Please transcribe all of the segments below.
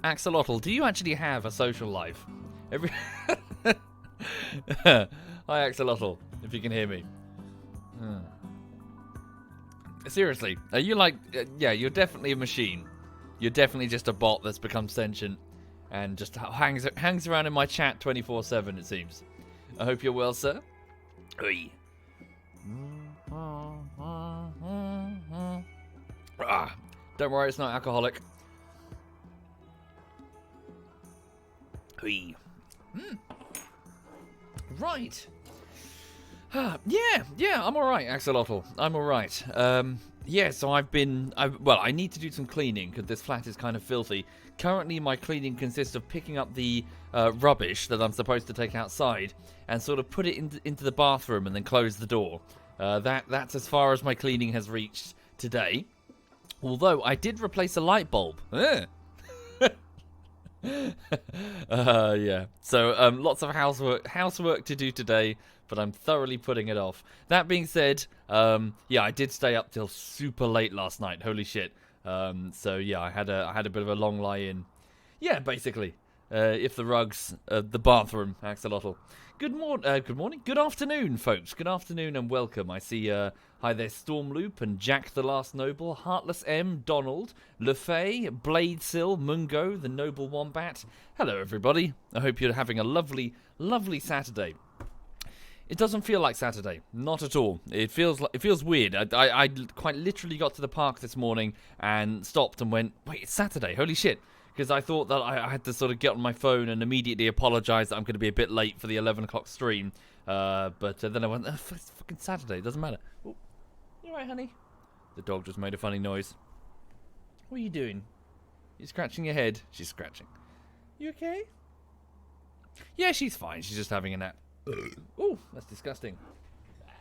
Axolotl, do you actually have a social life? Hi, Axolotl, if you can hear me. Seriously, are you like... yeah, you're definitely a machine. You're definitely just a bot that's become sentient and just hangs around in my chat 24/7, it seems. I hope you're well, sir. Oi. Don't worry, it's not alcoholic. Oi. Right. Yeah, I'm alright, Axolotl. I'm alright. Yeah, so I need to do some cleaning because this flat is kind of filthy. Currently, my cleaning consists of picking up the rubbish that I'm supposed to take outside and sort of put it into the bathroom and then close the door. That's as far as my cleaning has reached today. Although, I did replace a light bulb. Yeah. So, lots of housework to do today, but I'm thoroughly putting it off. That being said, yeah, I did stay up till super late last night. Holy shit. So yeah, I had a bit of a long lie-in. Yeah, basically. If the rugs, the bathroom, Axolotl. Good morning, good afternoon, folks. Good afternoon and welcome. I see, hi there, Stormloop and Jack the Last Noble, Heartless M, Donald, LeFay, Bladesill, Mungo, the Noble Wombat. Hello, everybody. I hope you're having a lovely, lovely Saturday. It doesn't feel like Saturday, not at all. It feels weird. I quite literally got to the park this morning and stopped and went, wait, it's Saturday, holy shit. Because I thought that I had to sort of get on my phone and immediately apologise that I'm going to be a bit late for the 11 o'clock stream. But then I went, it's fucking Saturday, it doesn't matter. Oh, you alright, honey? The dog just made a funny noise. What are you doing? You're scratching your head. She's scratching. You okay? Yeah, she's fine. She's just having a nap. Oh, that's disgusting. Yeah.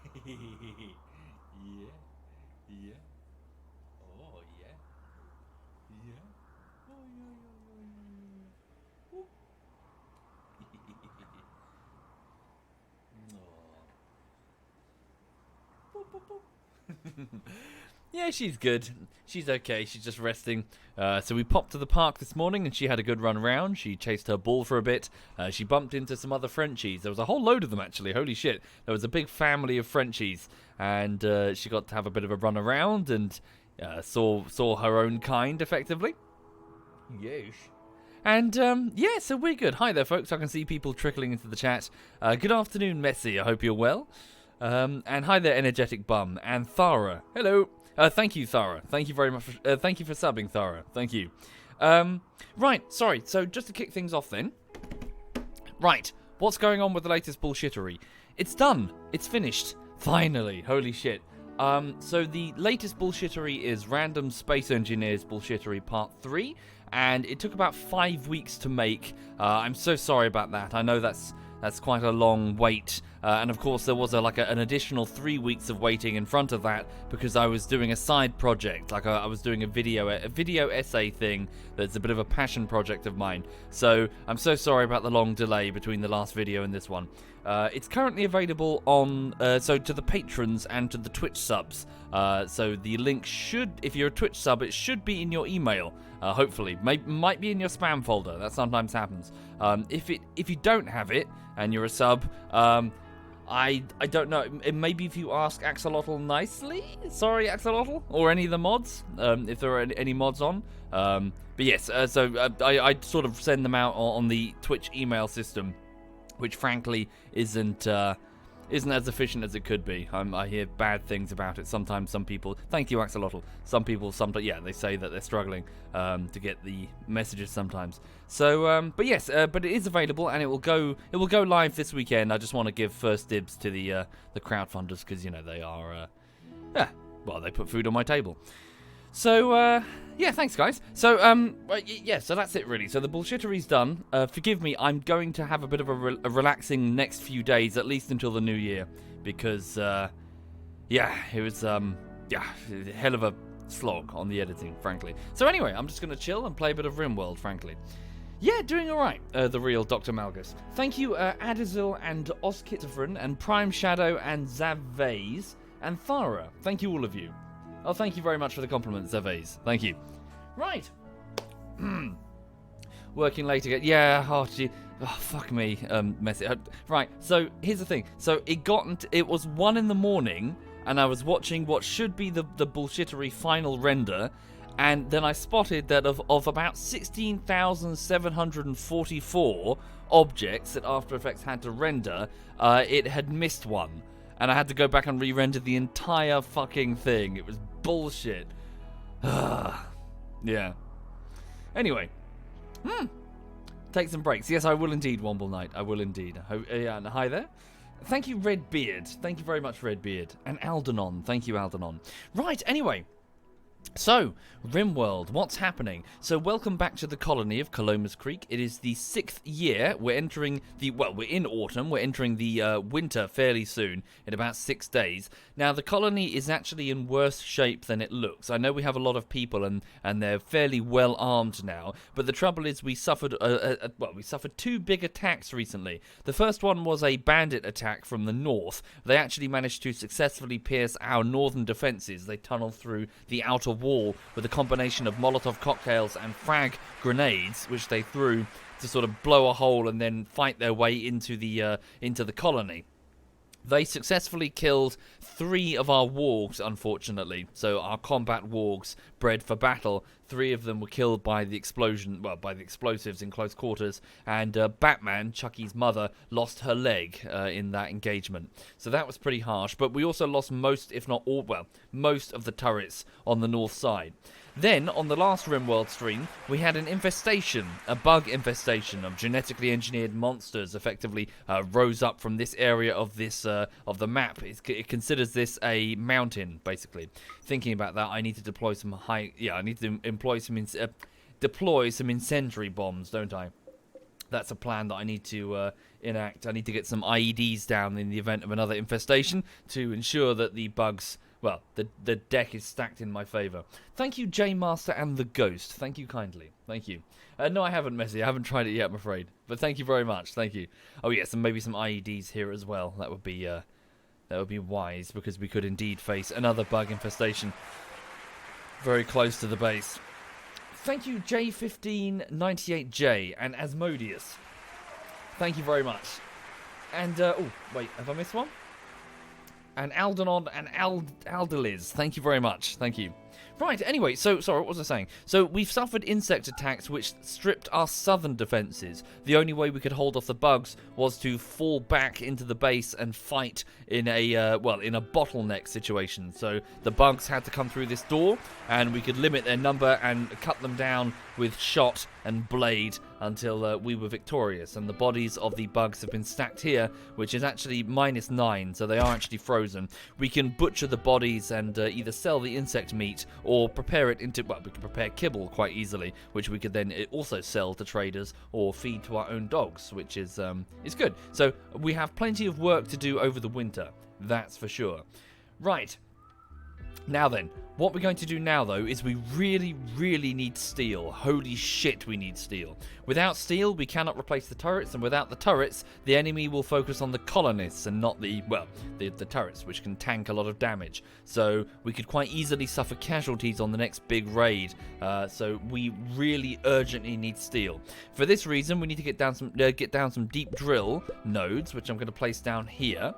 Oh, yeah. Yeah. Oh, yeah. Yeah, she's good. She's okay. She's just resting. So we popped to the park this morning and she had a good run around. She chased her ball for a bit. She bumped into some other Frenchies. There was a whole load of them, actually. Holy shit. There was a big family of Frenchies. And she got to have a bit of a run around and saw her own kind, effectively. Yes. And, yeah, so we're good. Hi there, folks. I can see people trickling into the chat. Good afternoon, Messi. I hope you're well. And hi there, Energetic Bum. And Thara. Hello. Thank you, Thara. Thank you very much. Thank you for subbing, Thara. Thank you. Right, sorry. So just to kick things off then. Right, what's going on with the latest bullshittery? It's done. It's finished. Finally. Holy shit. So the latest bullshittery is Random Space Engineers Bullshittery Part 3. And it took about 5 weeks to make. I'm so sorry about that. I know that's quite a long wait. And of course there was an additional 3 weeks of waiting in front of that because I was doing a side project. I was doing a video essay thing that's a bit of a passion project of mine. So I'm so sorry about the long delay between the last video and this one. It's currently available on so to the patrons and to the Twitch subs. So the link should, if you're a Twitch sub, it should be in your email. Hopefully, might be in your spam folder. That sometimes happens. If you don't have it and you're a sub, I don't know. Maybe if you ask Axolotl nicely. Sorry, Axolotl, or any of the mods, if there are any mods on. But yes, so I sort of send them out on the Twitch email system, which frankly isn't as efficient as it could be. I hear bad things about it. Sometimes some people, thank you, Axolotl. Some people, yeah, they say that they're struggling to get the messages sometimes. So, but yes, but it is available and it will go live this weekend. I just want to give first dibs to the crowdfunders because they are, they put food on my table. So, yeah, thanks, guys. So, yeah, so that's it, really. So the bullshittery's done. Forgive me, I'm going to have a bit of a relaxing next few days, at least until the new year, because, yeah, it was yeah, hell of a slog on the editing, frankly. So anyway, I'm just gonna chill and play a bit of RimWorld, frankly. Yeah, doing alright, the real Dr. Malgus. Thank you, Adazil and Oskitafrin and Prime Shadow and Zavase and Thara. Thank you, all of you. Oh, thank you very much for the compliment, Zavase. Thank you. Right. Working late again. Yeah, oh, gee. Oh, fuck me. Messy. Right, so here's the thing. So it was 1 in the morning, and I was watching what should be the bullshittery final render, and then I spotted that of about 16,744 objects that After Effects had to render, it had missed one. And I had to go back and re-render the entire fucking thing. It was bullshit. Yeah. Anyway. Take some breaks. Yes, I will indeed, Womble Knight. I will indeed. Yeah, and hi there. Thank you, Redbeard. Thank you very much, Redbeard. And Aldenon. Thank you, Aldenon. Right, anyway. So, RimWorld, what's happening? So, welcome back to the colony of Caloma's Creek. It is the 6th year. We're entering we're in autumn. We're entering the winter fairly soon, in about 6 days. Now, the colony is actually in worse shape than it looks. I know we have a lot of people, and they're fairly well armed now. But the trouble is, we suffered we suffered 2 big attacks recently. The first one was a bandit attack from the north. They actually managed to successfully pierce our northern defences. They tunneled through the outer wall with a combination of Molotov cocktails and frag grenades, which they threw to sort of blow a hole and then fight their way into the colony. They successfully killed 3 of our wargs, unfortunately. So our combat wargs bred for battle. 3 of them were killed by the explosion, by the explosives in close quarters. And Batman, Chucky's mother, lost her leg in that engagement. So that was pretty harsh. But we also lost most, if not all, most of the turrets on the north side. Then, on the last RimWorld stream, we had an infestation, a bug infestation of genetically engineered monsters effectively rose up from this area of this of the map. It considers this a mountain, basically. Thinking about that, I need to deploy some deploy some incendiary bombs, don't I? That's a plan that I need to enact. I need to get some IEDs down in the event of another infestation to ensure that the bugs... Well, the deck is stacked in my favour. Thank you, J-Master and the Ghost. Thank you kindly. Thank you. No, I haven't, Messi. I haven't tried it yet, I'm afraid. But thank you very much. Thank you. Oh, yes, and maybe some IEDs here as well. That would be wise, because we could indeed face another bug infestation very close to the base. Thank you, J1598J and Asmodeus. Thank you very much. And, oh, wait, have I missed one? And Aldenon and Aldeliz. Thank you very much. Thank you. Right, anyway, so, sorry, what was I saying? So, we've suffered insect attacks which stripped our southern defences. The only way we could hold off the bugs was to fall back into the base and fight in a, in a bottleneck situation. So, the bugs had to come through this door, and we could limit their number and cut them down with shot and blade until we were victorious. And the bodies of the bugs have been stacked here, which is actually -9, so they are actually frozen. We can butcher the bodies and either sell the insect meat or prepare it into, we can prepare kibble quite easily, which we could then also sell to traders or feed to our own dogs, which is good. So we have plenty of work to do over the winter, that's for sure. Right. Now then, what we're going to do now, though, is we really, really need steel. Holy shit, we need steel. Without steel, we cannot replace the turrets, and without the turrets, the enemy will focus on the colonists and not the turrets, which can tank a lot of damage. So we could quite easily suffer casualties on the next big raid. So we really urgently need steel. For this reason, we need to get down some deep drill nodes, which I'm going to place down here.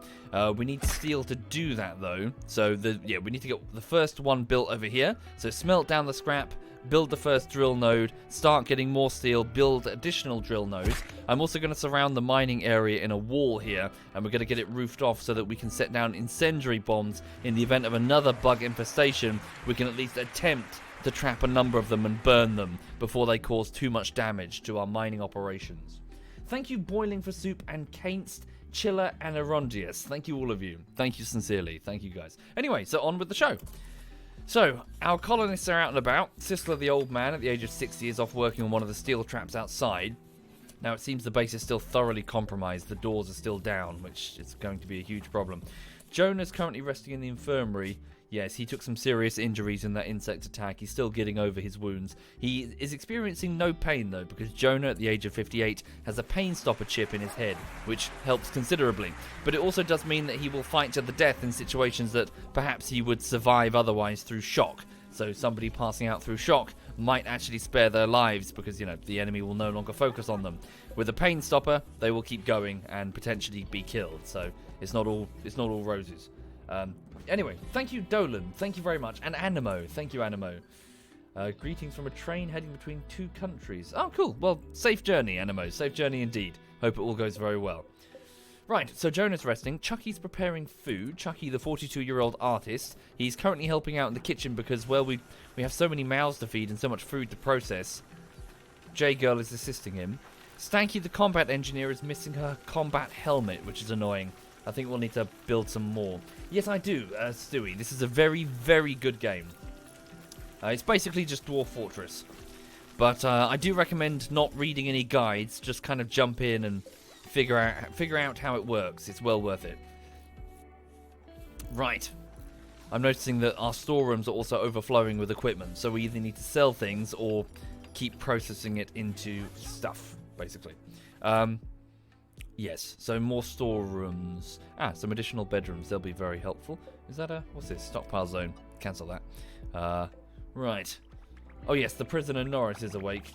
We need steel to do that, though. So we need to get the first one built over here. So smelt down the scrap, build the first drill node, start getting more steel, build additional drill nodes. I'm also going to surround the mining area in a wall here, and we're going to get it roofed off so that we can set down incendiary bombs in the event of another bug infestation. We can at least attempt to trap a number of them and burn them before they cause too much damage to our mining operations. Thank you, Boiling for Soup and Kainst, Chiller and Arondius. Thank you, all of you. Thank you sincerely. Thank you, guys. Anyway, so on with the show. So, our colonists are out and about. Sisler, the old man, at the age of 60, is off working on one of the steel traps outside. Now, it seems the base is still thoroughly compromised. The doors are still down, which is going to be a huge problem. Jonah's currently resting in the infirmary. Yes, he took some serious injuries in that insect attack. He's still getting over his wounds. He is experiencing no pain, though, because Jonah, at the age of 58, has a pain stopper chip in his head, which helps considerably. But it also does mean that he will fight to the death in situations that perhaps he would survive otherwise through shock. So somebody passing out through shock might actually spare their lives because, the enemy will no longer focus on them. With a pain stopper, they will keep going and potentially be killed. So it's not all roses. Anyway, thank you, Dolan. Thank you very much. And Animo. Thank you, Animo. Greetings from a train heading between 2 countries. Oh, cool. Well, safe journey, Animo. Safe journey indeed. Hope it all goes very well. Right, so Jonah's resting. Chucky's preparing food. Chucky, the 42-year-old artist. He's currently helping out in the kitchen because, well, we have so many mouths to feed and so much food to process. J-Girl is assisting him. Stanky, the combat engineer, is missing her combat helmet, which is annoying. I think we'll need to build some more. Yes, I do, Stewie. This is a very, very good game. It's basically just Dwarf Fortress. But I do recommend not reading any guides. Just kind of jump in and figure out how it works. It's well worth it. Right. I'm noticing that our storerooms are also overflowing with equipment. So we either need to sell things or keep processing it into stuff, basically. Yes, so more storerooms. Some additional bedrooms. They'll be very helpful. Is that what's this? Stockpile zone. Cancel that. Right. Oh yes, the prisoner Norris is awake.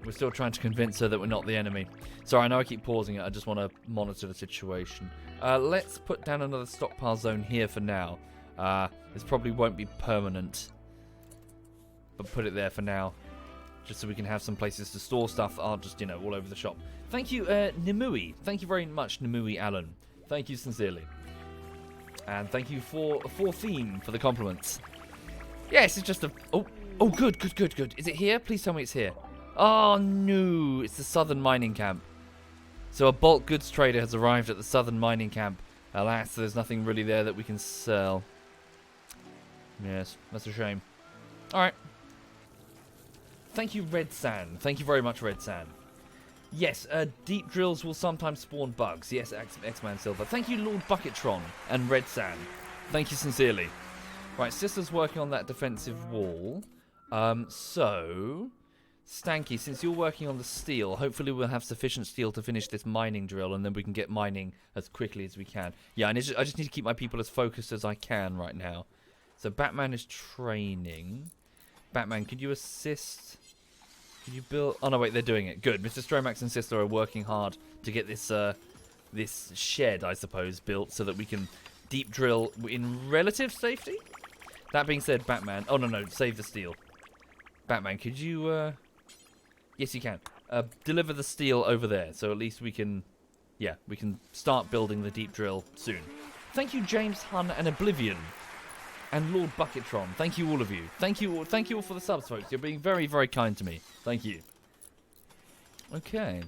We're still trying to convince her that we're not the enemy. Sorry, I know I keep pausing it. I just want to monitor the situation. Let's put down another stockpile zone here for now. This probably won't be permanent. But put it there for now. Just so we can have some places to store stuff that aren't just, all over the shop. Thank you, Nimui. Thank you very much, Nimui Allen. Thank you sincerely. And thank you for theme for the compliments. Yes, it's just a... Oh, good. Is it here? Please tell me it's here. Oh, no. It's the southern mining camp. So a bulk goods trader has arrived at the southern mining camp. Alas, there's nothing really there that we can sell. Yes, that's a shame. All right. Thank you, Red Sand. Thank you very much, Red Sand. Yes, deep drills will sometimes spawn bugs. Yes, X-Man Silver. Thank you, Lord Bucketron and Red Sand. Thank you sincerely. Right, Sister's working on that defensive wall. So, Stanky, since you're working on the steel, hopefully we'll have sufficient steel to finish this mining drill, and then we can get mining as quickly as we can. Yeah, I just need to keep my people as focused as I can right now. So Batman is training. Batman, could you assist? Could you build... Oh, no, wait, they're doing it. Good. Mr. Stromax and Sister are working hard to get this this shed, I suppose, built so that we can deep drill in relative safety? That being said, Batman... Oh, no, save the steel. Batman, could you... Yes, you can. Deliver the steel over there, so at least we can... Yeah, we can start building the deep drill soon. Thank you, James Hunn and Oblivion. And Lord Bucketron. Thank you, all of you. Thank you all for the subs, folks. You're being very, very kind to me. Thank you. Okay.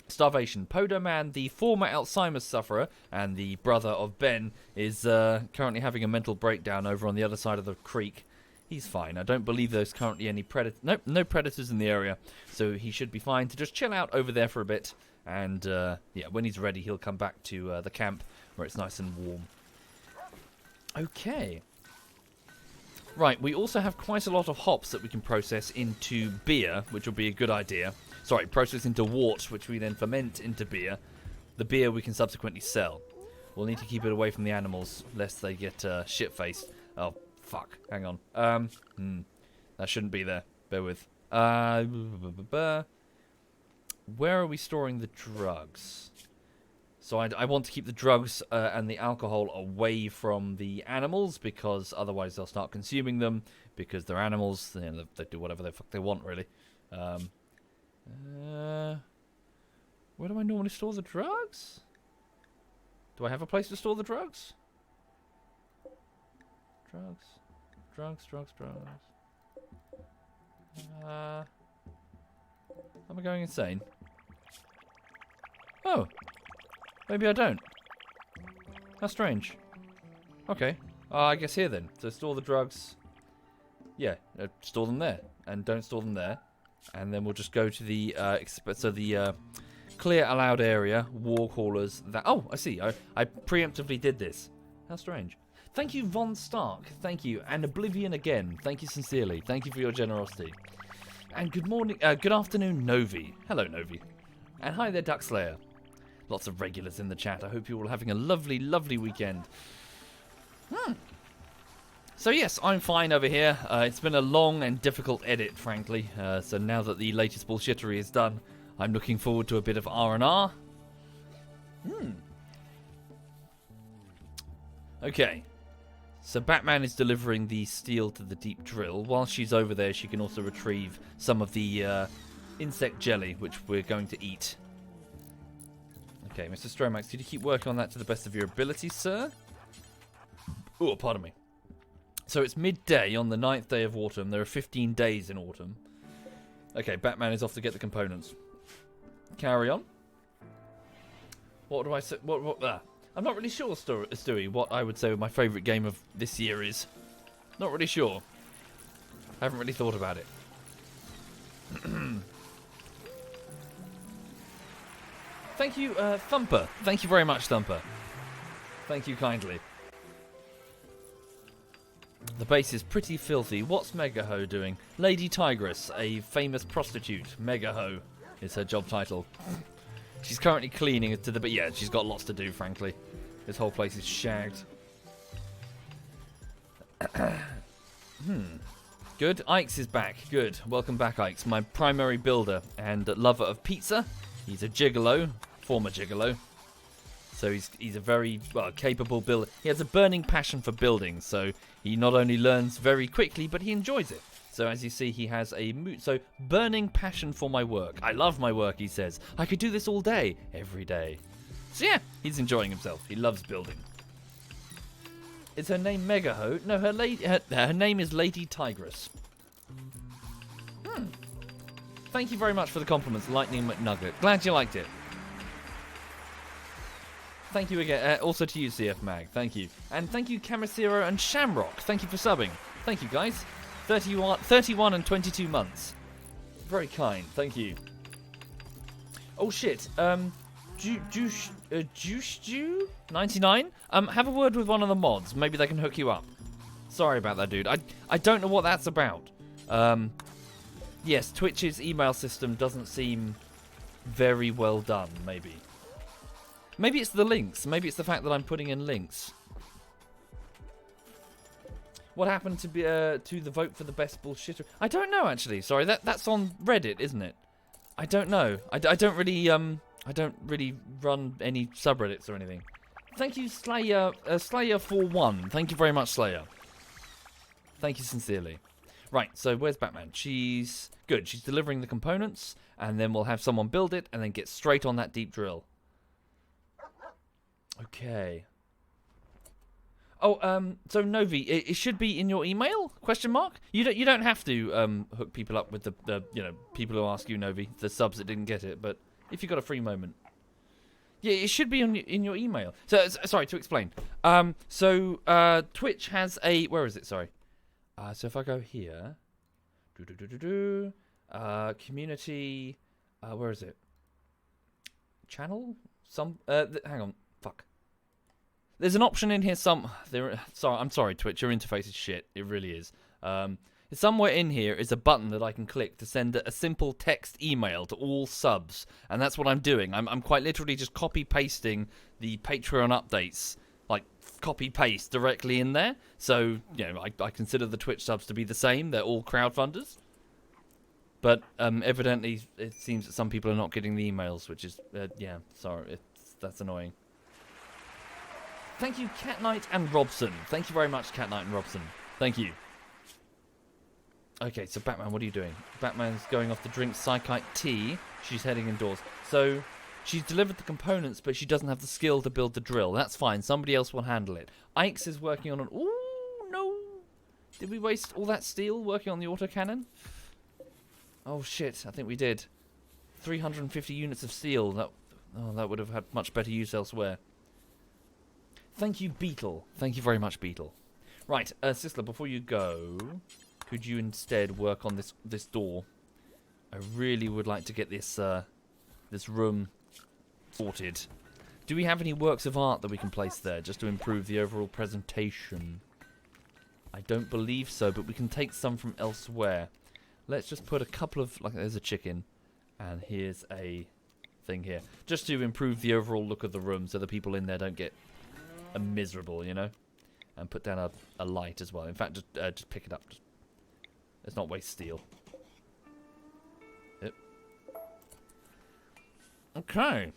Starvation. Podo Man, the former Alzheimer's sufferer and the brother of Ben, is currently having a mental breakdown over on the other side of the creek. He's fine. I don't believe there's currently any predators. Nope, no predators in the area. So he should be fine to just chill out over there for a bit. And, yeah, when he's ready, he'll come back to the camp where it's nice and warm. Okay. Right, we also have quite a lot of hops that we can process into beer, which will be a good idea. Sorry, process into wort, which we then ferment into beer. The beer we can subsequently sell. We'll need to keep it away from the animals, lest they get shit-faced. Oh, fuck. Hang on. That shouldn't be there. Bear with. Where are we storing the drugs? So I want to keep the drugs and the alcohol away from the animals, because otherwise they'll start consuming them, because they're animals. They do whatever the fuck they want, really. Where do I normally store the drugs? Do I have a place to store the drugs? Drugs. Am I going insane? Oh. Maybe I don't. How strange. Okay. I guess here then. So store the drugs. Yeah, store them there. And don't store them there. And then we'll just go to the clear allowed area, war callers. Oh, I see. I preemptively did this. How strange. Thank you, Von Stark. Thank you. And Oblivion again. Thank you sincerely. Thank you for your generosity. And good morning, good afternoon, Novi. Hello, Novi. And hi there, Duckslayer. Lots of regulars in the chat. I hope you're all having a lovely, lovely weekend. So yes, I'm fine over here. It's been a long and difficult edit, frankly. So now that the latest bullshittery is done, I'm looking forward to a bit of R&R. Okay. So Batman is delivering the steel to the deep drill. While she's over there, she can also retrieve some of the insect jelly, which we're going to eat. Okay, Mr. Stromax, did you keep working on that to the best of your ability, sir? Oh, pardon me. So it's midday on the 9th day of autumn. There are 15 days in autumn. Okay, Batman is off to get the components. Carry on. What do I say? I'm not really sure, Stewie, what I would say my favourite game of this year is. Not really sure. I haven't really thought about it. Thank you, Thumper. Thank you very much, Thumper. Thank you kindly. The base is pretty filthy. What's Megaho doing? Lady Tigress, a famous prostitute. Megaho is her job title. She's currently cleaning it to the... But yeah, she's got lots to do, frankly. This whole place is shagged. Good. Ikes is back. Good. Welcome back, Ikes. My primary builder and lover of pizza. He's a gigolo. Former gigolo. So he's a very capable builder. He has a burning passion for building. So he not only learns very quickly, but he enjoys it. So as you see, he has a burning passion for my work. I love my work, he says. I could do this all day, every day. So yeah, he's enjoying himself. He loves building. Is her name Megaho? No, her name is Lady Tigress. Thank you very much for the compliments, Lightning McNugget. Glad you liked it. Thank you again. Also to you, CF Mag. Thank you. And thank you, Camisero and Shamrock. Thank you for subbing. Thank you, guys. 31 and 22 months. Very kind. Thank you. Oh, shit. Juice 99? Have a word with one of the mods. Maybe they can hook you up. Sorry about that, dude. I don't know what that's about. Yes, Twitch's email system doesn't seem very well done, maybe. Maybe it's the links. Maybe it's the fact that I'm putting in links. What happened to the vote for the best bullshitter? I don't know, actually. Sorry, that's on Reddit, isn't it? I don't know. I don't really run any subreddits or anything. Thank you, Slayer. Slayer41. Thank you very much, Slayer. Thank you sincerely. Right, so where's Batman? She's good. She's delivering the components, and then we'll have someone build it, and then get straight on that deep drill. Okay. Oh, so Novi, it should be in your email? Question mark? You don't have to hook people up with the people who ask you, Novi, the subs that didn't get it, but if you've got a free moment. Yeah, it should be in your email. So sorry to explain. Twitch has a where is it? Sorry. So if I go here, community, where is it? Channel? Hang on. Fuck. There's an option in here I'm sorry, Twitch, your interface is shit. It really is. Somewhere in here is a button that I can click to send a simple text email to all subs. And that's what I'm doing. I'm quite literally just copy-pasting the Patreon updates. Like, copy-paste directly in there. So, I consider the Twitch subs to be the same. They're all crowdfunders. But, evidently, it seems that some people are not getting the emails, which is, sorry. That's annoying. Thank you, Cat Knight and Robson. Thank you very much, Cat Knight and Robson. Thank you. Okay, so Batman, what are you doing? Batman's going off to drink Psychite tea. She's heading indoors. So, she's delivered the components, but she doesn't have the skill to build the drill. That's fine. Somebody else will handle it. Ikes is working on an... Ooh, no. Did we waste all that steel working on the autocannon? Oh, shit. I think we did. 350 units of steel. That would have had much better use elsewhere. Thank you, Beetle. Thank you very much, Beetle. Right, Sisler, before you go, could you instead work on this door? I really would like to get this room sorted. Do we have any works of art that we can place there just to improve the overall presentation? I don't believe so, but we can take some from elsewhere. Let's just put a couple of... Like, there's a chicken. And here's a thing here. Just to improve the overall look of the room so the people in there don't get miserable, you know? And put down a light as well. In fact, just pick it up. Let's not waste steel. Yep. Okay.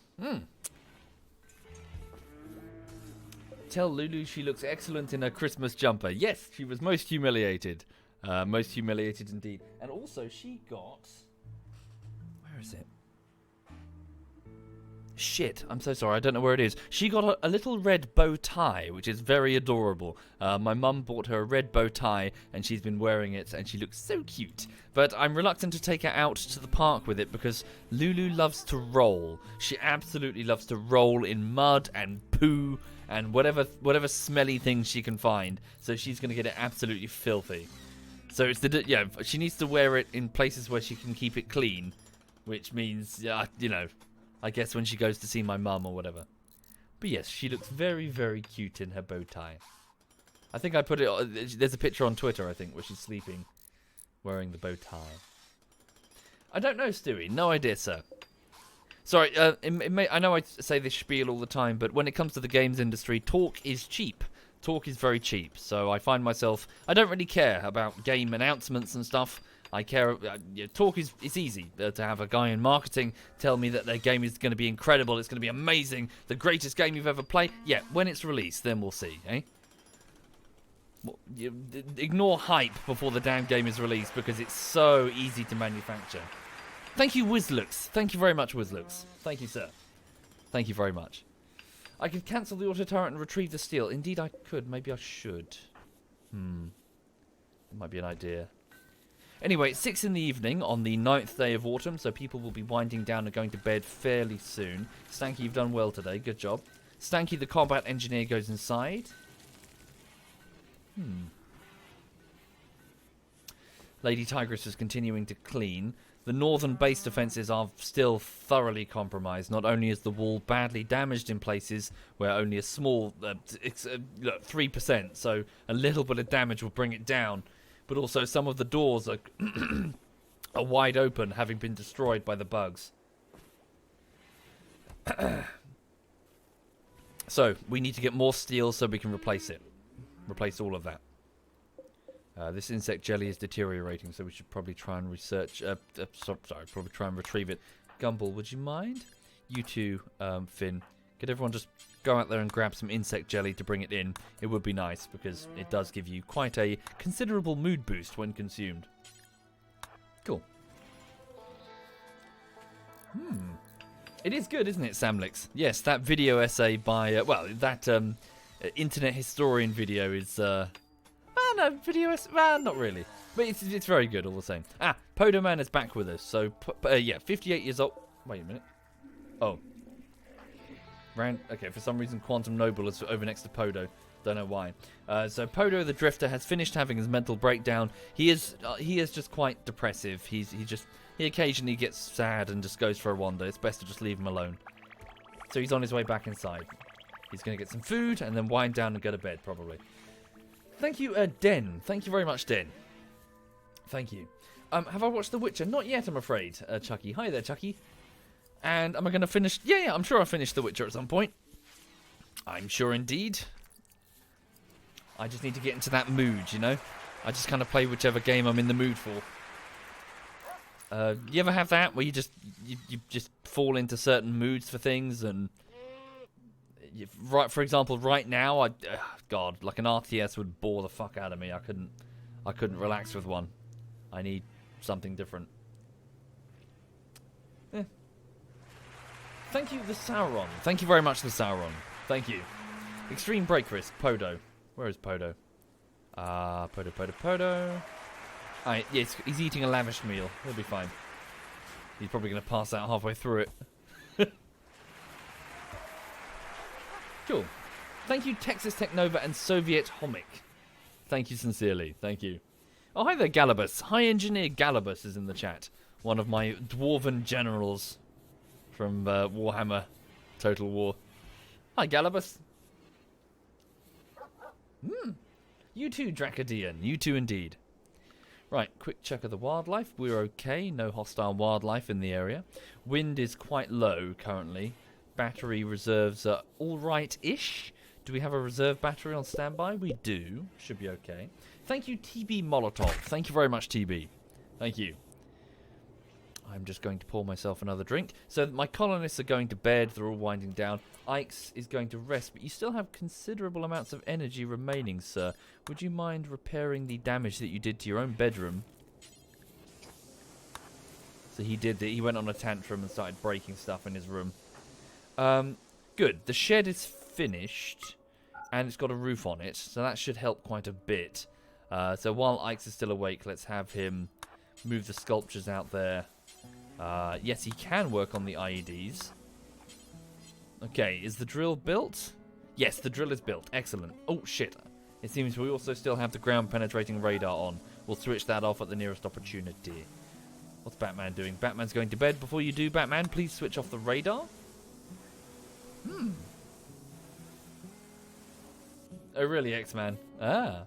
Tell Lulu she looks excellent in her Christmas jumper. Yes, she was most humiliated. Most humiliated indeed. And also, she got... Where is it? Shit, I'm so sorry, I don't know where it is. She got a little red bow tie, which is very adorable. My mum bought her a red bow tie, and she's been wearing it, and she looks so cute. But I'm reluctant to take her out to the park with it, because Lulu loves to roll. She absolutely loves to roll in mud and poo, and whatever smelly things she can find. So she's going to get it absolutely filthy. So it's she needs to wear it in places where she can keep it clean, which means, you know, I guess when she goes to see my mum or whatever. But yes, she looks very, very cute in her bow tie. I think I put it... There's a picture on Twitter, I think, where she's sleeping wearing the bow tie. I don't know, Stewie. No idea, sir. Sorry, I know I say this spiel all the time, but when it comes to the games industry, talk is cheap. Talk is very cheap, so I find myself... I don't really care about game announcements and stuff. I care. Talk is easy to have a guy in marketing tell me that their game is going to be incredible. It's going to be amazing. The greatest game you've ever played. Yeah, when it's released, then we'll see. Eh? Well, ignore hype before the damn game is released because it's so easy to manufacture. Thank you, Wizlux. Thank you very much, Wizlux. Thank you, sir. Thank you very much. I could cancel the auto turret and retrieve the steel. Indeed, I could. Maybe I should. It might be an idea. Anyway, it's 6 in the evening on the 9th day of autumn, so people will be winding down and going to bed fairly soon. Stanky, you've done well today. Good job. Stanky, the combat engineer, goes inside. Lady Tigress is continuing to clean. The northern base defences are still thoroughly compromised. Not only is the wall badly damaged in places where only a small 3%, so a little bit of damage will bring it down, but also some of the doors are, are wide open, having been destroyed by the bugs. So, we need to get more steel so we can replace it. Replace all of that. This insect jelly is deteriorating, so we should probably try and research... probably try and retrieve it. Gumball, would you mind? You two, Finn. Could everyone just go out there and grab some insect jelly to bring it in? It would be nice, because it does give you quite a considerable mood boost when consumed. Cool. It is good, isn't it, Samlix? Yes, that video essay by... well, that internet historian video is... no, well, not really. But it's very good all the same. Ah, Podo Man is back with us. So, yeah, 58 years old. Wait a minute. Oh. Okay, for some reason Quantum Noble is over next to Podo. Don't know why. So Podo the Drifter has finished having his mental breakdown. He is just quite depressive. He occasionally gets sad and just goes for a wander. It's best to just leave him alone. So he's on his way back inside. He's going to get some food and then wind down and go to bed, probably. Thank you, Den. Thank you very much, Den. Thank you. Have I watched The Witcher? Not yet, I'm afraid, Chucky. Hi there, Chucky. And am I going to finish... Yeah, I'm sure I'll finish The Witcher at some point. I'm sure indeed. I just need to get into that mood, you know? I just kind of play whichever game I'm in the mood for. You ever have that where you just fall into certain moods for things and... for example, right now, God, like an RTS would bore the fuck out of me. I couldn't relax with one. I need something different. Thank you, the Sauron. Thank you very much, the Sauron. Thank you. Extreme Break Risk, Podo. Where is Podo? Podo. Alright, yes, he's eating a lavish meal. He'll be fine. He's probably going to pass out halfway through it. Cool. Thank you, Texas Technova and Soviet Homic. Thank you sincerely. Thank you. Oh, hi there, Galabus. High Engineer Galabus is in the chat. One of my dwarven generals from Warhammer Total War. Hi, Galabus. You too, Dracodian. You too indeed. Right, quick check of the wildlife. We're okay. No hostile wildlife in the area. Wind is quite low currently. Battery reserves are alright-ish. Do we have a reserve battery on standby? We do. Should be okay. Thank you, TB Molotov. Thank you very much, TB. Thank you. I'm just going to pour myself another drink. So my colonists are going to bed. They're all winding down. Ike's is going to rest, but you still have considerable amounts of energy remaining, sir. Would you mind repairing the damage that you did to your own bedroom? So he did. He went on a tantrum and started breaking stuff in his room. Good. The shed is finished, and it's got a roof on it, so that should help quite a bit. So while Ike's is still awake, let's have him move the sculptures out there. Yes, he can work on the IEDs. Okay, is the drill built? Yes, the drill is built. Excellent. Oh, shit. It seems we also still have the ground-penetrating radar on. We'll switch that off at the nearest opportunity. What's Batman doing? Batman's going to bed. Before you do, Batman, please switch off the radar. Oh, really, X-Man? Ah.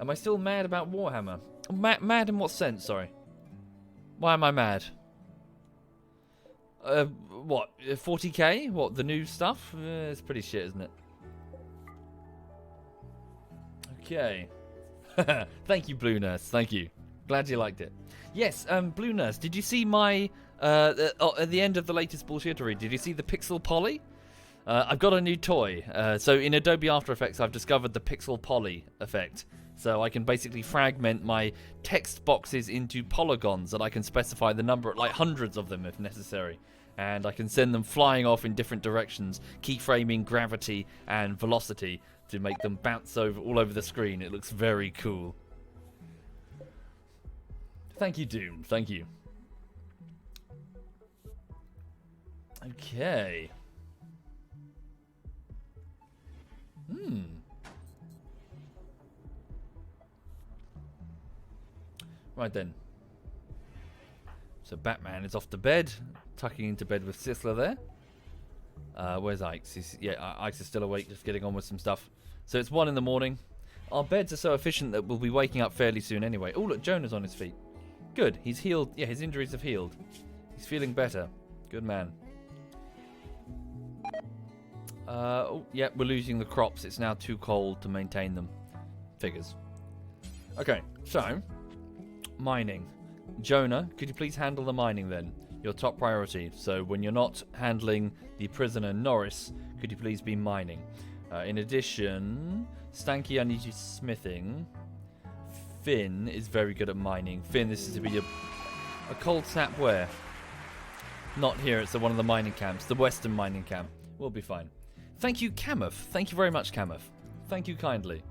Am I still mad about Warhammer? Mad in what sense, sorry? Why am I mad? What? 40k? What, the new stuff? It's pretty shit, isn't it? Okay. Thank you, Blue Nurse. Thank you. Glad you liked it. Yes, Blue Nurse, did you see my... at the end of the latest bullshittery, did you see the Pixel Poly? I've got a new toy. So in Adobe After Effects, I've discovered the Pixel Poly effect. So I can basically fragment my text boxes into polygons that I can specify the number, like hundreds of them if necessary. And I can send them flying off in different directions, keyframing gravity and velocity to make them bounce all over the screen. It looks very cool. Thank you, Doom. Thank you. Okay. Right then. So Batman is off to bed, tucking into bed with Sisler there. Where's Ike's? Ike's is still awake, just getting on with some stuff. So it's 1 in the morning. Our beds are so efficient that we'll be waking up fairly soon anyway. Oh, look, Jonah's on his feet. Good, he's healed. Yeah, his injuries have healed. He's feeling better. Good man. Oh, yeah, we're losing the crops. It's now too cold to maintain them. Figures. Okay, so... mining. Jonah, could you please handle the mining then? Your top priority. So when you're not handling the prisoner Norris, could you please be mining? In addition, Stanky, I need you smithing. Finn is very good at mining. Finn, this is to be a cold snap where? Not here, it's at one of the mining camps. The western mining camp. We'll be fine. Thank you, Camuff. Thank you very much, Camuff. Thank you kindly.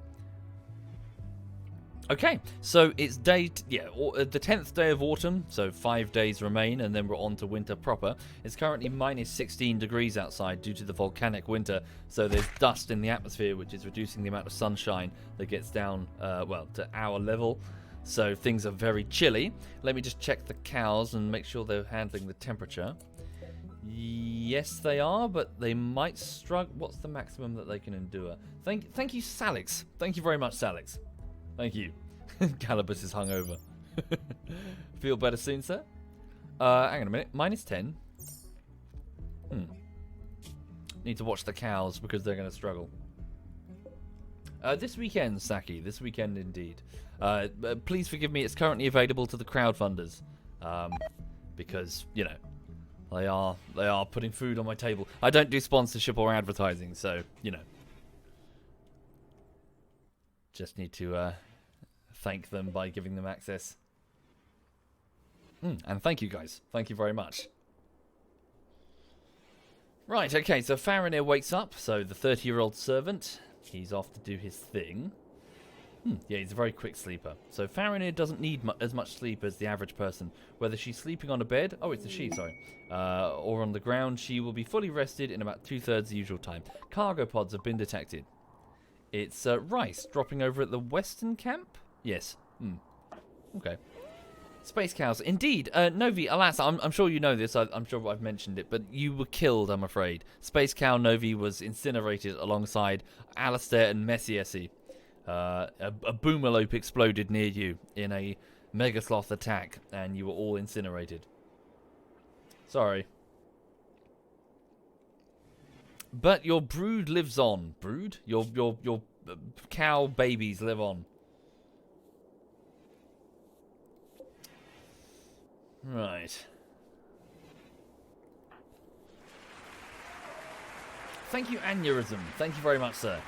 Okay, so it's the 10th day of autumn, so 5 days remain, and then we're on to winter proper. It's currently minus 16 degrees outside due to the volcanic winter, so there's dust in the atmosphere, which is reducing the amount of sunshine that gets down, to our level. So things are very chilly. Let me just check the cows and make sure they're handling the temperature. Yes, they are, but they might struggle. What's the maximum that they can endure? Thank you, Salix. Thank you very much, Salix. Thank you. Calibus is hungover. Feel better soon, sir? Hang on a minute. Minus 10. Need to watch the cows because they're going to struggle. This weekend, Saki. This weekend, indeed. Please forgive me. It's currently available to the crowdfunders. Because, you know, they are putting food on my table. I don't do sponsorship or advertising, so, you know. Just need to thank them by giving them access. And thank you guys. Thank you very much. Right, okay, so Farinir wakes up. So the 30-year-old servant, he's off to do his thing. Yeah, he's a very quick sleeper. So Farinir doesn't need as much sleep as the average person. Whether she's sleeping on a bed, it's a she, sorry, or on the ground, she will be fully rested in about 2/3 the usual time. Cargo pods have been detected. It's Rice dropping over at the western camp? Yes. Okay. Space cows. Indeed. Novi, alas, I'm sure you know this. I'm sure I've mentioned it, but you were killed, I'm afraid. Space cow Novi was incinerated alongside Alistair and Messiesi. A boomalope exploded near you in a Megasloth attack, and you were all incinerated. Sorry. But your brood lives on. Brood? Your cow babies live on. Right. Thank you, Aneurysm. Thank you very much, sir.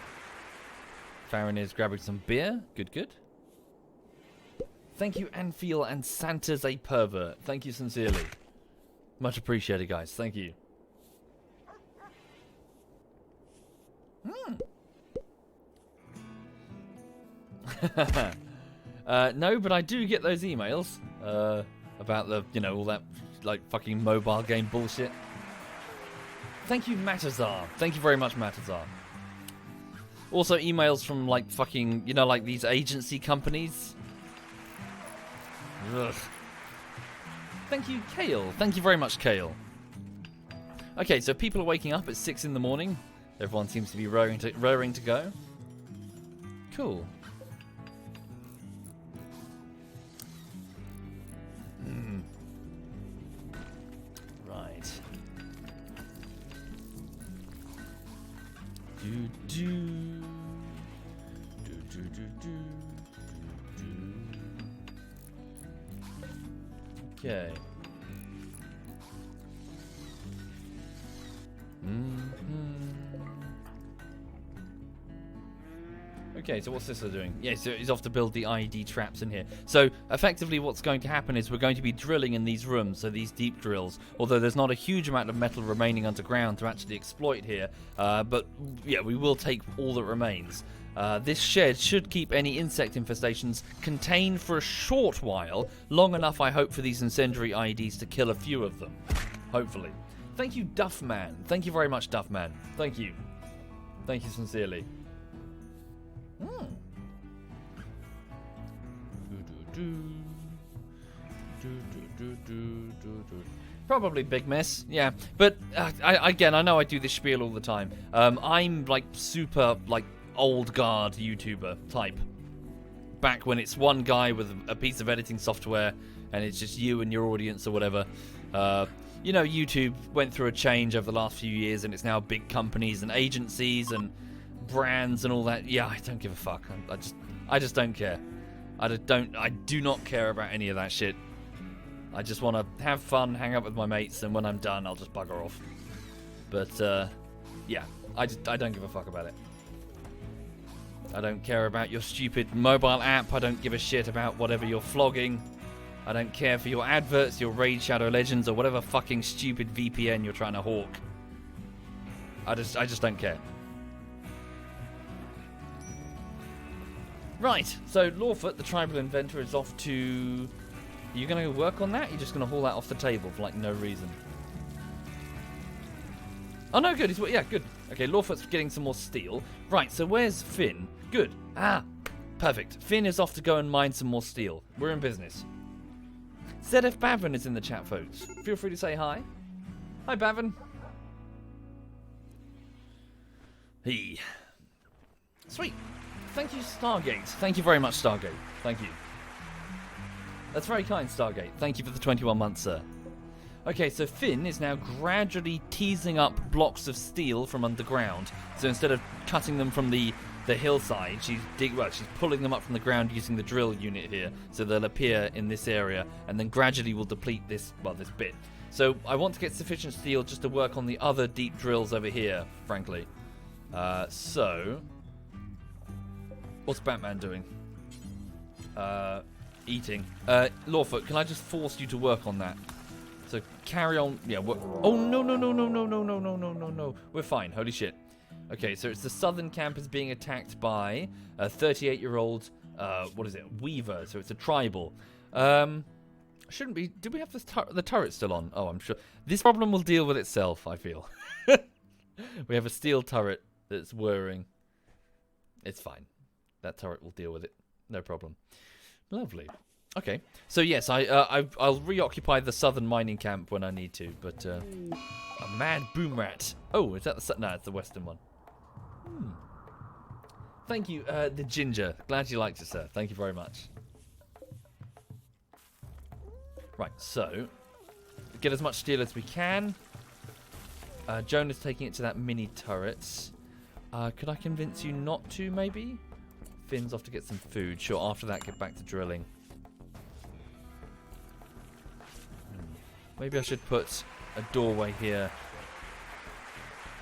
Farron is grabbing some beer. Good, good. Thank you, Anfiel and Santa's a pervert. Thank you sincerely. Much appreciated, guys. Thank you. No, but I do get those emails about the, you know, all that like fucking mobile game bullshit. Thank you, Matazar. Thank you very much, Matazar. Also, emails from like fucking, you know, like these agency companies. Ugh. Thank you, Kale. Thank you very much, Kale. Okay, so people are waking up at 6 in the morning. Everyone seems to be raring to go. Cool. Right. Okay. Okay, so what's this doing? Yeah, so he's off to build the IED traps in here. So, effectively what's going to happen is we're going to be drilling in these rooms, so these deep drills, although there's not a huge amount of metal remaining underground to actually exploit here, but yeah, we will take all that remains. This shed should keep any insect infestations contained for a short while, long enough, I hope, for these incendiary IEDs to kill a few of them. Hopefully. Thank you, Duffman. Thank you very much, Duffman. Thank you. Thank you sincerely. Probably big mess, yeah. But again, I know I do this spiel all the time. I'm like super like old guard YouTuber type. Back when it's one guy with a piece of editing software, and it's just you and your audience or whatever. You know, YouTube went through a change over the last few years, and it's now big companies and agencies and brands and all that. Yeah, I don't give a fuck. I just don't care. I do not care about any of that shit. I just want to have fun, hang out with my mates, and when I'm done, I'll just bugger off. But yeah, I don't give a fuck about it. I don't care about your stupid mobile app. I don't give a shit about whatever you're flogging. I don't care for your adverts, your Raid Shadow Legends, or whatever fucking stupid VPN you're trying to hawk. I just don't care. Right, so Lawfoot, the tribal inventor, is off to... Are you going to work on that? You're just going to haul that off the table for, like, no reason. Oh, no, good. Yeah, good. Okay, Lawfoot's getting some more steel. Right, so where's Finn? Good. Ah, perfect. Finn is off to go and mine some more steel. We're in business. ZF Bavin is in the chat, folks. Feel free to say hi. Hi, Bavin. Hey. Sweet. Thank you, Stargate. Thank you very much, Stargate. Thank you. That's very kind, Stargate. Thank you for the 21 months, sir. Okay, so Finn is now gradually teasing up blocks of steel from underground. So instead of cutting them from the hillside, she's pulling them up from the ground using the drill unit here. So they'll appear in this area, and then gradually will deplete this bit. So I want to get sufficient steel just to work on the other deep drills over here, frankly. So... What's Batman doing? Eating. Lawfoot, can I just force you to work on that? So carry on. Yeah. Oh no. We're fine. Holy shit. Okay, so it's the southern camp is being attacked by a 38-year-old. What is it? Weaver. So it's a tribal. Shouldn't be. Do we have the turret still on? Oh, I'm sure. This problem will deal with itself, I feel. We have a steel turret that's whirring. It's fine. That turret will deal with it. No problem. Lovely. Okay. So yes, I'll reoccupy the southern mining camp when I need to. But a mad boom rat. Oh, is that the no? It's the western one. Thank you, the ginger. Glad you liked it, sir. Thank you very much. Right. So get as much steel as we can. Jonah's taking it to that mini turret. Could I convince you not to, maybe? Finn's off to get some food. Sure, after that, get back to drilling. Maybe I should put a doorway here.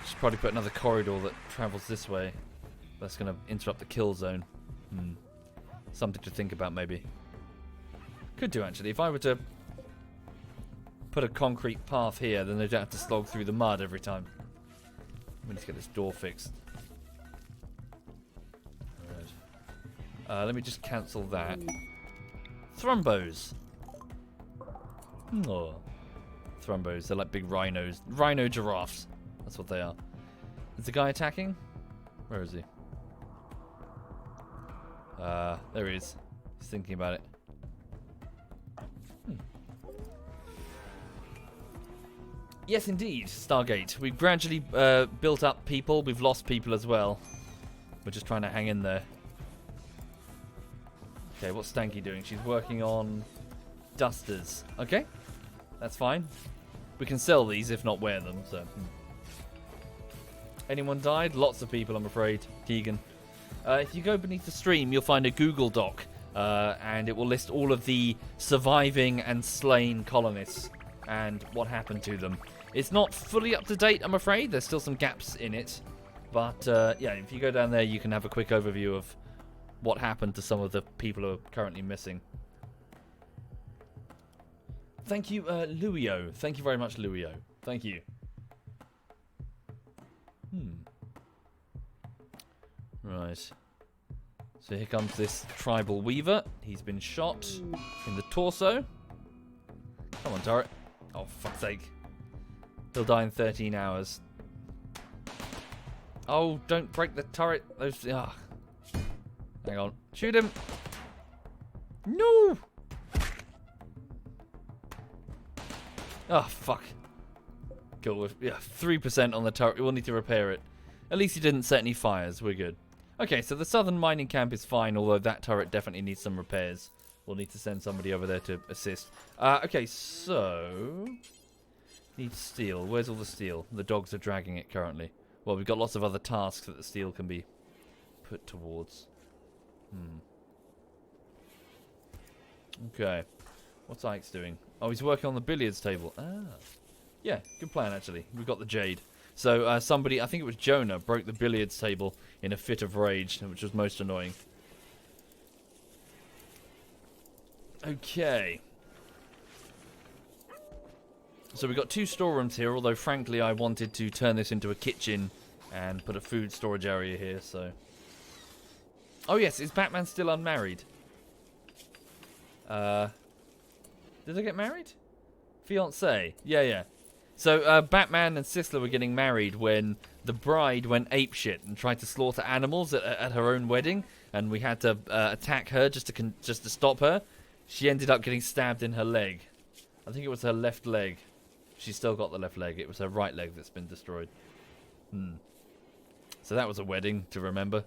Should probably put another corridor that travels this way. That's going to interrupt the kill zone. Something to think about, maybe. Could do, actually. If I were to put a concrete path here, then they don't have to slog through the mud every time. We need to get this door fixed. Alright. Let me just cancel that. Thrumbos. Oh. Thrumbos. They're like big rhinos. Rhino giraffes. That's what they are. Is the guy attacking? Where is he? There he is. He's thinking about it. Yes, indeed, Stargate. We've gradually built up people. We've lost people as well. We're just trying to hang in there. Okay, what's Stanky doing? She's working on dusters. Okay, that's fine. We can sell these, if not wear them. So, anyone died? Lots of people, I'm afraid. Keegan. If you go beneath the stream, you'll find a Google Doc, and it will list all of the surviving and slain colonists and what happened to them. It's not fully up to date, I'm afraid. There's still some gaps in it. But, yeah, if you go down there, you can have a quick overview of what happened to some of the people who are currently missing. Thank you, Luio. Thank you very much, Luio. Thank you. Right. So here comes this tribal weaver. He's been shot in the torso. Come on, turret. Oh, fuck's sake. He'll die in 13 hours. Oh, don't break the turret. Those. Hang on. Shoot him. No! Oh, fuck. Cool. Yeah, 3% on the turret. We'll need to repair it. At least he didn't set any fires. We're good. Okay, so the southern mining camp is fine, although that turret definitely needs some repairs. We'll need to send somebody over there to assist. Okay, so... Need steel. Where's all the steel? The dogs are dragging it currently. Well, we've got lots of other tasks that the steel can be put towards. Okay. What's Ike's doing? Oh, he's working on the billiards table. Yeah, good plan, actually. We've got the jade. So, somebody, I think it was Jonah, broke the billiards table in a fit of rage, which was most annoying. Okay. So we've got 2 storerooms here, although frankly I wanted to turn this into a kitchen and put a food storage area here, so... Oh yes, is Batman still unmarried? Did they get married? Fiancé. Yeah. So, Batman and Sisla were getting married when the bride went apeshit and tried to slaughter animals at her own wedding, and we had to attack her just to stop her. She ended up getting stabbed in her leg. I think it was her left leg. She's still got the left leg. It was her right leg that's been destroyed. So that was a wedding to remember.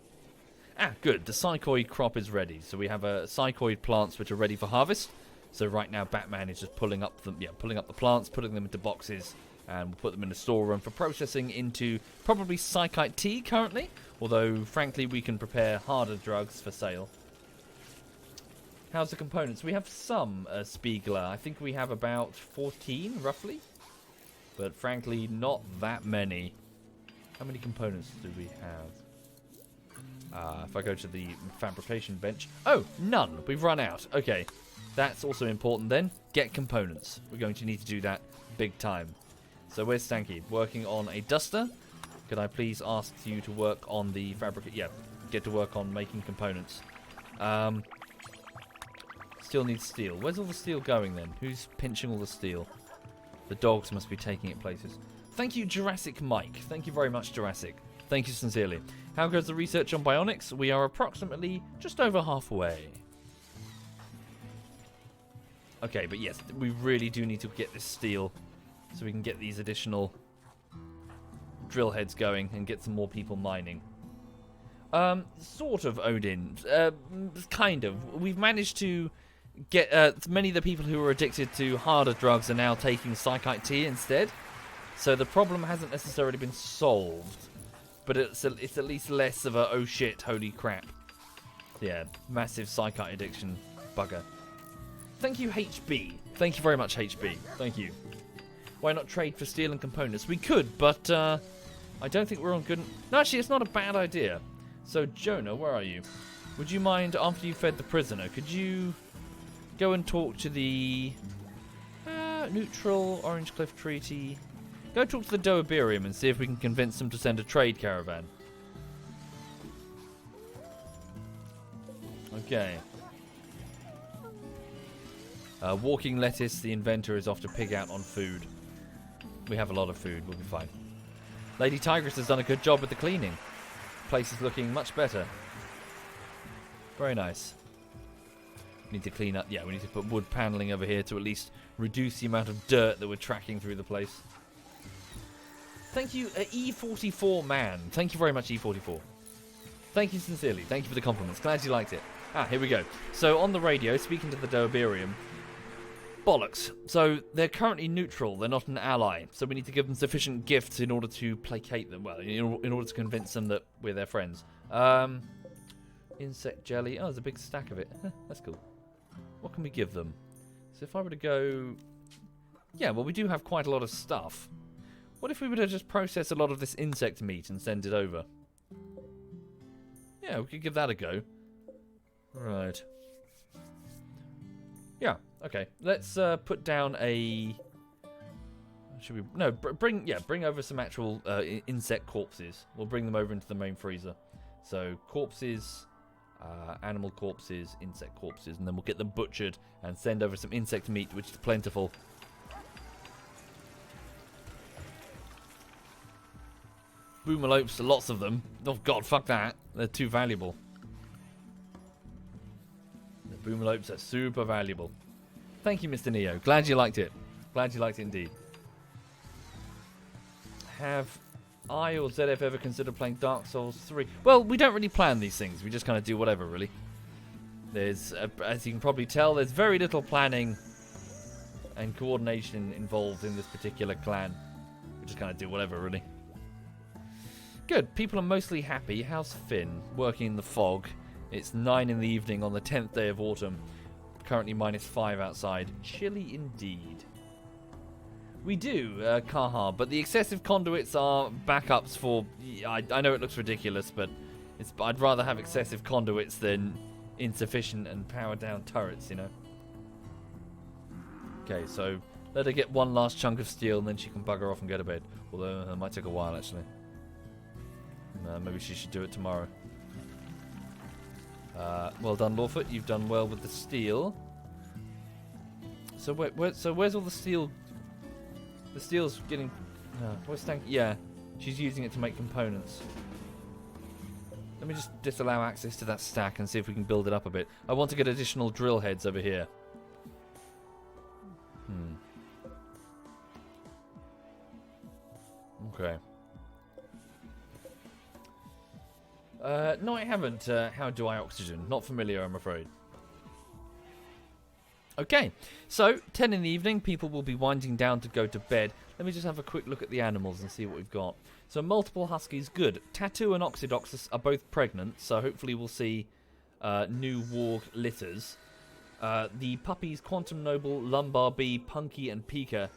Good. The psychoid crop is ready. So we have psychoid plants which are ready for harvest. So right now Batman is just pulling up the plants, putting them into boxes, and we'll put them in the storeroom for processing into probably psychite tea currently. Although frankly we can prepare harder drugs for sale. How's the components? We have some Spiegler. I think we have about 14 roughly. But frankly not that many. How many components do we have? If I go to the fabrication bench. Oh, none. We've run out. Okay. That's also important then. Get components. We're going to need to do that big time. So where's Stanky? Working on a duster. Could I please ask you to work on the fabric? Yeah, get to work on making components. Still needs steel. Where's all the steel going then? Who's pinching all the steel? The dogs must be taking it places. Thank you, Jurassic Mike. Thank you very much, Jurassic. Thank you sincerely. How goes the research on bionics? We are approximately just over halfway. Okay, but yes, we really do need to get this steel so we can get these additional drill heads going and get some more people mining. Sort of, Odin. Kind of. We've managed to get many of the people who are addicted to harder drugs are now taking psychite tea instead. So the problem hasn't necessarily been solved, but it's at least less of a oh shit, holy crap. Yeah, massive psychite addiction bugger. Thank you, HB. Thank you very much, HB. Thank you. Why not trade for steel and components? We could, but I don't think we're on good... No, actually, it's not a bad idea. So, Jonah, where are you? Would you mind, after you fed the prisoner, could you go and talk to the neutral Orange Cliff Treaty? Go talk to the Doabirium and see if we can convince them to send a trade caravan. Okay. Walking lettuce, the inventor is off to pig out on food. We have a lot of food, we'll be fine. Lady Tigress has done a good job with the cleaning. Place is looking much better. Very nice. We need to clean up. Yeah, we need to put wood paneling over here to at least reduce the amount of dirt that we're tracking through the place. Thank you, E44 man. Thank you very much, E44. Thank you sincerely. Thank you for the compliments. Glad you liked it. Here we go. So on the radio, speaking to the Doabirium, bollocks. So they're currently neutral. They're not an ally. So we need to give them sufficient gifts in order to placate them. Well, in order to convince them that we're their friends. Insect jelly. Oh, there's a big stack of it. That's cool. What can we give them? So if I were to go... Yeah, well, we do have quite a lot of stuff. What if we were to just process a lot of this insect meat and send it over? Yeah, we could give that a go. Right. Yeah, okay. Let's put down a... Should we... No, bring over some actual insect corpses. We'll bring them over into the main freezer. So, corpses, animal corpses, insect corpses, and then we'll get them butchered and send over some insect meat, which is plentiful. Boomalopes, lots of them. Oh god, fuck that. They're too valuable. The boomalopes are super valuable. Thank you, Mr. Neo. Glad you liked it. Glad you liked it indeed. Have I or ZF ever considered playing Dark Souls 3? Well, we don't really plan these things. We just kind of do whatever, really. There's, as you can probably tell, there's very little planning and coordination involved in this particular clan. We just kind of do whatever, really. Good. People are mostly happy. How's Finn? Working in the fog. It's 9 in the evening on the 10th day of autumn. Currently -5 outside. Chilly indeed. We do, Kaha, but the excessive conduits are backups for... I know it looks ridiculous, but I'd rather have excessive conduits than insufficient and powered down turrets, you know. Okay, so let her get one last chunk of steel and then she can bugger off and go to bed. Although it might take a while, actually. Maybe she should do it tomorrow. Well done, Lawfoot. You've done well with the steel. So where's all the steel? The steel's getting... where's Stank? Yeah, she's using it to make components. Let me just disallow access to that stack and see if we can build it up a bit. I want to get additional drill heads over here. Okay. No, I haven't. How do I oxygen? Not familiar, I'm afraid. Okay, so 10 in the evening, people will be winding down to go to bed. Let me just have a quick look at the animals and see what we've got. So multiple huskies, good. Tattoo and Oxydox are both pregnant, so hopefully we'll see new warg litters. The puppies, Quantum Noble, Lumbar Bee, Punky, and Pika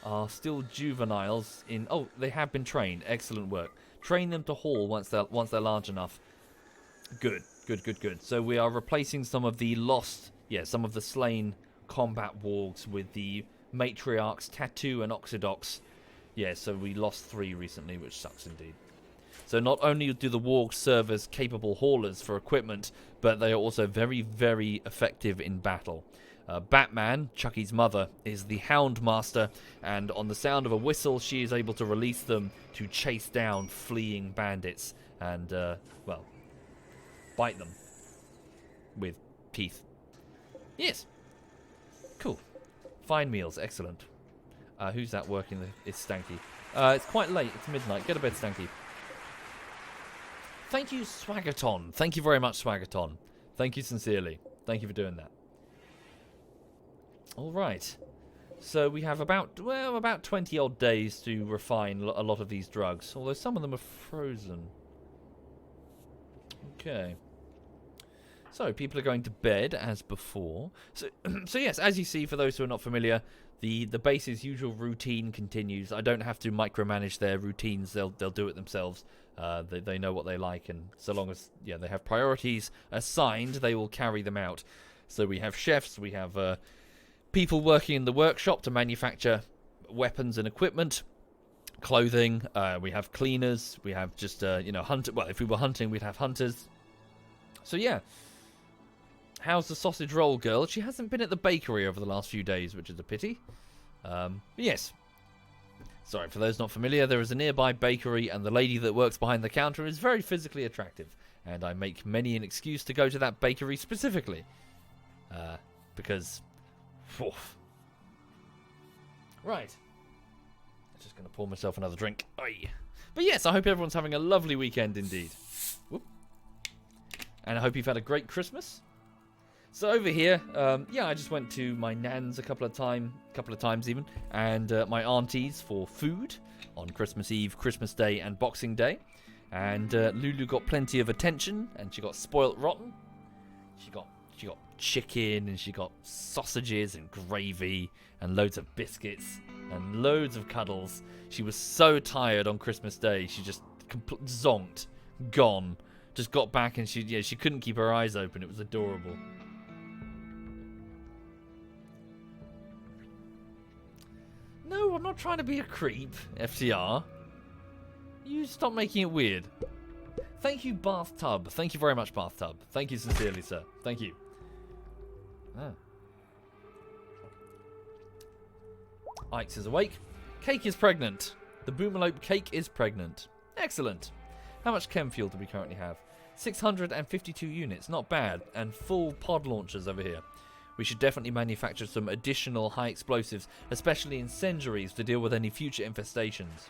are still juveniles in... Oh, they have been trained. Excellent work. Train them to haul once they're large enough. Good. So we are replacing some of the lost... Yeah, some of the slain combat wargs with the matriarchs, Tattoo and Oxydox. Yeah, so we lost 3 recently, which sucks indeed. So not only do the wargs serve as capable haulers for equipment, but they are also very, very effective in battle. Batman, Chucky's mother, is the Hound Master, and on the sound of a whistle, she is able to release them to chase down fleeing bandits and, well, bite them with teeth. Yes. Cool. Fine meals, excellent. Who's that working? It's Stanky. It's quite late. It's midnight. Get to bed, Stanky. Thank you, Swagaton. Thank you very much, Swagaton. Thank you sincerely. Thank you for doing that. All right. So we have about 20 odd days to refine a lot of these drugs, although some of them are frozen. Okay. So people are going to bed as before. So yes, as you see, for those who are not familiar, the base's usual routine continues. I don't have to micromanage their routines. They'll do it themselves. They know what they like, and so long as they have priorities assigned, they will carry them out. So we have chefs, we have people working in the workshop to manufacture weapons and equipment, clothing. We have cleaners. We have just hunter. Well, if we were hunting, we'd have hunters. So yeah. How's the sausage roll girl? She hasn't been at the bakery over the last few days, which is a pity. Yes. Sorry, for those not familiar, there is a nearby bakery, and the lady that works behind the counter is very physically attractive. And I make many an excuse to go to that bakery specifically. Because... Oof. Right. I'm just going to pour myself another drink. Oy. But yes, I hope everyone's having a lovely weekend indeed. Whoop. And I hope you've had a great Christmas. So over here, I just went to my nan's a couple of times even, and my auntie's for food on Christmas Eve, Christmas Day, and Boxing Day. And Lulu got plenty of attention, and she got spoilt rotten. She got chicken, and she got sausages and gravy, and loads of biscuits, and loads of cuddles. She was so tired on Christmas Day, she just zonked, gone. Just got back, and she couldn't keep her eyes open. It was adorable. No, I'm not trying to be a creep, FTR. You stop making it weird. Thank you, Bathtub. Thank you very much, Bathtub. Thank you sincerely, sir. Thank you. Ike's is awake. Cake is pregnant. The Boomalope cake is pregnant. Excellent. How much chem fuel do we currently have? 652 units. Not bad. And full pod launchers over here. We should definitely manufacture some additional high explosives, especially incendiaries, to deal with any future infestations.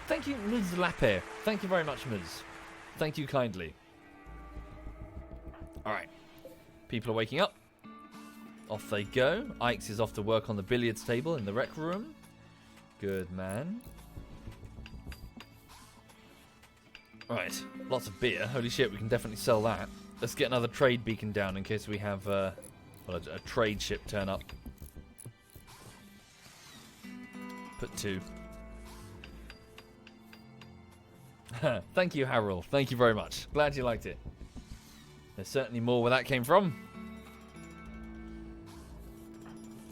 Thank you, Ms. Lappe. Thank you very much, Ms. Thank you kindly. Alright. People are waking up. Off they go. Ike's is off to work on the billiards table in the rec room. Good man. Alright. Lots of beer. Holy shit, we can definitely sell that. Let's get another trade beacon down in case we have a trade ship turn up. Put 2. Thank you, Harold. Thank you very much. Glad you liked it. There's certainly more where that came from.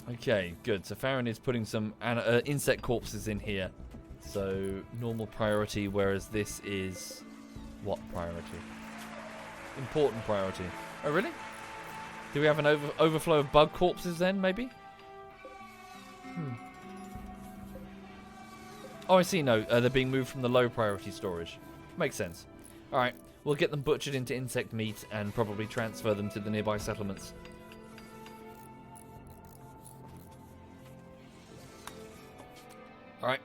Okay, good. So Farron is putting some insect corpses in here. So normal priority, whereas this is what priority? Important priority. Oh, really? Do we have an overflow of bug corpses then, maybe? Oh, I see. No, they're being moved from the low priority storage. Makes sense. Alright, we'll get them butchered into insect meat and probably transfer them to the nearby settlements. Alright.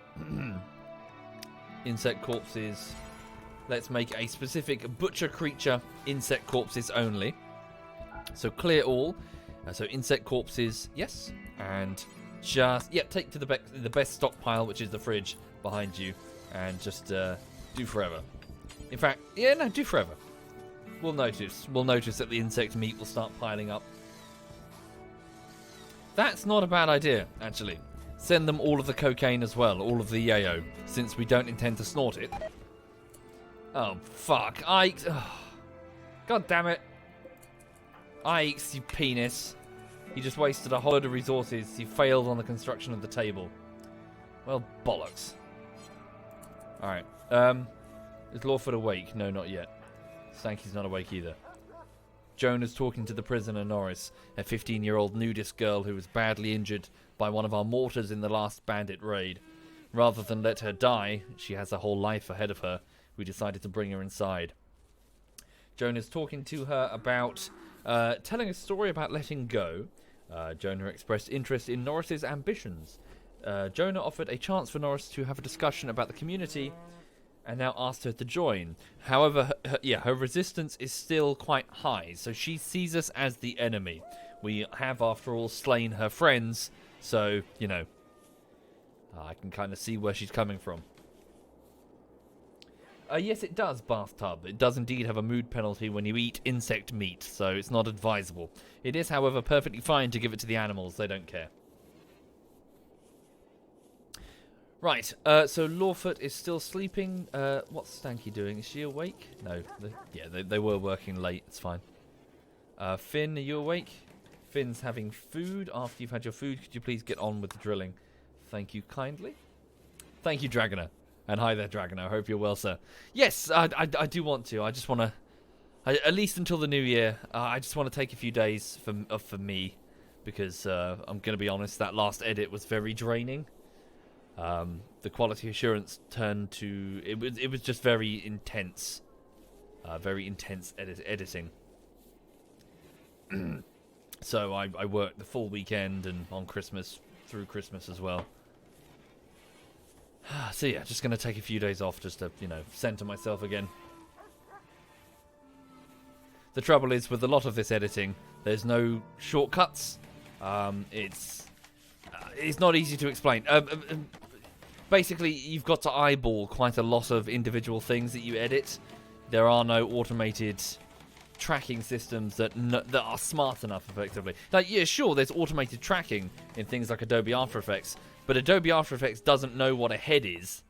Insect corpses. Let's make a specific butcher creature, insect corpses only. So clear all. So insect corpses, yes. And just, take to the best stockpile, which is the fridge behind you. And just do forever. In fact, do forever. We'll notice. We'll notice that the insect meat will start piling up. That's not a bad idea, actually. Send them all of the cocaine as well, all of the yayo, since we don't intend to snort it. Oh, fuck. Ike. Oh. God damn it. Ike, you penis. He just wasted a whole load of resources. He failed on the construction of the table. Well, bollocks. Alright. Is Lawford awake? No, not yet. Stanky's not awake either. Joan is talking to the prisoner Norris, a 15-year-old nudist girl who was badly injured by one of our mortars in the last bandit raid. Rather than let her die, she has a whole life ahead of her. We decided to bring her inside. Joan is talking to her about telling a story about letting go. Jonah expressed interest in Norris's ambitions. Jonah offered a chance for Norris to have a discussion about the community and now asked her to join. However, her resistance is still quite high, so she sees us as the enemy. We have, after all, slain her friends, so, you know, I can kind of see where she's coming from. Yes, it does, Bathtub. It does indeed have a mood penalty when you eat insect meat, so it's not advisable. It is, however, perfectly fine to give it to the animals. They don't care. Right, so Lawfoot is still sleeping. What's Stanky doing? Is she awake? No. They were working late. It's fine. Finn, are you awake? Finn's having food. After you've had your food, could you please get on with the drilling? Thank you kindly. Thank you, Dragoner. And hi there, Dragoner. I hope you're well, sir. Yes, I do want to. I just want to, at least until the new year, I just want to take a few days for me. Because, I'm going to be honest, that last edit was very draining. The quality assurance turned to... It was just very intense. Very intense editing. So I worked the full weekend and on Christmas, through Christmas as well. So yeah, just going to take a few days off just to, you know, center myself again. The trouble is, with a lot of this editing, there's no shortcuts. It's not easy to explain. Basically, you've got to eyeball quite a lot of individual things that you edit. There are no automated tracking systems that are smart enough, effectively. Like, yeah, sure, there's automated tracking in things like Adobe After Effects, but Adobe After Effects doesn't know what a head is.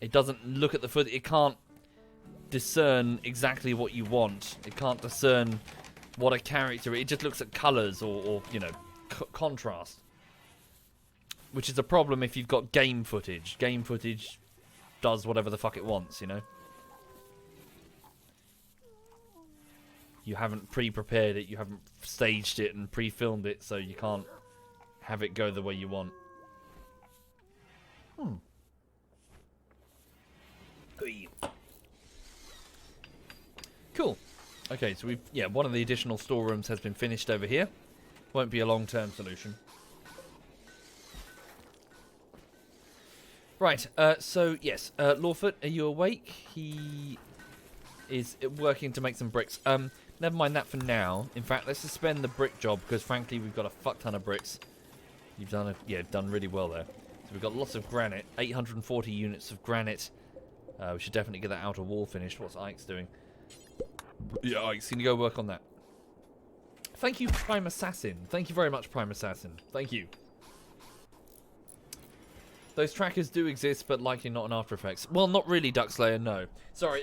It doesn't look at the foot. It can't discern exactly what you want. It can't discern what a character... It just looks at colours or you know, contrast. Which is a problem if you've got game footage. Game footage does whatever the fuck it wants, you know? You haven't pre-prepared it, you haven't staged it and pre-filmed it, so you can't have it go the way you want. Cool. Okay, so one of the additional storerooms has been finished over here. Won't be a long-term solution. Right, so yes, Lawfoot, are you awake? He is working to make some bricks. Never mind that for now. In fact, let's suspend the brick job because, frankly, we've got a fuck ton of bricks. You've done done really well there. So we've got lots of granite, 840 units of granite. We should definitely get that outer wall finished. What's Ike's doing? Yeah, Ike's going to go work on that. Thank you, Prime Assassin. Thank you very much, Prime Assassin. Thank you. Those trackers do exist, but likely not in After Effects. Well, not really, Duckslayer, no. Sorry,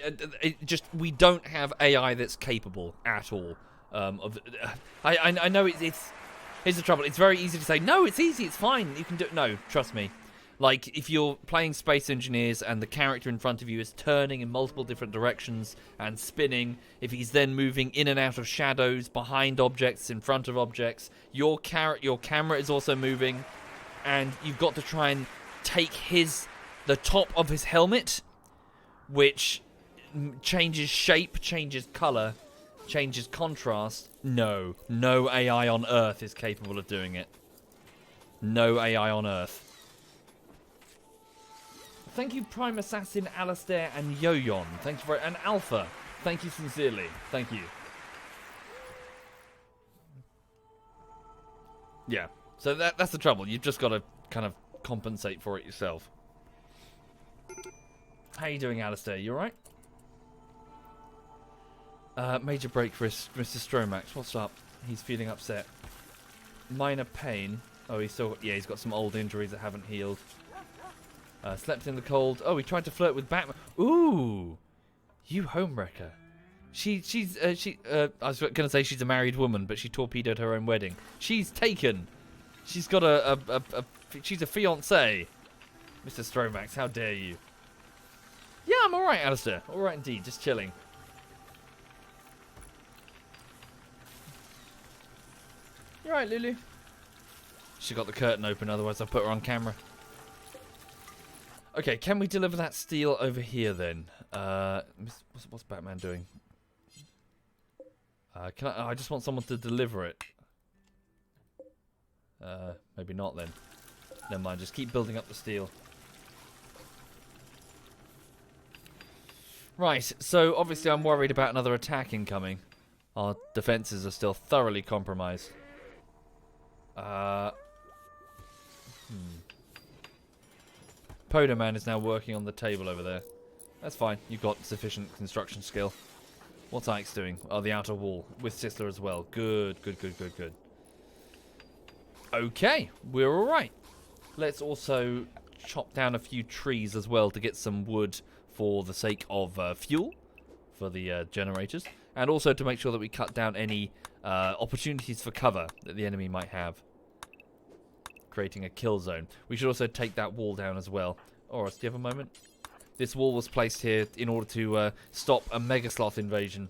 we don't have AI that's capable at all. I know it's... Here's the trouble. It's very easy to say, no, it's easy, it's fine, you can do it. No, trust me. Like, if you're playing Space Engineers and the character in front of you is turning in multiple different directions and spinning, if he's then moving in and out of shadows, behind objects, in front of objects, your camera is also moving, and you've got to try and take the top of his helmet, which changes shape, changes color, changes contrast. No AI on Earth is capable of doing it. No AI on Earth. Thank you, Prime Assassin, Alistair, and Yoyon. Thank you and Alpha. Thank you sincerely. Thank you. Yeah. So that's the trouble. You've just got to kind of compensate for it yourself. How you doing, Alistair? You alright? Major break for Mr. Stromax. What's up? He's feeling upset. Minor pain. Oh, he's got some old injuries that haven't healed. Slept in the cold. Oh, he tried to flirt with Batman. Ooh! You homewrecker. I was going to say she's a married woman, but she torpedoed her own wedding. She's taken. She's got she's a fiancée. Mr. Stromax, how dare you? Yeah, I'm alright, Alistair. Alright indeed, just chilling. You alright, Lulu? She got the curtain open, otherwise I put her on camera. Okay, can we deliver that steel over here then? What's Batman doing? I just want someone to deliver it. Maybe not then. Never mind, just keep building up the steel. Right, so obviously I'm worried about another attack incoming. Our defences are still thoroughly compromised. Podoman is now working on the table over there. That's fine, you've got sufficient construction skill. What's Ike's doing? Oh, the outer wall. With Sisler as well. Good, good, good, good, good. Okay, we're alright. Let's also chop down a few trees as well to get some wood for the sake of fuel for the generators. And also to make sure that we cut down any opportunities for cover that the enemy might have. Creating a kill zone. We should also take that wall down as well. Oris, do you have a moment? This wall was placed here in order to stop a Mega Sloth invasion.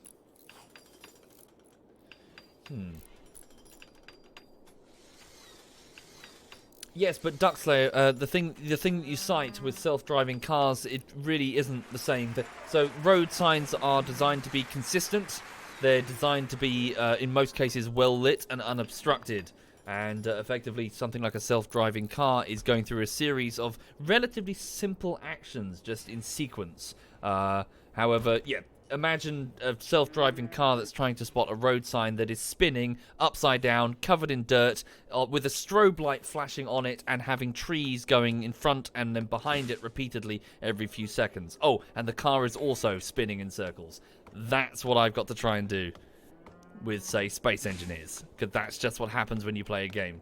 Yes, but Duckslayer, the thing that you cite with self-driving cars, it really isn't the same. So road signs are designed to be consistent. They're designed to be, in most cases, well lit and unobstructed. And effectively, something like a self-driving car is going through a series of relatively simple actions, just in sequence. However, yeah, imagine a self-driving car that's trying to spot a road sign that is spinning upside down, covered in dirt, with a strobe light flashing on it, and having trees going in front and then behind it repeatedly every few seconds. Oh, and the car is also spinning in circles. That's what I've got to try and do with, say, Space Engineers, because that's just what happens when you play a game.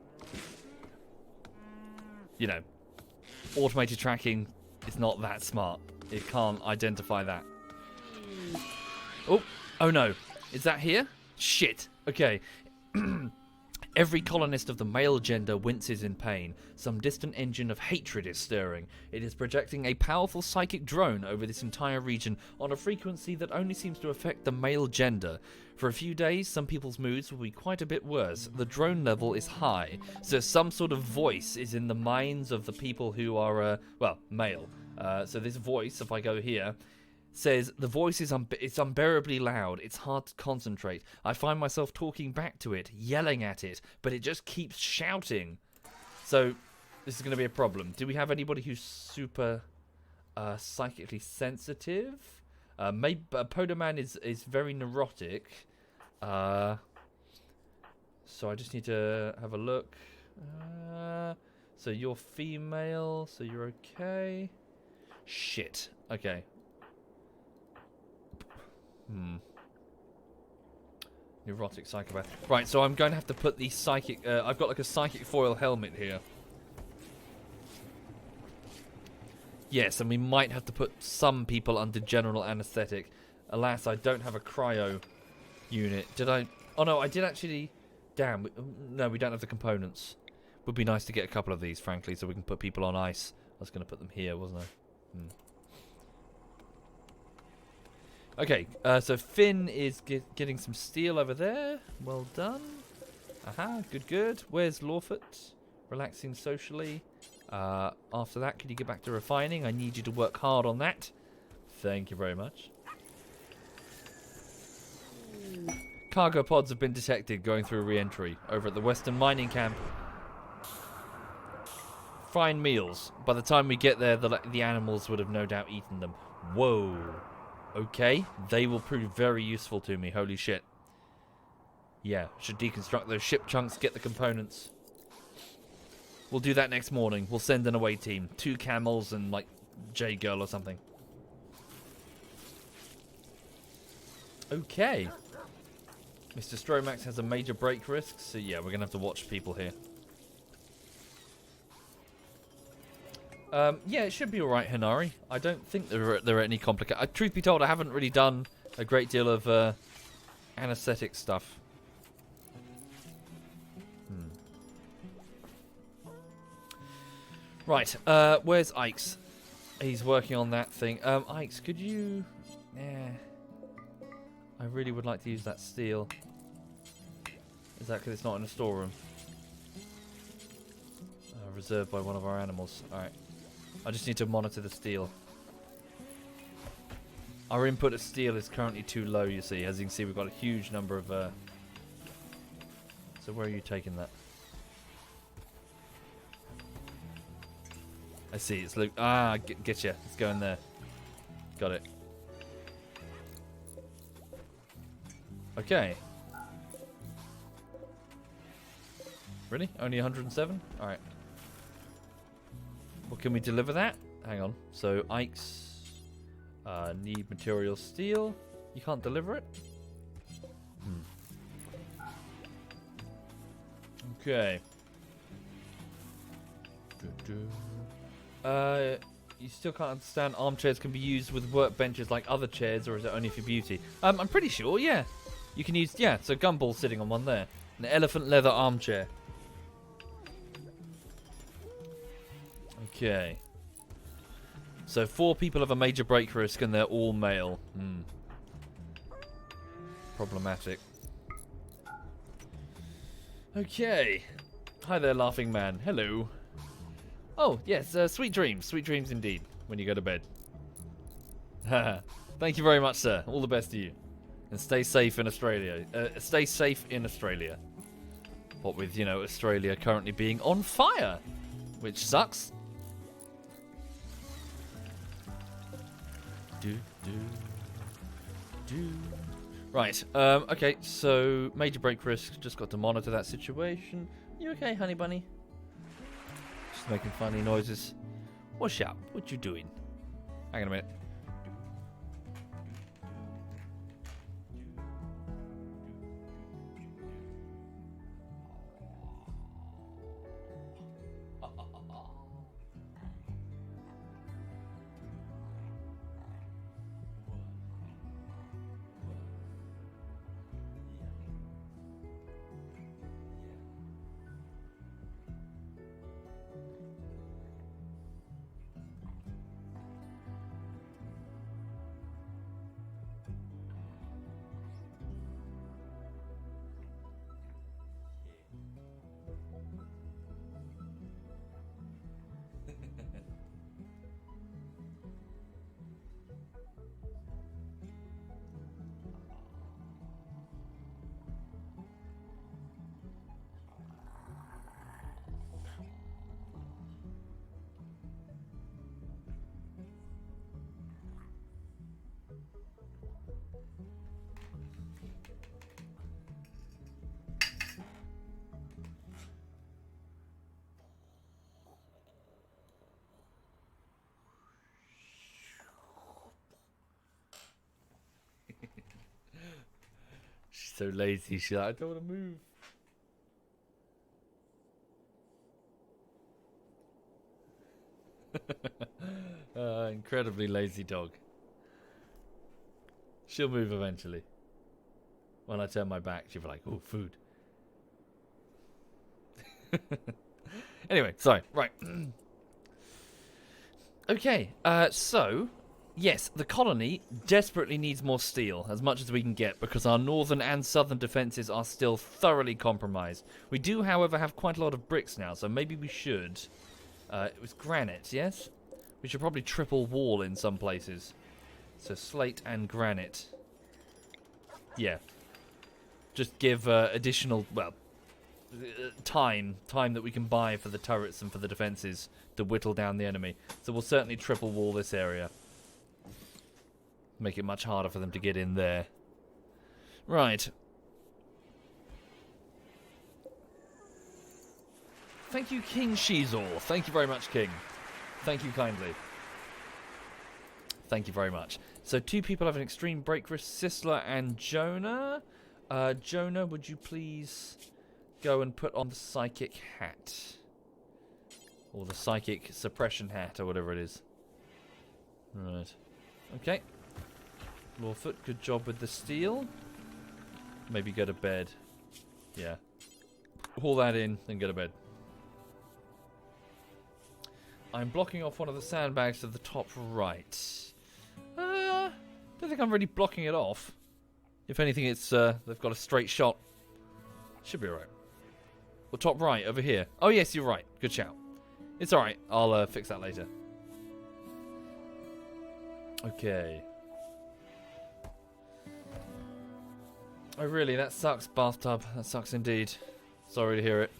You know, automated tracking is not that smart. It can't identify that. Oh no. Is that here? Shit. Okay. Every colonist of the male gender winces in pain. Some distant engine of hatred is stirring. It is projecting a powerful psychic drone over this entire region on a frequency that only seems to affect the male gender. For a few days, some people's moods will be quite a bit worse. The drone level is high, so some sort of voice is in the minds of the people who are, well, male. So this voice, if I go here, says the voice is it's unbearably loud. It's hard to concentrate. I find myself talking back to it, yelling at it, but it just keeps shouting. So this is going to be a problem. Do we have anybody who's super psychically sensitive? Maybe Podoman is very neurotic. So I just need to have a look. So you're female, so you're okay. Shit. Okay. Neurotic psychopath. Right, so I'm going to have to put the psychic... I've got like a psychic foil helmet here. Yes, and we might have to put some people under general anesthetic. Alas, I don't have a cryo unit. Did I... Oh no, I did actually... Damn. No, we don't have the components. Would be nice to get a couple of these, frankly, so we can put people on ice. I was going to put them here, wasn't I? Okay, so Finn is getting some steel over there. Well done. Aha, good, good. Where's Lawford? Relaxing socially. After that, could you get back to refining? I need you to work hard on that. Thank you very much. Cargo pods have been detected going through re-entry over at the Western Mining Camp. Fine meals. By the time we get there, the animals would have no doubt eaten them. Whoa. Okay, they will prove very useful to me. Holy shit. Yeah, should deconstruct those ship chunks, get the components. We'll do that next morning. We'll send an away team. 2 camels and, like, J-Girl or something. Okay. Mr. Stromax has a major break risk, so yeah, we're going to have to watch people here. Yeah, it should be alright, Hinari. I don't think there are any complications. Truth be told, I haven't really done a great deal of anesthetic stuff. Right, where's Ike's? He's working on that thing. Ike's, could you... I really would like to use that steel. Is that because it's not in a storeroom? Reserved by one of our animals. Alright. I just need to monitor the steel. Our input of steel is currently too low, you see. As you can see, we've got a huge number of... So where are you taking that? I see. It's Luke. Ah, get you. Let's go in there. Got it. Okay. Really? Only 107? Alright. Well, can we deliver that? Hang on. So, Ike's need material steel. You can't deliver it? Okay. You still can't understand armchairs can be used with workbenches like other chairs, or is it only for beauty? I'm pretty sure, yeah. You can use, yeah, so Gumball sitting on one there. An elephant leather armchair. Okay. So 4 people have a major break risk and they're all male. Problematic. Okay. Hi there, laughing man. Hello. Oh, yes, sweet dreams. Sweet dreams indeed, when you go to bed. Thank you very much, sir. All the best to you. And stay safe in Australia. Stay safe in Australia. What with, you know, Australia currently being on fire. Which sucks. Right, okay, so major break risk. Just got to monitor that situation. You okay, honey bunny? Just making funny noises. What's up? What you doing? Hang on a minute. She's so lazy. She's like, I don't want to move. Incredibly lazy dog. She'll move eventually. When I turn my back, she'll be like, "Oh, food." Anyway, sorry. Right. Okay. So, yes, the colony desperately needs more steel, as much as we can get, because our northern and southern defenses are still thoroughly compromised. We do, however, have quite a lot of bricks now, so maybe we should. It was granite, yes? We should probably triple wall in some places. So slate and granite. Yeah. Just give additional, well, time that we can buy for the turrets and for the defenses to whittle down the enemy. So we'll certainly triple wall this area. Make it much harder for them to get in there. Right. Thank you, King Shizor. Thank you very much, King. Thank you kindly. Thank you very much. So 2 people have an extreme break risk, Sisler and Jonah. Jonah, would you please go and put on the psychic hat? Or the psychic suppression hat, or whatever it is. Right. Okay. Lawfoot, good job with the steel. Maybe go to bed. Yeah. Haul that in, then go to bed. I'm blocking off one of the sandbags to the top right. Don't think I'm really blocking it off. If anything, it's they've got a straight shot. Should be alright. Well, top right, over here. Oh, yes, you're right. Good shout. It's alright. I'll fix that later. Okay. Oh, really? That sucks, bathtub. That sucks indeed. Sorry to hear it.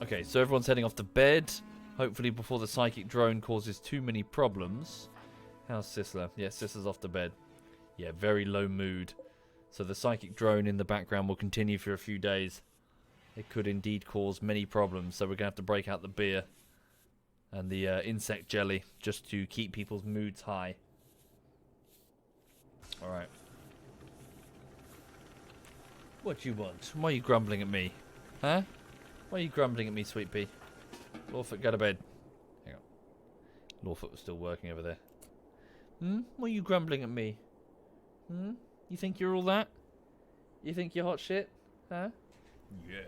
Okay, so everyone's heading off to bed. Hopefully before the psychic drone causes too many problems. How's Sisler? Yeah, Sisler's off to bed. Yeah, very low mood. So the psychic drone in the background will continue for a few days. It could indeed cause many problems, so we're going to have to break out the beer and the insect jelly just to keep people's moods high. Alright. What do you want? Why are you grumbling at me? Huh? Why are you grumbling at me, Sweet Pea? Lawfoot, go to bed. Hang on. Lawfoot was still working over there. Why are you grumbling at me? You think you're all that? You think you're hot shit? Huh? Yeah.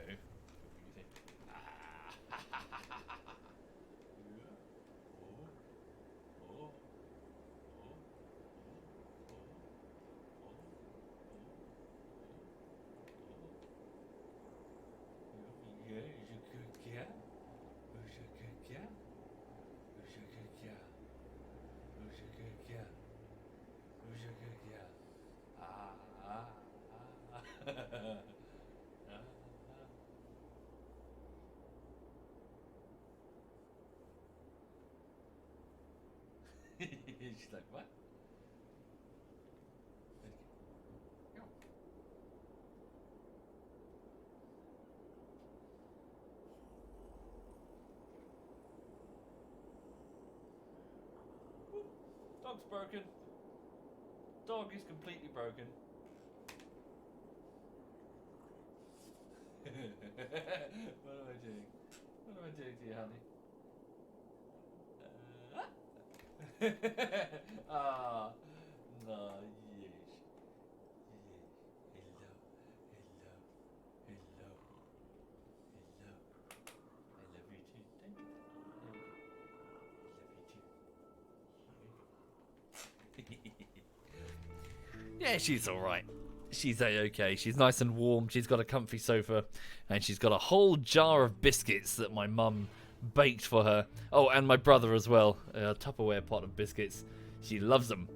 She's like, what? Dog's broken. Dog is completely broken. What am I doing? What am I doing to you, honey? Ah, no, yes. Hello, hello, hello, hello. I love you too. Thank you. I love you too. Yeah, she's alright. She's a-okay. She's nice and warm. She's got a comfy sofa. And she's got a whole jar of biscuits that my mum baked for her. Oh, and my brother as well. A Tupperware pot of biscuits. She loves them.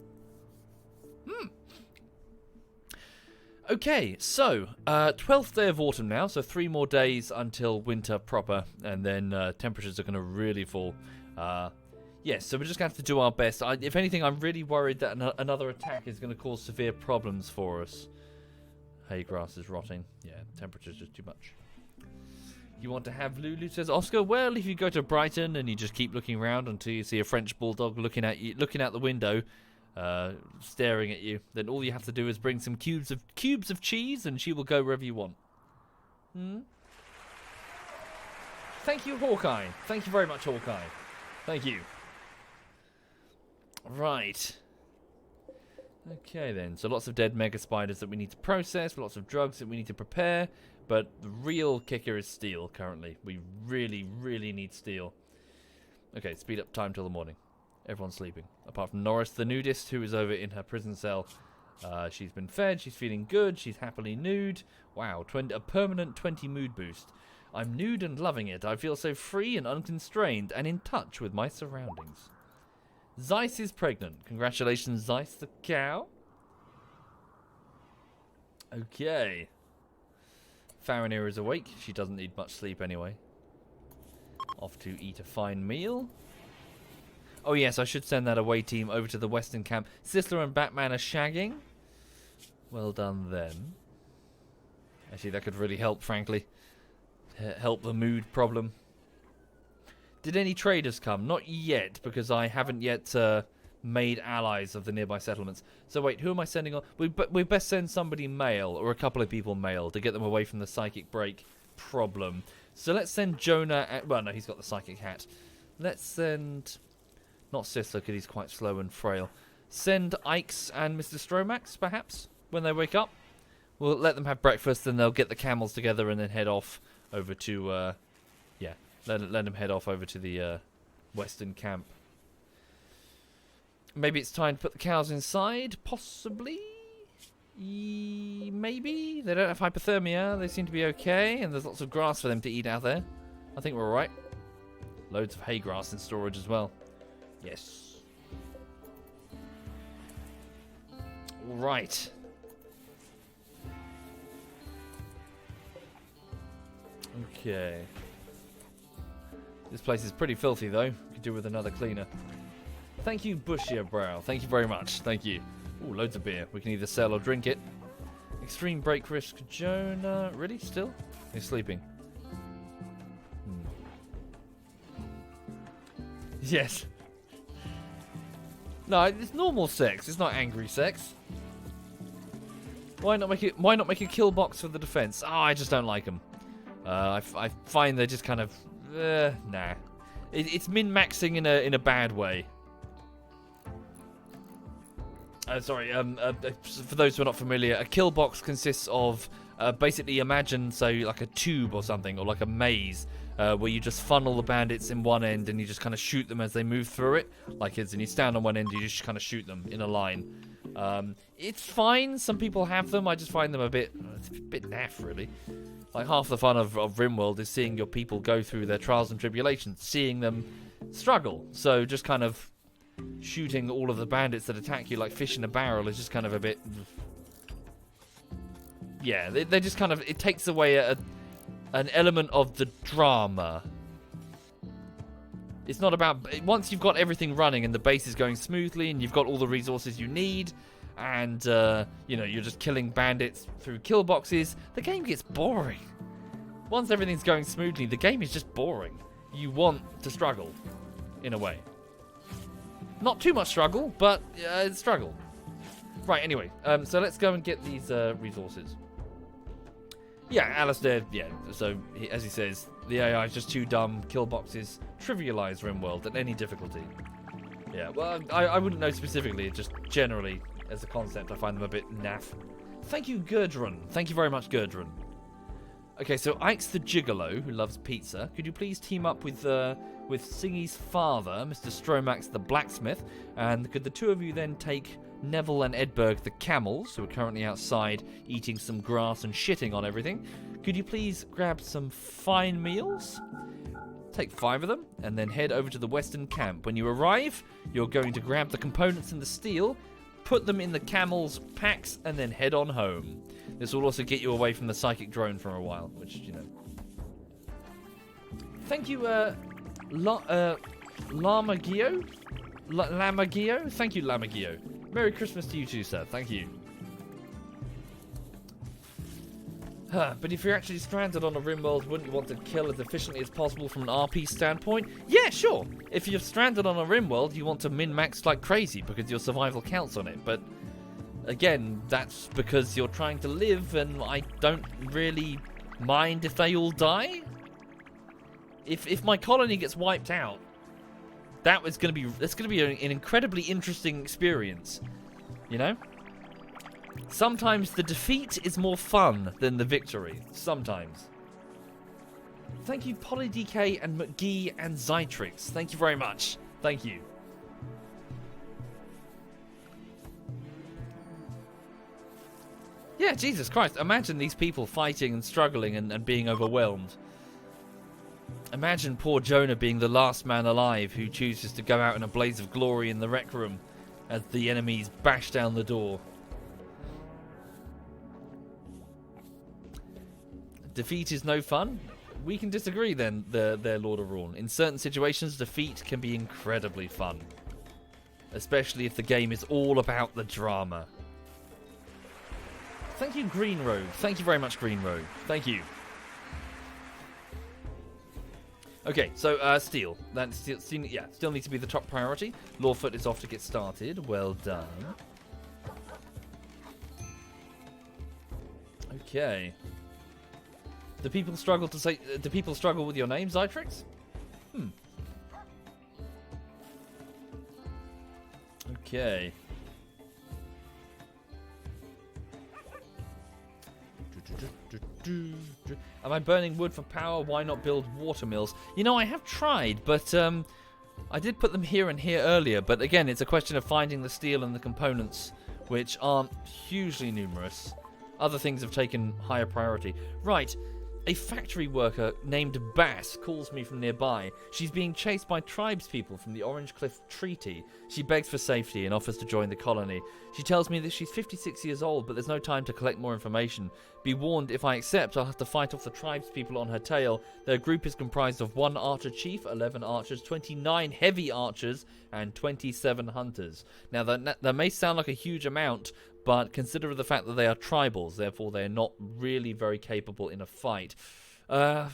Okay, so 12th day of autumn now, so 3 more days until winter proper, and then temperatures are going to really fall. Yes, so we're just going to have to do our best. If anything, I'm really worried that another attack is going to cause severe problems for us. Hay grass is rotting. Yeah, temperature's just too much. You want to have Lulu, says Oscar. Well, if you go to Brighton and you just keep looking around until you see a French bulldog looking at you, looking out the window, staring at you, then all you have to do is bring some cubes of cheese, and she will go wherever you want. Thank you, Hawkeye. Thank you very much, Hawkeye. Thank you. Right. Okay then. So lots of dead mega spiders that we need to process, lots of drugs that we need to prepare. But the real kicker is steel currently. We really, really need steel. Okay, speed up time till the morning. Everyone's sleeping. Apart from Norris, the nudist, who is over in her prison cell. She's been fed, she's feeling good, she's happily nude. Wow, a permanent 20 mood boost. I'm nude and loving it. I feel so free and unconstrained and in touch with my surroundings. Zeiss is pregnant. Congratulations, Zeiss the cow. Okay. Farinir is awake. She doesn't need much sleep anyway. Off to eat a fine meal. Oh yes, I should send that away team over to the Western camp. Sisler and Batman are shagging. Well done them. Actually, that could really help, frankly. Help the mood problem. Did any traders come? Not yet, because I haven't yet made allies of the nearby settlements. So wait, who am I sending on? We best send somebody male, or a couple of people male, to get them away from the psychic break problem. So let's send Jonah... well, no, he's got the psychic hat. Let's send... not Sisler, because he's quite slow and frail. Send Ikes and Mr. Stromax, perhaps, when they wake up. We'll let them have breakfast, and they'll get the camels together and then head off over to... yeah, let them head off over to the Western camp. Maybe it's time to put the cows inside, possibly? Maybe? They don't have hypothermia, they seem to be okay, and there's lots of grass for them to eat out there. I think we're alright. Loads of hay grass in storage as well. Yes. Alright. Okay. This place is pretty filthy, though. Could do with another cleaner. Thank you, Bushier Brow. Thank you very much. Thank you. Ooh, loads of beer. We can either sell or drink it. Extreme break risk, Jonah. Really? Still? He's sleeping. Yes. No, it's normal sex. It's not angry sex. Why not make it? Why not make a kill box for the defense? Oh, I just don't like them. I find they're just kind of nah. It's min-maxing in a bad way. Sorry. For those who are not familiar, a kill box consists of basically imagine like a tube or something, or like a maze. Where you just funnel the bandits in one end and you just kind of shoot them as they move through it. Like and you stand on one end, you just kind of shoot them in a line. It's fine. Some people have them. I just find them it's a bit naff, really. Like half the fun of RimWorld is seeing your people go through their trials and tribulations, seeing them struggle. So just kind of shooting all of the bandits that attack you like fish in a barrel is just kind of a bit... Yeah, they just kind of... It takes away an element of the drama. It's not about... Once you've got everything running and the base is going smoothly and you've got all the resources you need and, you're just killing bandits through kill boxes, the game gets boring. Once everything's going smoothly, the game is just boring. You want to struggle, in a way. Not too much struggle, but struggle. Right, anyway, so let's go and get these resources. Yeah, Alistair, yeah, so as he says, the AI is just too dumb, kill boxes trivialize RimWorld at any difficulty. Yeah, well, I wouldn't know specifically, just generally, as a concept, I find them a bit naff. Thank you, Gurdrun. Thank you very much, Gurdrun. Okay, so Ike's the Gigolo, who loves pizza. Could you please team up with Singy's father, Mr. Stromax the blacksmith, and could the two of you then take Neville and Edberg the camels, who are currently outside eating some grass and shitting on everything? Could you please grab some fine meals? Take 5 of them, and then head over to the western camp. When you arrive, you're going to grab the components and the steel, put them in the camels' packs, and then head on home. This will also get you away from the psychic drone for a while, which, Thank you, Lamagio? Lamagio? Thank you, Lamagio. Merry Christmas to you too, sir. Thank you. But if you're actually stranded on a RimWorld, wouldn't you want to kill as efficiently as possible from an RP standpoint? Yeah, sure. If you're stranded on a RimWorld, you want to min-max like crazy because your survival counts on it. But again, that's because you're trying to live, and I don't really mind if they all die. If my colony gets wiped out, that's going to be an incredibly interesting experience, Sometimes the defeat is more fun than the victory. Sometimes. Thank you, PolyDK and McGee and Zytrix. Thank you very much. Thank you. Yeah, Jesus Christ. Imagine these people fighting and struggling and being overwhelmed. Imagine poor Jonah being the last man alive who chooses to go out in a blaze of glory in the rec room as the enemies bash down the door. Defeat is no fun? We can disagree then, there Lord of Rawn. In certain situations, defeat can be incredibly fun. Especially if the game is all about the drama. Thank you, Green Road. Thank you very much, Green Road. Thank you. Okay, so steel. That still needs to be the top priority. Lawfoot is off to get started. Well done. Okay. Do people struggle with your name, Zytrix? Okay. Am I burning wood for power? Why not build water mills? I have tried, but I did put them here and here earlier. But again, it's a question of finding the steel and the components, which aren't hugely numerous. Other things have taken higher priority. Right. A factory worker named Bass calls me from nearby. She's being chased by tribespeople from the Orange Cliff Treaty. She begs for safety and offers to join the colony. She tells me that she's 56 years old, but there's no time to collect more information. Be warned, if I accept, I'll have to fight off the tribespeople on her tail. Their group is comprised of 1 archer chief, 11 archers, 29 heavy archers, and 27 hunters. Now, that may sound like a huge amount, but consider the fact that they are tribals, therefore they're not really very capable in a fight. I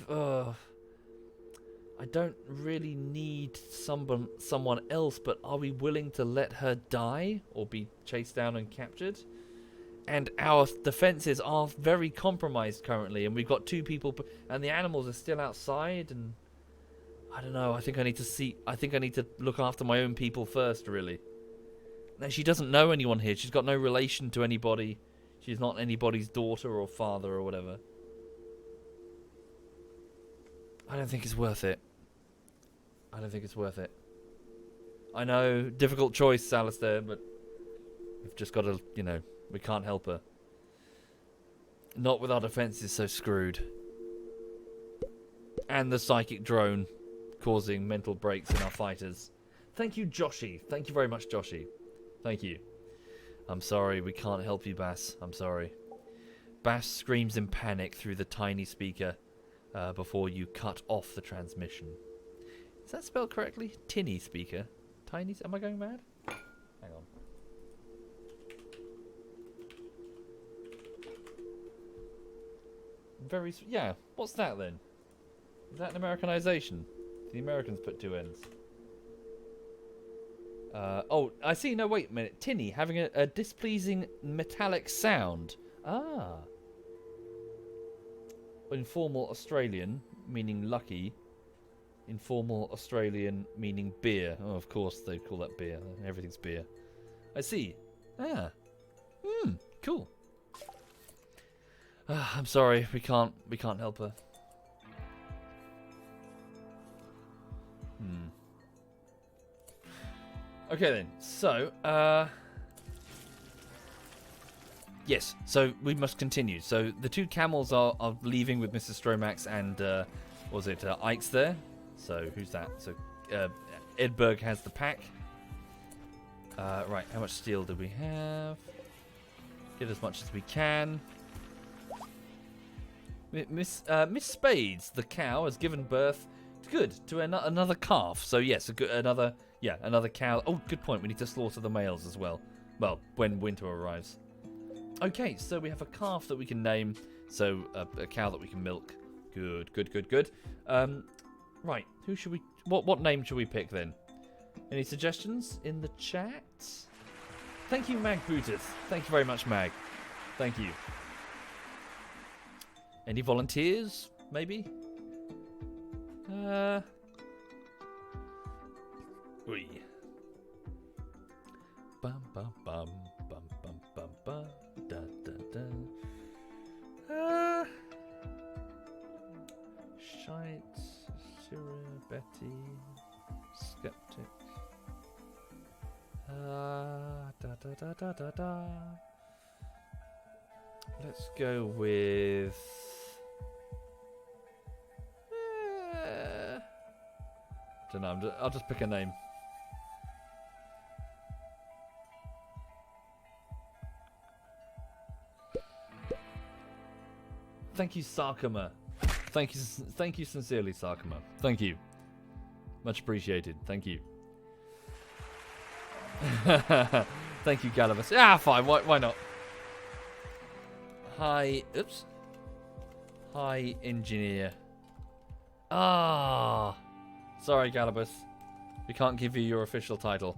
don't really need someone else, but are we willing to let her die or be chased down and captured? And our defenses are very compromised currently, and we've got 2 people, and the animals are still outside, and I don't know. I think I need to look after my own people first, really. Now, she doesn't know anyone here. She's got no relation to anybody. She's not anybody's daughter or father or whatever. I don't think it's worth it. I don't think it's worth it. I know, difficult choice, Alistair, but we've just got to, we can't help her. Not with our defenses so screwed. And the psychic drone causing mental breaks in our fighters. Thank you, Joshi. Thank you very much, Joshi. Thank you. I'm sorry, we can't help you, Bass. I'm sorry. Bass screams in panic through the tiny speaker before you cut off the transmission. Is that spelled correctly? Tinny speaker. Tiny... Am I going mad? Hang on. Yeah, what's that then? Is that an Americanization? The Americans put 2 N's. Oh, I see. No, wait a minute. Tinny, having a displeasing metallic sound. Ah. Informal Australian, meaning lucky. Informal Australian, meaning beer. Oh, of course they call that beer. Everything's beer. I see. Ah. Cool. I'm sorry. We can't help her. Okay then, so, yes, so we must continue. So the 2 camels are leaving with Mrs. Stromax and, Ike's there. So who's that? So Edberg has the pack. Right, how much steel do we have? Get as much as we can. Miss Spades, the cow, has given birth, to another calf. So yes, another cow. Oh, good point. We need to slaughter the males as well. Well, when winter arrives. Okay, so we have a calf that we can name. So a cow that we can milk. Good. Right. Who should we? What name should we pick then? Any suggestions in the chat? Thank you, Mag Bootus. Thank you very much, Mag. Thank you. Any volunteers? Maybe. Oi. Bum bum bum bum bum bum bum da da da. Shite, Syrah, Betty, Skeptic. Da da da da da da. Let's go with. Don't know. I'll just pick a name. Thank you, Sarkama. Thank you sincerely, Sarkama. Thank you. Much appreciated. Thank you. Thank you, Galivus. Ah, fine. Why not? Hi. Oops. Hi, engineer. Ah. Sorry, Galibus. We can't give you your official title.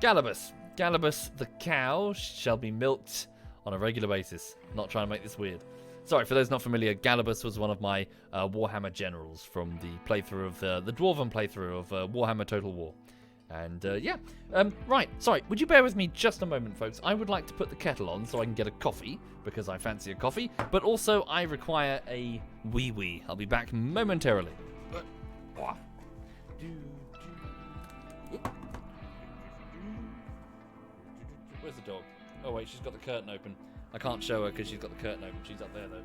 Galibus. Galibus the cow shall be milked on a regular basis. Not trying to make this weird. Sorry, for those not familiar, Galibus was one of my Warhammer generals from the playthrough of the Dwarven playthrough of Warhammer Total War. And, yeah. Right, sorry, would you bear with me just a moment, folks? I would like to put the kettle on so I can get a coffee, because I fancy a coffee, but also I require a wee-wee. I'll be back momentarily. Where's the dog? Oh, wait, she's got the curtain open. I can't show her because she's got the curtain open. She's up there, though.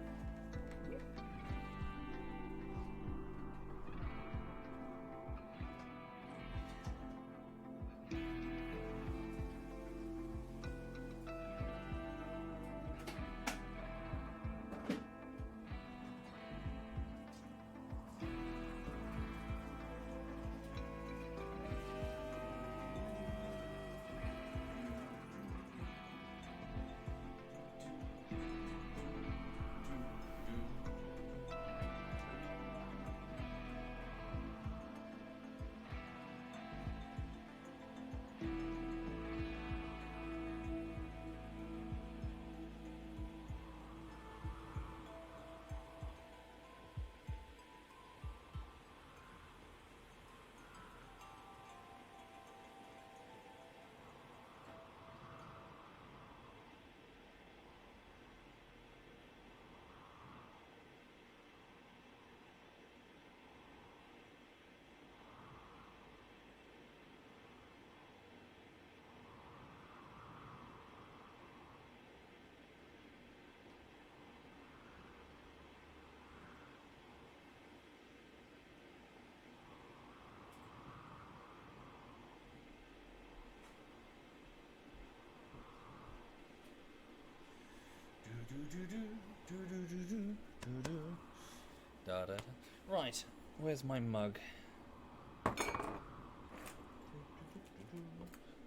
Right, where's my mug?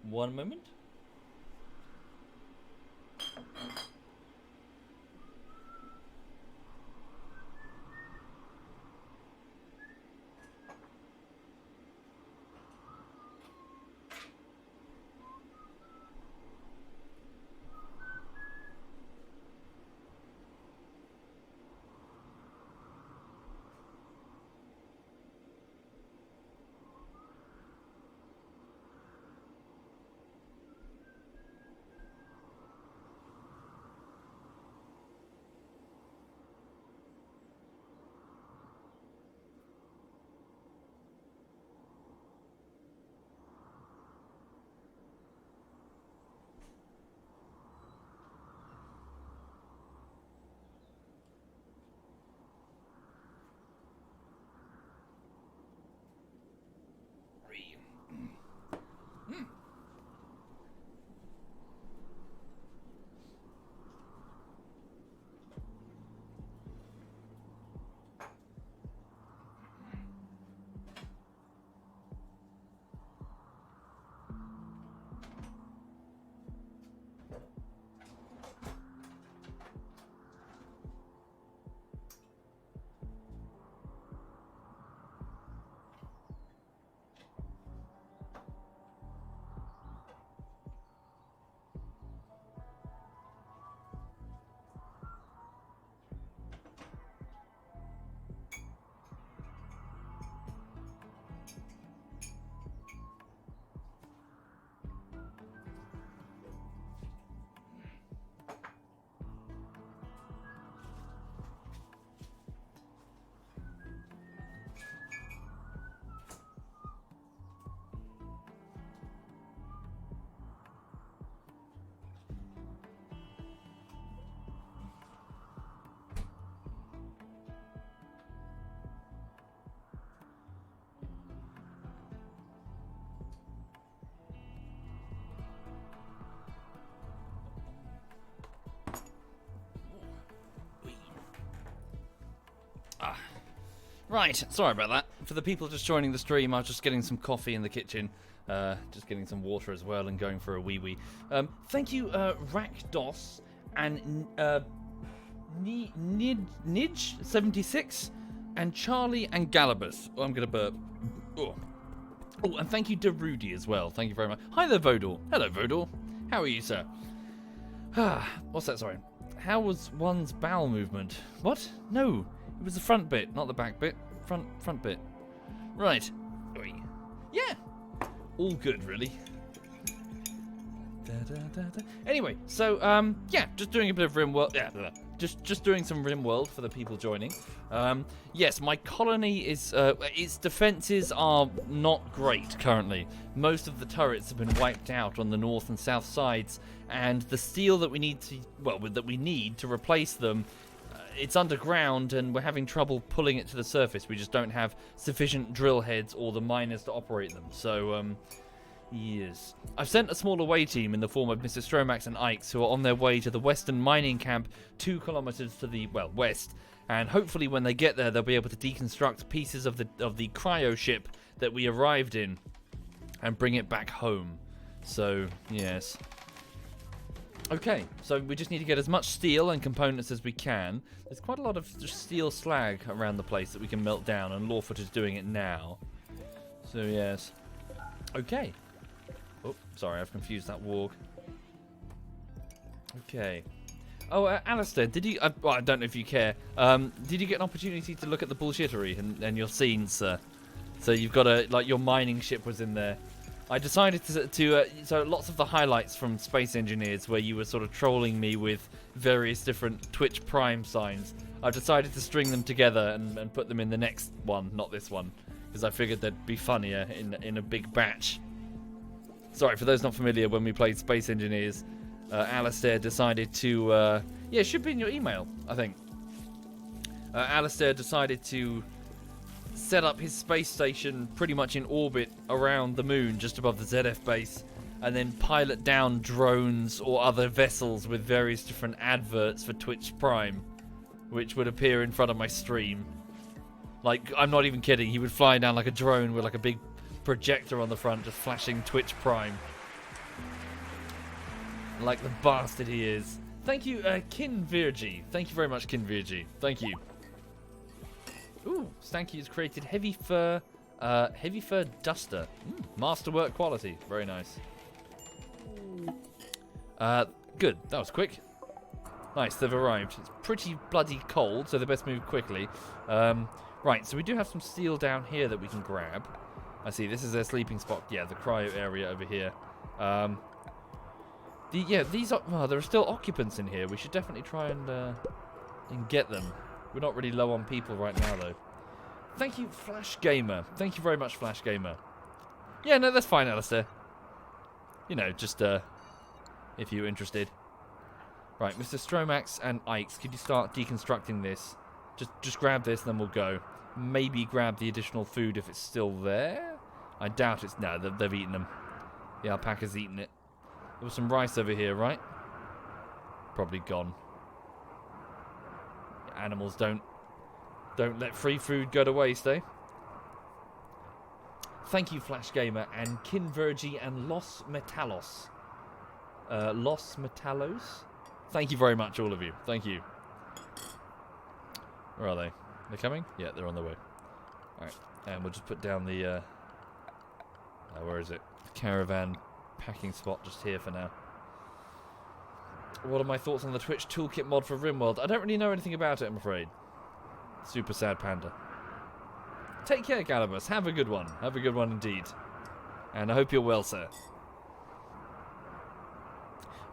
One moment. Right, sorry about that. For the people just joining the stream, I was just getting some coffee in the kitchen, just getting some water as well, and going for a wee-wee. Thank you, Rakdos and Nidge76 and Charlie and Galabus. Oh, I'm going to burp. Oh, and thank you to Rudy as well. Thank you very much. Hi there, Vodor. Hello, Vodor. How are you, sir? What's that? Sorry. How was one's bowel movement? What? No. It was the front bit, not the back bit. Front bit. Right. Yeah. All good, really. Anyway, so yeah, just doing a bit of RimWorld. Yeah, just doing some RimWorld for the people joining. Yes, my colony is its defenses are not great currently. Most of the turrets have been wiped out on the north and south sides, and the steel that we need to replace them. It's underground, and we're having trouble pulling it to the surface. We just don't have sufficient drill heads or the miners to operate them. So, yes. I've sent a small away team in the form of Mr. Stromax and Ikes, who are on their way to the western mining camp 2 kilometers to the, west. And hopefully when they get there, they'll be able to deconstruct pieces of the cryo ship that we arrived in and bring it back home. So, yes. Okay, so we just need to get as much steel and components as we can. There's quite a lot of just steel slag around the place that we can melt down, and Lawfoot is doing it now. So, yes. Okay. Oh, sorry, I've confused that warg. Okay. Oh, Alistair, did you... well, I don't know if you care. Did you get an opportunity to look at the bullshittery and your scenes, sir? So you've got a... like, your mining ship was in there. I decided to so lots of the highlights from Space Engineers where you were sort of trolling me with various different Twitch Prime signs. I've decided to string them together and put them in the next one, not this one, because I figured they'd be funnier in a big batch. Sorry, for those not familiar, when we played Space Engineers, Alistair decided to... yeah, it should be in your email, I think. Alistair decided to set up his space station pretty much in orbit around the moon, just above the ZF base, and then pilot down drones or other vessels with various different adverts for Twitch Prime, which would appear in front of my stream. Like, I'm not even kidding. He would fly down like a drone with like a big projector on the front, just flashing Twitch Prime. Like the bastard he is. Thank you, Kin Virgi. Thank you very much, Kin Virgi. Thank you. Ooh, Stanky has created heavy fur duster. Masterwork quality. Very nice. Good. That was quick. Nice, they've arrived. It's pretty bloody cold, so they best move quickly. Right, so we do have some steel down here that we can grab. I see, this is their sleeping spot. Yeah, the cryo area over here. These are... Oh, there are still occupants in here. We should definitely try and get them. We're not really low on people right now, though. Thank you, Flash Gamer. Thank you very much, Flash Gamer. Yeah, no, that's fine, Alistair. You know, just, if you're interested. Right, Mr. Stromax and Ikes, could you start deconstructing this? Just grab this, then we'll go. Maybe grab the additional food if it's still there? I doubt it's... No, they've eaten them. The alpaca's eaten it. There was some rice over here, right? Probably gone. Animals don't let free food go to waste, eh? Thank you, Flash Gamer, and Kinvergi and Los Metalos. Los Metalos? Thank you very much, all of you. Thank you. Where are they? They're coming? Yeah, they're on their way. Alright, and we'll just put down the... where is it? Caravan packing spot just here for now. What are my thoughts on the Twitch toolkit mod for RimWorld? I don't really know anything about it, I'm afraid. Super sad panda. Take care, Calabus. Have a good one. Have a good one indeed. And I hope you're well, sir.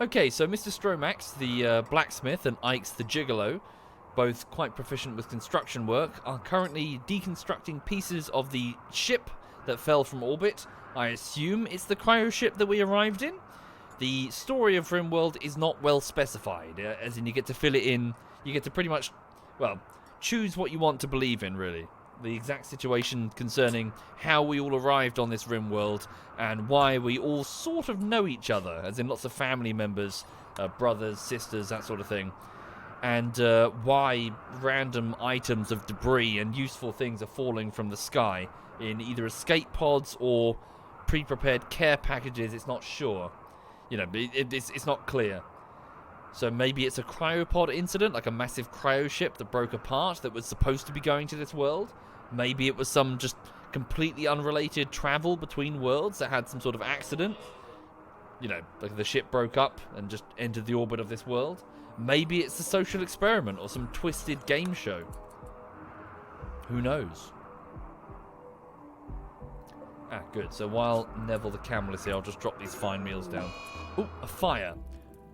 Okay, so Mr. Stromax, the blacksmith, and Ikes, the gigolo, both quite proficient with construction work, are currently deconstructing pieces of the ship that fell from orbit. I assume it's the cryo ship that we arrived in. The story of RimWorld is not well specified, as in you get to fill it in, you get to pretty much, well, choose what you want to believe in, really. The exact situation concerning how we all arrived on this RimWorld and why we all sort of know each other, as in lots of family members, brothers, sisters, that sort of thing. And why random items of debris and useful things are falling from the sky in either escape pods or pre-prepared care packages. It's not sure. You know, it's not clear. So maybe it's a cryopod incident, like a massive cryo ship that broke apart that was supposed to be going to this world. Maybe it was some just completely unrelated travel between worlds that had some sort of accident. You know, like the ship broke up and just entered the orbit of this world. Maybe it's a social experiment or some twisted game show. Who knows? Ah, good. So while Neville the camel is here, I'll just drop these fine meals down. Ooh, a fire.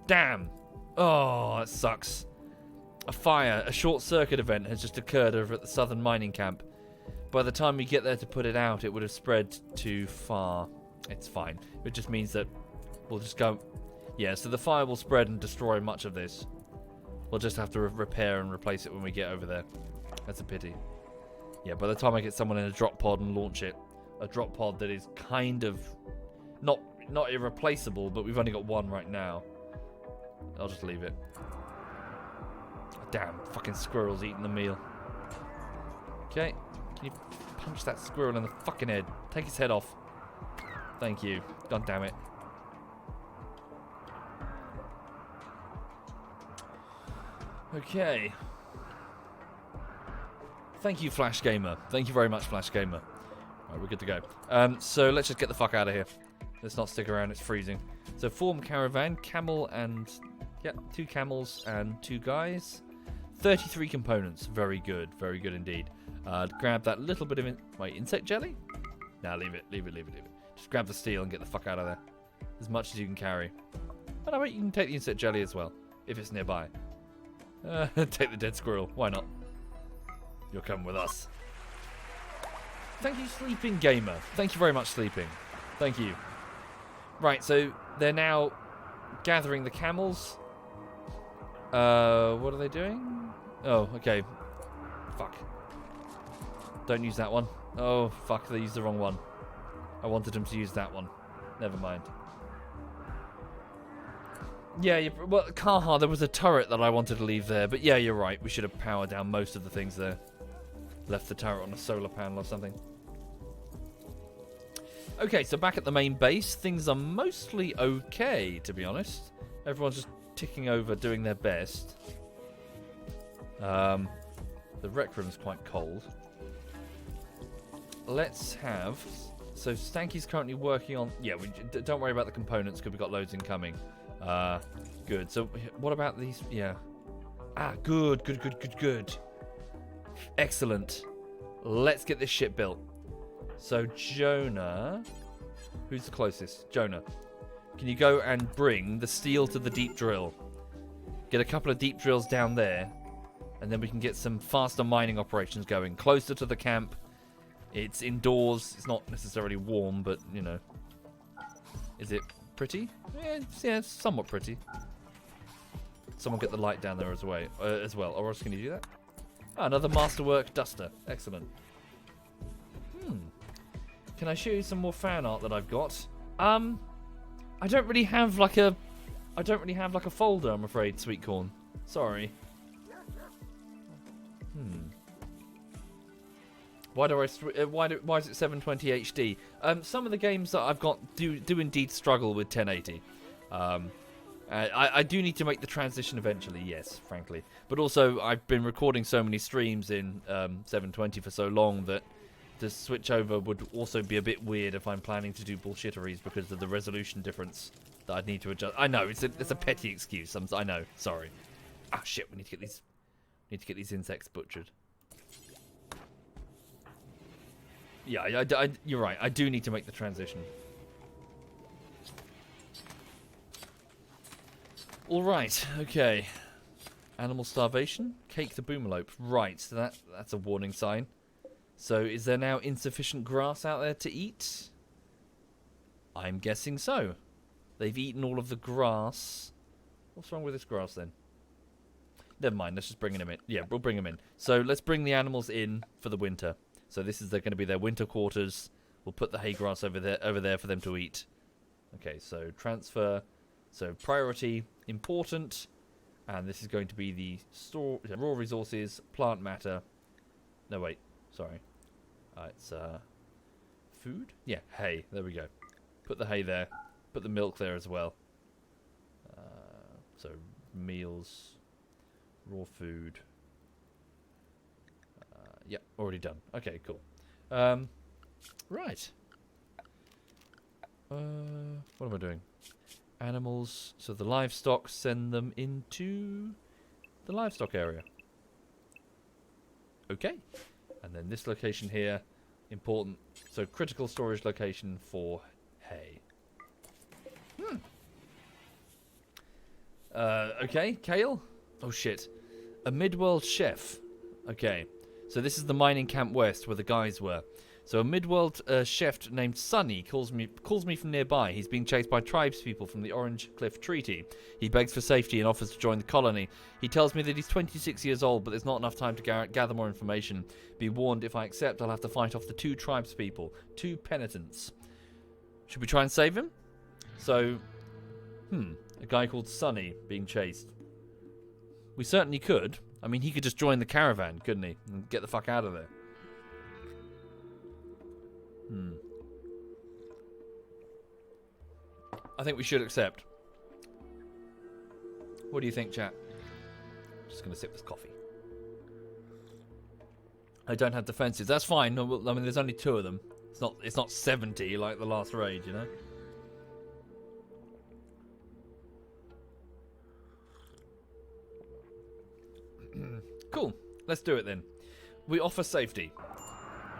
Damn. Oh, that sucks. A fire, a short circuit event has just occurred over at the southern mining camp. By the time we get there to put it out, it would have spread too far. It's fine. It just means that we'll just go... Yeah, so the fire will spread and destroy much of this. We'll just have to repair and replace it when we get over there. That's a pity. Yeah, by the time I get someone in a drop pod and launch it, a drop pod that is kind of not irreplaceable, but we've only got one right now. I'll just leave it. Damn, fucking squirrel's eating the meal. Okay, can you punch that squirrel in the fucking head? Take his head off. Thank you. God damn it. Okay. Thank you, Flash Gamer. Thank you very much, Flash Gamer. Alright, we're good to go. So let's just get the fuck out of here. Let's not stick around, it's freezing. So form caravan, camel and... Yep, 2 camels and 2 guys. 33 components. Very good indeed. Grab that little bit of... insect jelly? Nah, leave it. Just grab the steel and get the fuck out of there. As much as you can carry. Oh no, wait, you can take the insect jelly as well, if it's nearby. Take the dead squirrel. Why not? You're coming with us. Thank you, Sleeping Gamer. Thank you very much, Sleeping. Thank you. Right, so they're now gathering the camels. What are they doing? Oh, okay. Fuck. Don't use that one. Oh, fuck, they used the wrong one. I wanted them to use that one. Never mind. Yeah, well, Kaha, there was a turret that I wanted to leave there, but yeah, you're right. We should have powered down most of the things there. Left the turret on a solar panel or something. Okay, so back at the main base, things are mostly okay, to be honest. Everyone's just ticking over, doing their best. The rec room's quite cold. Let's have... So Stanky's currently working on... Yeah, don't worry about the components because we've got loads incoming. Good. So what about these? Yeah. Good. Excellent. Let's get this ship built. So Jonah... Who's the closest? Jonah. Can you go and bring the steel to the deep drill? Get a couple of deep drills down there. And then we can get some faster mining operations going. Closer to the camp. It's indoors. It's not necessarily warm, but, you know. Is it pretty? Yeah, it's somewhat pretty. Someone get the light down there as well. Or else can you do that? Another masterwork duster. Excellent. Can I show you some more fan art that I've got? I don't really have like a folder, I'm afraid, Sweet Corn. Sorry. Why is it 720 HD? Some of the games that I've got do indeed struggle with 1080. I do need to make the transition eventually, yes, frankly. But also, I've been recording so many streams in 720 for so long that to switch over would also be a bit weird if I'm planning to do bullshiteries because of the resolution difference that I'd need to adjust. I know it's a petty excuse. I know. Sorry. Ah, shit. We need to get these insects butchered. Yeah, you're right. I do need to make the transition. All right. Okay. Animal starvation. Cake the boomalope. Right. So that's a warning sign. So is there now insufficient grass out there to eat? I'm guessing so. They've eaten all of the grass. What's wrong with this grass then? Never mind. Let's just bring them in. Yeah, we'll bring them in. So let's bring the animals in for the winter. So this is going to be their winter quarters. We'll put the hay grass over there for them to eat. Okay, so transfer. So priority, important. And this is going to be the raw resources, plant matter. No, wait. Sorry. It's food? Yeah, hay. There we go. Put the hay there. Put the milk there as well. So meals, raw food. Yeah, already done. Okay, cool. Right. What am I doing? Animals. So the livestock, send them into the livestock area. Okay. And then this location here, important. So critical storage location for hay. Okay, kale. Oh shit. A midworld chef. Okay. So this is the mining camp west where the guys were. So a midworld chef named Sonny calls me from nearby. He's being chased by tribespeople from the Orange Cliff Treaty. He begs for safety and offers to join the colony. He tells me that he's 26 years old, but there's not enough time to gather more information. Be warned, if I accept, I'll have to fight off the 2 tribespeople, 2 penitents. Should we try and save him? So, a guy called Sonny being chased. We certainly could. I mean, he could just join the caravan, couldn't he? And get the fuck out of there. I think we should accept. What do you think, chat? Just going to sip this coffee. I don't have defenses. That's fine. I mean, there's only 2 of them. It's not 70 like the last raid, you know? Cool. Let's do it then. We offer safety.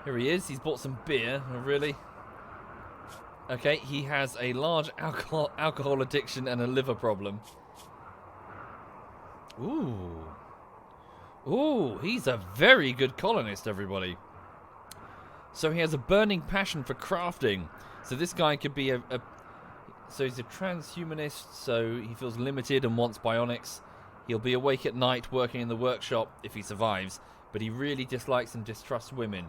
Here he is. He's bought some beer. Oh, really? Okay, he has a large alcohol addiction and a liver problem. Ooh, he's a very good colonist, everybody. So he has a burning passion for crafting. So this guy could be so he's a transhumanist, so he feels limited and wants bionics. He'll be awake at night working in the workshop if he survives, but he really dislikes and distrusts women.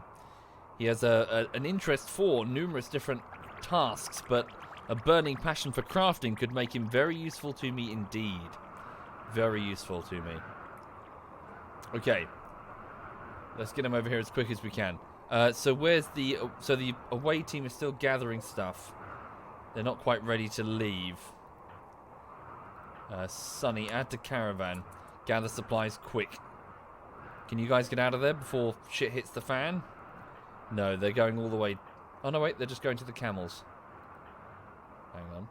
He has an interest for numerous different tasks, but A burning passion for crafting could make him very useful to me indeed. Very useful to me. Okay. Let's get him over here as quick as we can. So where's the... So the away team is still gathering stuff. They're not quite ready to leave. Sunny, add to caravan. Gather supplies quick. Can you guys get out of there before shit hits the fan? No, they're going all the way... Oh, no, wait. They're just going to the camels. Hang on.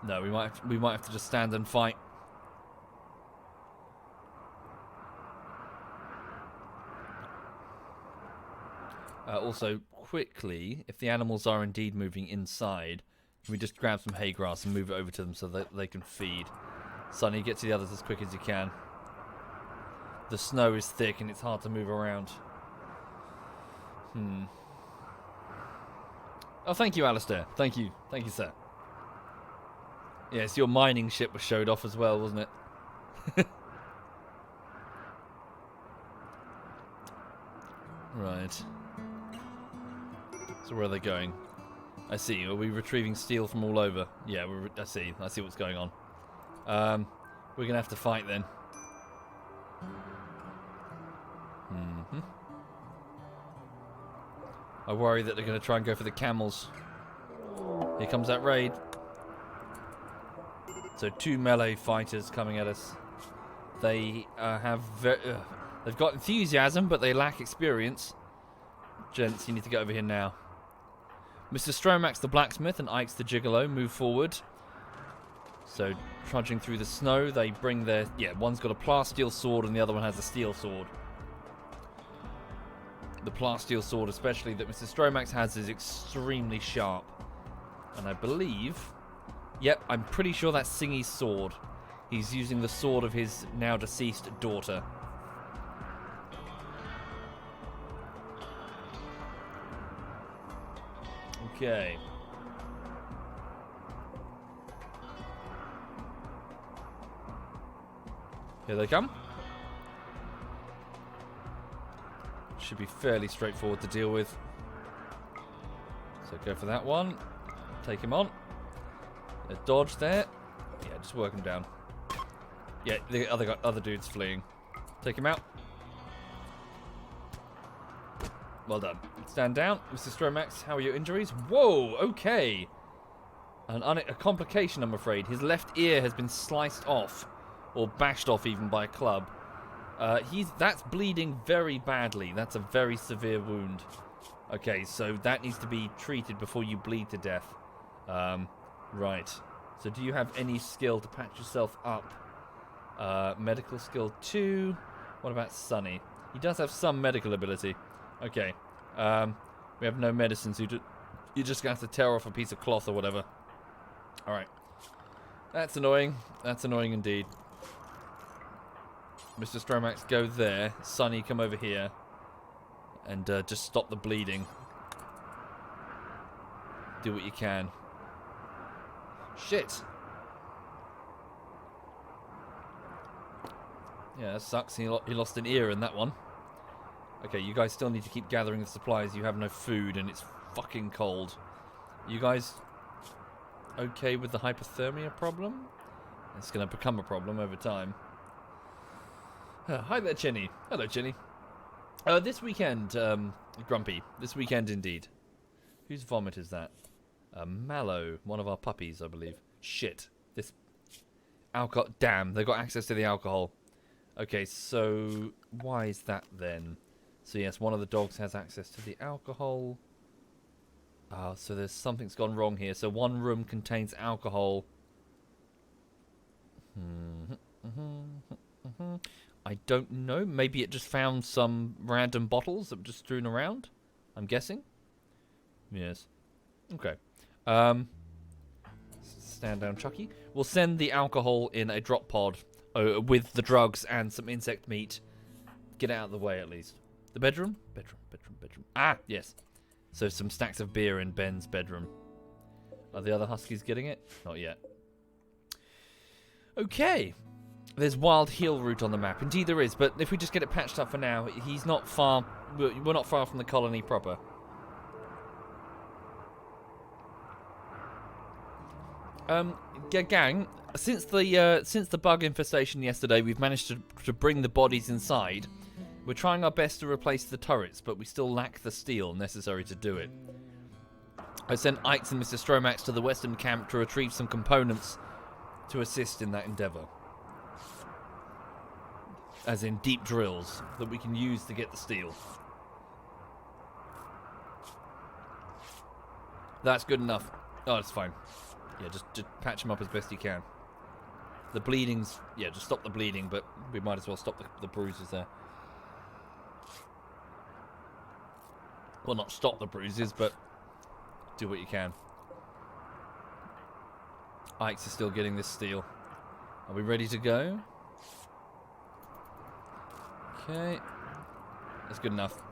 No, we might have to just stand and fight. Also, quickly, if the animals are indeed moving inside, can we just grab some hay grass and move it over to them so that they can feed? Sonny, get to the others as quick as you can. The snow is thick and it's hard to move around. Oh, thank you, Alistair. Thank you. Thank you, sir. Yes, your mining ship was showed off as well, wasn't it? Right. So where are they going? I see. Are we retrieving steel from all over? Yeah, I see. I see what's going on. We're going to have to fight then. I worry that they're going to try and go for the camels. Here comes that raid. So 2 melee fighters coming at us. They they've got enthusiasm, but they lack experience. Gents, you need to get over here now. Mr. Stromax the blacksmith and Ike's the gigolo move forward. So trudging through the snow, they bring their... Yeah, one's got a plasteel sword and the other one has a steel sword. The plasteel sword, especially that Mr. Stromax has, is extremely sharp. And I believe... Yep, I'm pretty sure that's Singy's sword. He's using the sword of his now deceased daughter. Okay. Here they come. Should be fairly straightforward to deal with. So go for that one. Take him on. A dodge there. Yeah, just work him down. Yeah, the other dude's fleeing. Take him out. Well done. Stand down. Mr. Stromax, how are your injuries? Whoa, okay. A complication, I'm afraid. His left ear has been sliced off. Or bashed off even by a club. That's bleeding very badly. That's a very severe wound. Okay, so that needs to be treated before you bleed to death. Right. So do you have any skill to patch yourself up? Medical skill 2. What about Sunny? He does have some medical ability. Okay. We have no medicine, so you're just going to have to tear off a piece of cloth or whatever. Alright. That's annoying. That's annoying indeed. Mr. Stromax, go there. Sunny, come over here. And just stop the bleeding. Do what you can. Shit. Yeah, that sucks. He lost an ear in that one. Okay, you guys still need to keep gathering the supplies. You have no food and it's fucking cold. You guys okay with the hypothermia problem? It's going to become a problem over time. Hi there, Chinny. Hello, Chinny. This weekend, Grumpy. This weekend indeed. Whose vomit is that? Mallow, one of our puppies, I believe. Shit. This alcohol. Damn, they got access to the alcohol. Okay, so why is that then? So yes, one of the dogs has access to the alcohol. So there's something's gone wrong here. So one room contains alcohol. I don't know. Maybe it just found some random bottles that were just strewn around. I'm guessing. Yes. Okay. Stand down, Chucky. We'll send the alcohol in a drop pod with the drugs and some insect meat. Get out of the way, at least. The bedroom? Bedroom. Ah, yes. So some stacks of beer in Ben's bedroom. Are the other huskies getting it? Not yet. Okay. There's Wild Heel route on the map. Indeed there is, but if we just get it patched up for now, he's not far... We're not far from the colony proper. Gang, since the bug infestation yesterday, we've managed to bring the bodies inside. We're trying our best to replace the turrets, but we still lack the steel necessary to do it. I sent Ikes and Mr. Stromax to the western camp to retrieve some components to assist in that endeavour. As in deep drills that we can use to get the steel. That's good enough. Oh, it's fine. Yeah, just patch him up as best you can. The bleeding's... Yeah, just stop the bleeding, but we might as well stop the bruises there. Well, not stop the bruises, but do what you can. Ikes is still getting this steel. Are we ready to go? Okay. That's good enough.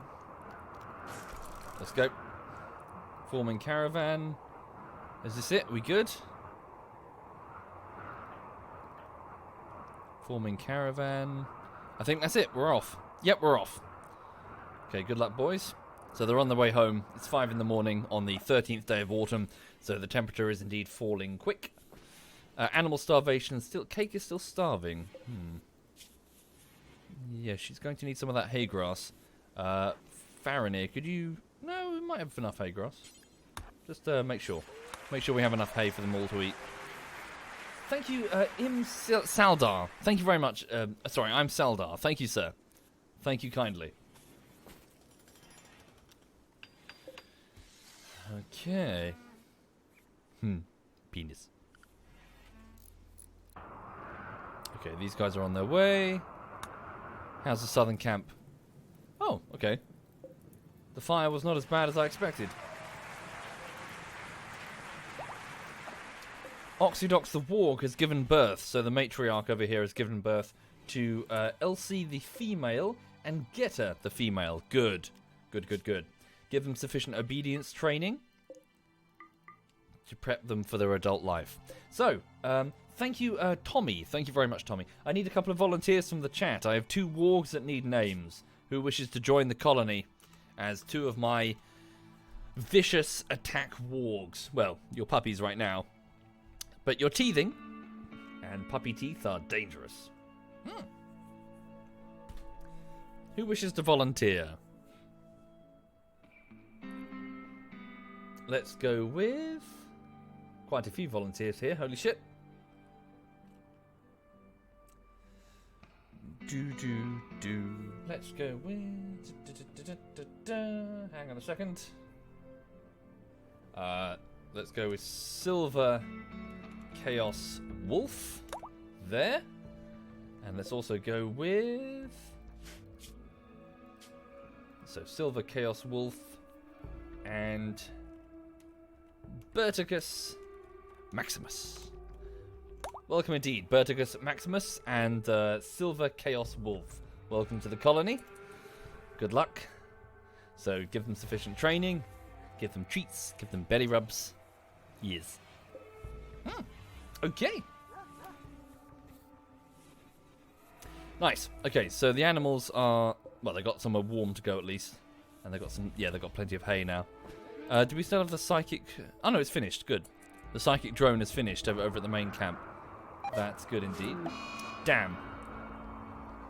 Let's go. Forming caravan. Is this it? We good? Forming caravan. I think that's it. We're off. Yep, we're off. Okay, good luck, boys. So they're on their way home. It's 5 in the morning on the 13th day of autumn, so the temperature is indeed falling quick. Animal starvation still... Cake is still starving. Yeah, she's going to need some of that hay grass. Farinir, could you... No, we might have enough hay grass. Just make sure. Make sure we have enough hay for them all to eat. Thank you, Saldar. Thank you very much. Sorry, I'm Saldar. Thank you, sir. Thank you kindly. Okay. Penis. Okay, these guys are on their way. How's the southern camp? Oh, okay. The fire was not as bad as I expected. Oxydox the Warg has given birth, so the matriarch over here has given birth to Elsie the female and Geta the female. Good. Good, good, good. Give them sufficient obedience training to prep them for their adult life. So, thank you, Tommy. Thank you very much, Tommy. I need a couple of volunteers from the chat. I have 2 wargs that need names. Who wishes to join the colony as 2 of my vicious attack wargs? Well, you're puppies right now. But you're teething, and puppy teeth are dangerous. Who wishes to volunteer? Let's go with... Quite a few volunteers here, holy shit. Let's go with... Hang on a second. Let's go with Silver Chaos Wolf. There. And let's also go with... So, Silver Chaos Wolf and Berticus Maximus. Welcome indeed, Berticus Maximus and Silver Chaos Wolf. Welcome to the colony. Good luck. So, give them sufficient training. Give them treats. Give them belly rubs. Yes. Okay. Nice. Okay, so the animals are... Well, they got somewhere warm to go at least. And they got some... Yeah, they got plenty of hay now. Do we still have the psychic... Oh, no, it's finished. Good. The psychic drone is finished over at the main camp. That's good indeed. Damn.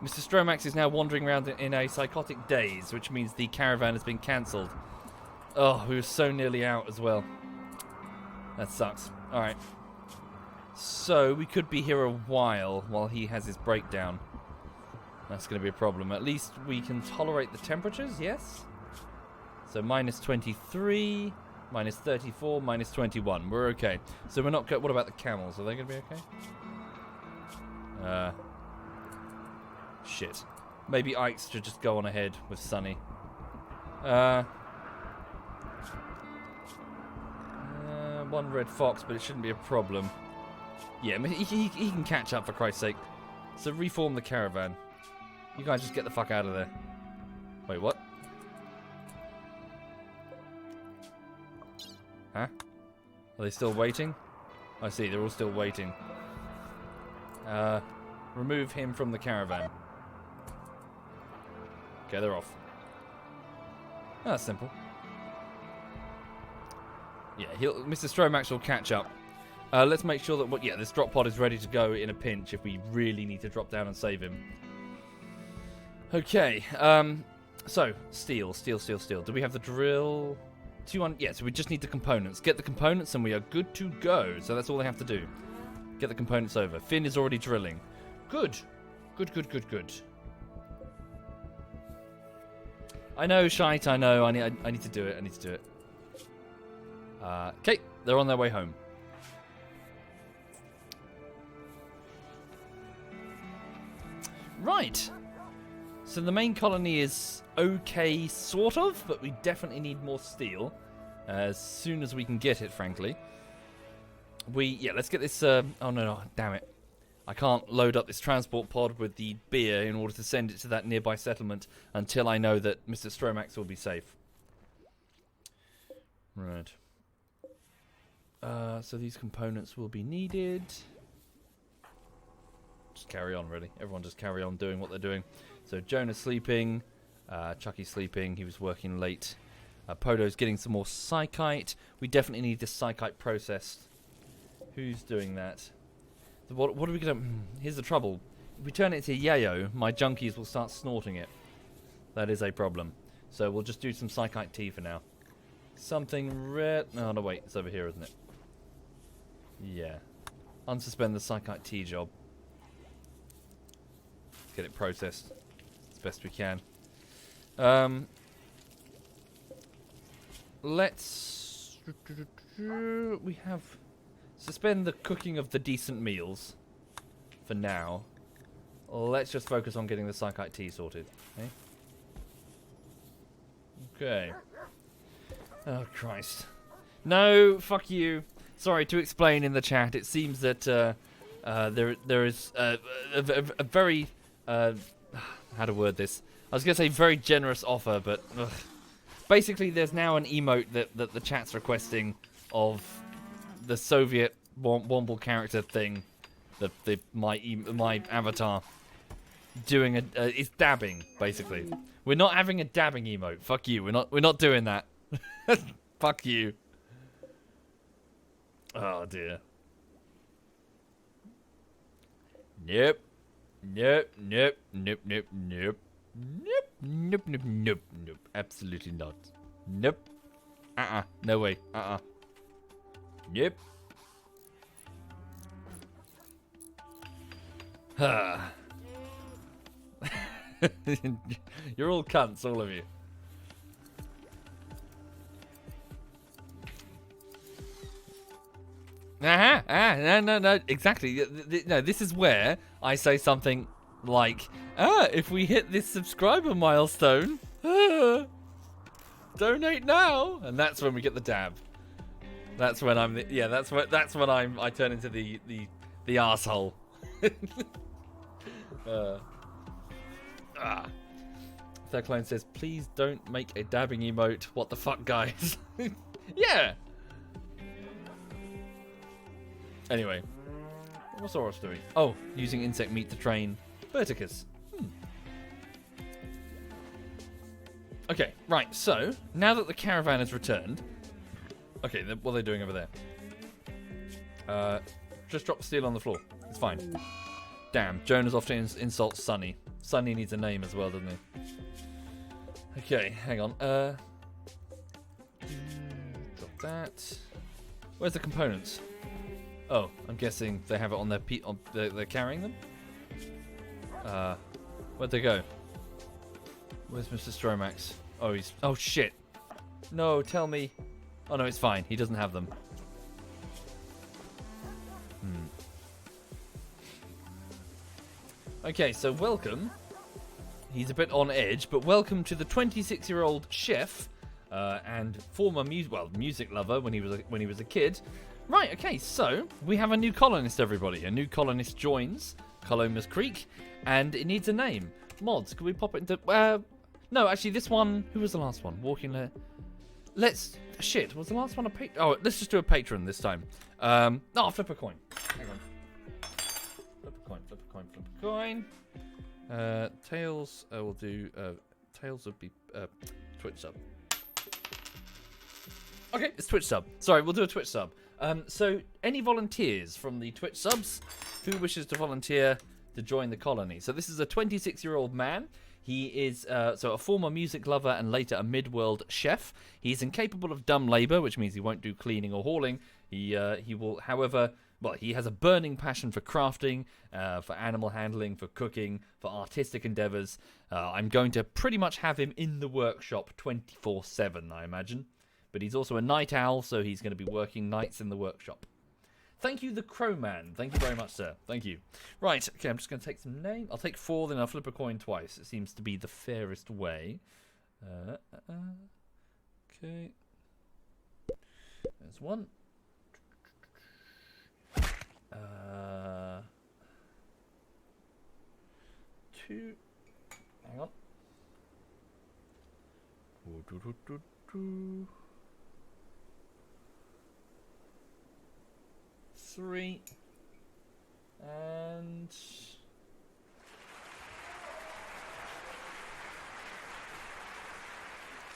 Mr. Stromax is now wandering around in a psychotic daze, which means the caravan has been cancelled. Oh, we were so nearly out as well. That sucks. Alright. So, we could be here a while he has his breakdown. That's going to be a problem. At least we can tolerate the temperatures, yes? So, minus 23, minus 34, minus 21. We're okay. So, we're not... What about the camels? Are they going to be okay? Shit. Maybe Ikes should just go on ahead with Sunny. One red fox, but it shouldn't be a problem. Yeah, he can catch up, for Christ's sake. So reform the caravan. You guys just get the fuck out of there. Wait, what? Huh? Are they still waiting? I see, they're all still waiting. Remove him from the caravan. Okay, they're off. Oh, that's simple. Yeah, Mr. Stromax will catch up. Let's make sure that this drop pod is ready to go in a pinch if we really need to drop down and save him. Okay. So steel. Do we have the drill? Yeah, so we just need the components. Get the components and we are good to go. So that's all they have to do. Get the components over. Finn is already drilling. Good. Good. I know, shite, I know. I need to do it. Okay, they're on their way home. Right. So the main colony is okay, sort of, but we definitely need more steel as soon as we can get it, frankly. Let's get this. Oh no, damn it! I can't load up this transport pod with the beer in order to send it to that nearby settlement until I know that Mr. Stromax will be safe. Right. So these components will be needed. Just carry on, really. Everyone just carry on doing what they're doing. So Jonah's sleeping. Chucky's sleeping. He was working late. Podo's getting some more psychite. We definitely need this psychite processed. Who's doing that? What are we going to... Here's the trouble. If we turn it to yayo, my junkies will start snorting it. That is a problem. So we'll just do some psychite tea for now. Something red... Oh, no, wait. It's over here, isn't it? Yeah. Unsuspend the psychite tea job. Let's get it processed as best we can. Let's... We have... Suspend the cooking of the decent meals for now. Let's just focus on getting the psychite tea sorted. Okay. Oh, Christ. No, fuck you. Sorry, to explain in the chat, it seems that there is a very... how to word this? I was going to say very generous offer, but... Basically, there's now an emote that the chat's requesting of the SovietWomble character thing that my avatar doing is dabbing, basically. We're not having a dabbing emote. Fuck you. We're not doing that. Fuck you. Oh dear. Nope. Nope. Absolutely not. Nope. No way. Nope. You're all cunts, all of you. No, exactly. No, this is where I say something like, if we hit this subscriber milestone, donate now, and that's when we get the dab. That's when I'm that's when I turn into the asshole. Third Clone says, please don't make a dabbing emote. What the fuck, guys? Yeah. Anyway, what's Oros doing? Oh, using insect meat to train Verticus. Okay, right. So now that the caravan has returned, okay, what are they doing over there? Just drop the steel on the floor. It's fine. Damn, Jonah's off to insult Sunny. Sunny needs a name as well, doesn't he? Okay, hang on. Drop that. Where's the components? Oh, I'm guessing they have it on their they're carrying them? Where'd they go? Where's Mr. Stromax? Oh shit. No, tell me. Oh no, it's fine. He doesn't have them. Okay, so welcome. He's a bit on edge, but welcome to the 26-year-old chef and former music lover when he was a kid. Right, okay, so we have a new colonist, everybody. A new colonist joins Caloma's Creek, and it needs a name. Mods, can we pop it into... no, actually, this one... Who was the last one? Walking there. Shit, was the last one a patron? Oh, let's just do a patron this time. Flip a coin. Hang on. Flip a coin. flip a coin. Tails, we'll do, Tails would be, Twitch sub. Okay, it's Twitch sub. Sorry, we'll do a Twitch sub. So, any volunteers from the Twitch subs who wishes to volunteer to join the colony? So this is a 26-year-old man. He is a former music lover and later a mid-world chef. He's incapable of dumb labor, which means he won't do cleaning or hauling. He will, however, he has a burning passion for crafting, for animal handling, for cooking, for artistic endeavors. I'm going to pretty much have him in the workshop 24/7, I imagine. But he's also a night owl, so he's going to be working nights in the workshop. Thank you, the Crowman. Thank you very much, sir. Thank you. Right, okay, I'm just going to take some names. I'll take 4, then I'll flip a coin twice. It seems to be the fairest way. Okay. There's 1. 2. Hang on. 3 and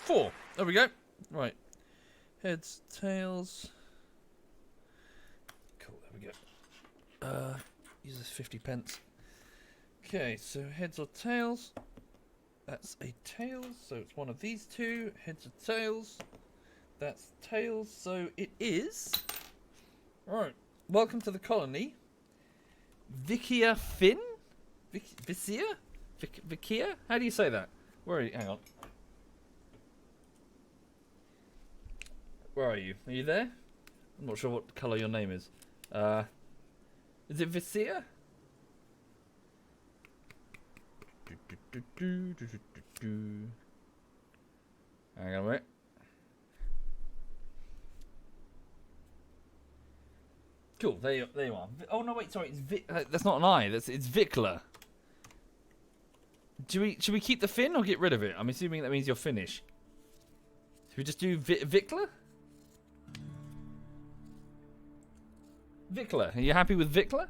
4. There we go. Right. Heads, tails. Cool, there we go. Use this 50 pence. Okay, so heads or tails. That's a tails, so it's one of these two. Heads or tails. That's tails, so it is. Alright. Welcome to the colony. Vikia Finn? Vicia? Vikia? How do you say that? Where are you? Hang on. Where are you? Are you there? I'm not sure what colour your name is. Is it Vicia? Hang on a minute. Cool, there you are. Oh no, wait, sorry, it's that's not an I. It's Vikla. Should we keep the fin or get rid of it? I'm assuming that means you're Finnish. Should we just do Vikla? Vikla, are you happy with Vikla?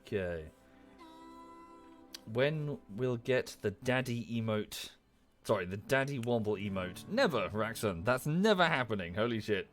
Okay. When we'll get the daddy emote... Sorry, the daddy womble emote. Never, Raxon. That's never happening. Holy shit.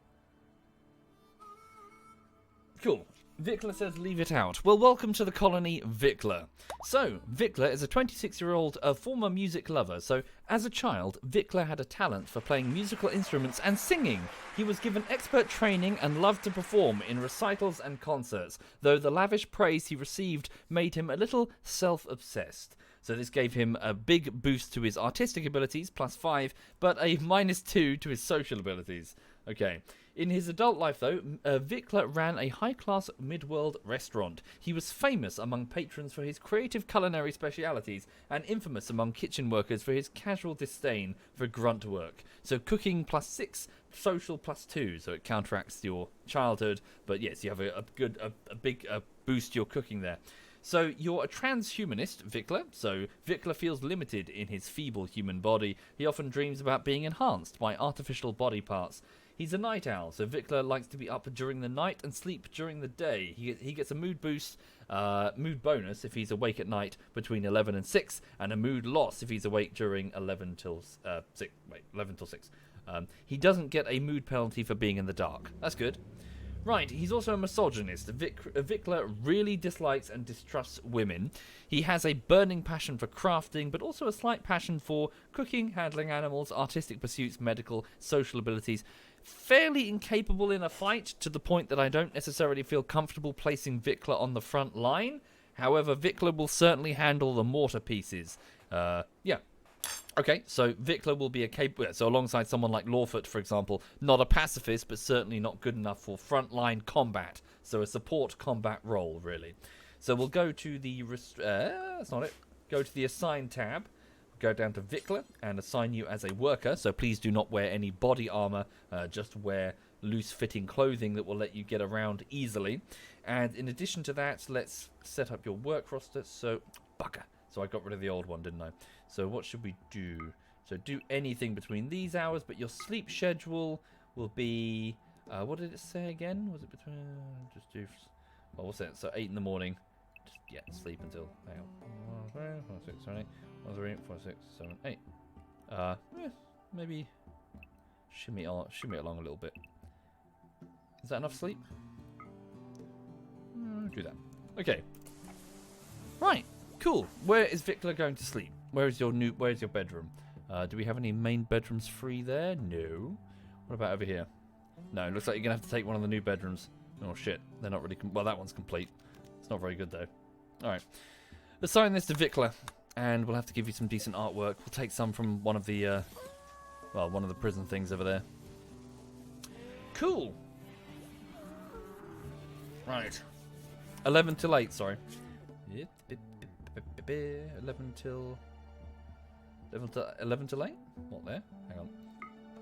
Cool. Vikla says leave it out. Well, welcome to the colony, Vikla. So, Vikla is a 26-year-old former music lover. So, as a child, Vikla had a talent for playing musical instruments and singing. He was given expert training and loved to perform in recitals and concerts, though the lavish praise he received made him a little self-obsessed. So this gave him a big boost to his artistic abilities, +5, but a -2 to his social abilities. Okay. In his adult life, though, Vikla ran a high-class mid-world restaurant. He was famous among patrons for his creative culinary specialities and infamous among kitchen workers for his casual disdain for grunt work. So cooking +6, social +2, so it counteracts your childhood. But yes, you have a big boost to your cooking there. So you're a transhumanist, Vikla. So Vikla feels limited in his feeble human body. He often dreams about being enhanced by artificial body parts. He's a night owl, so Vikla likes to be up during the night and sleep during the day. He gets a mood bonus if he's awake at night between 11 and 6, and a mood loss if he's awake during 11 till 6. He doesn't get a mood penalty for being in the dark. That's good. Right, he's also a misogynist. Vikla really dislikes and distrusts women. He has a burning passion for crafting, but also a slight passion for cooking, handling animals, artistic pursuits, medical, social abilities. Fairly incapable in a fight, to the point that I don't necessarily feel comfortable placing Vikla on the front line. However, Vikla will certainly handle the mortar pieces. Yeah. Okay, so Vikla will be so alongside someone like Lawfoot, for example, not a pacifist, but certainly not good enough for frontline combat. So a support combat role, really. So we'll go to the that's not it. Go to the assign tab. Go down to Vikla and assign you as a worker. So please do not wear any body armor. Just wear loose-fitting clothing that will let you get around easily. And in addition to that, let's set up your work roster. So bugger. So I got rid of the old one, didn't I? So what should we do? So do anything between these hours, but your sleep schedule will be... what did it say again? Was it between... Just do... Well, what's it? So 8 in the morning. Just, yeah, sleep until... Hang on. 1, 2, 4, 6, 7, 8. 1, 3, 4, 6, 7, 8. Yeah, maybe... Shimmy along a little bit. Is that enough sleep? Do that. Okay. Right. Cool. Where is Vikla going to sleep? Where's your bedroom? Do we have any main bedrooms free there? No. What about over here? No. Looks like you're gonna have to take one of the new bedrooms. Oh shit. They're not really. Well, that one's complete. It's not very good though. All right. Assign this to Vikla, and we'll have to give you some decent artwork. We'll take some from one of the, one of the prison things over there. Cool. Right. 11 till 8, sorry. 11 till 8? What there? Hang on.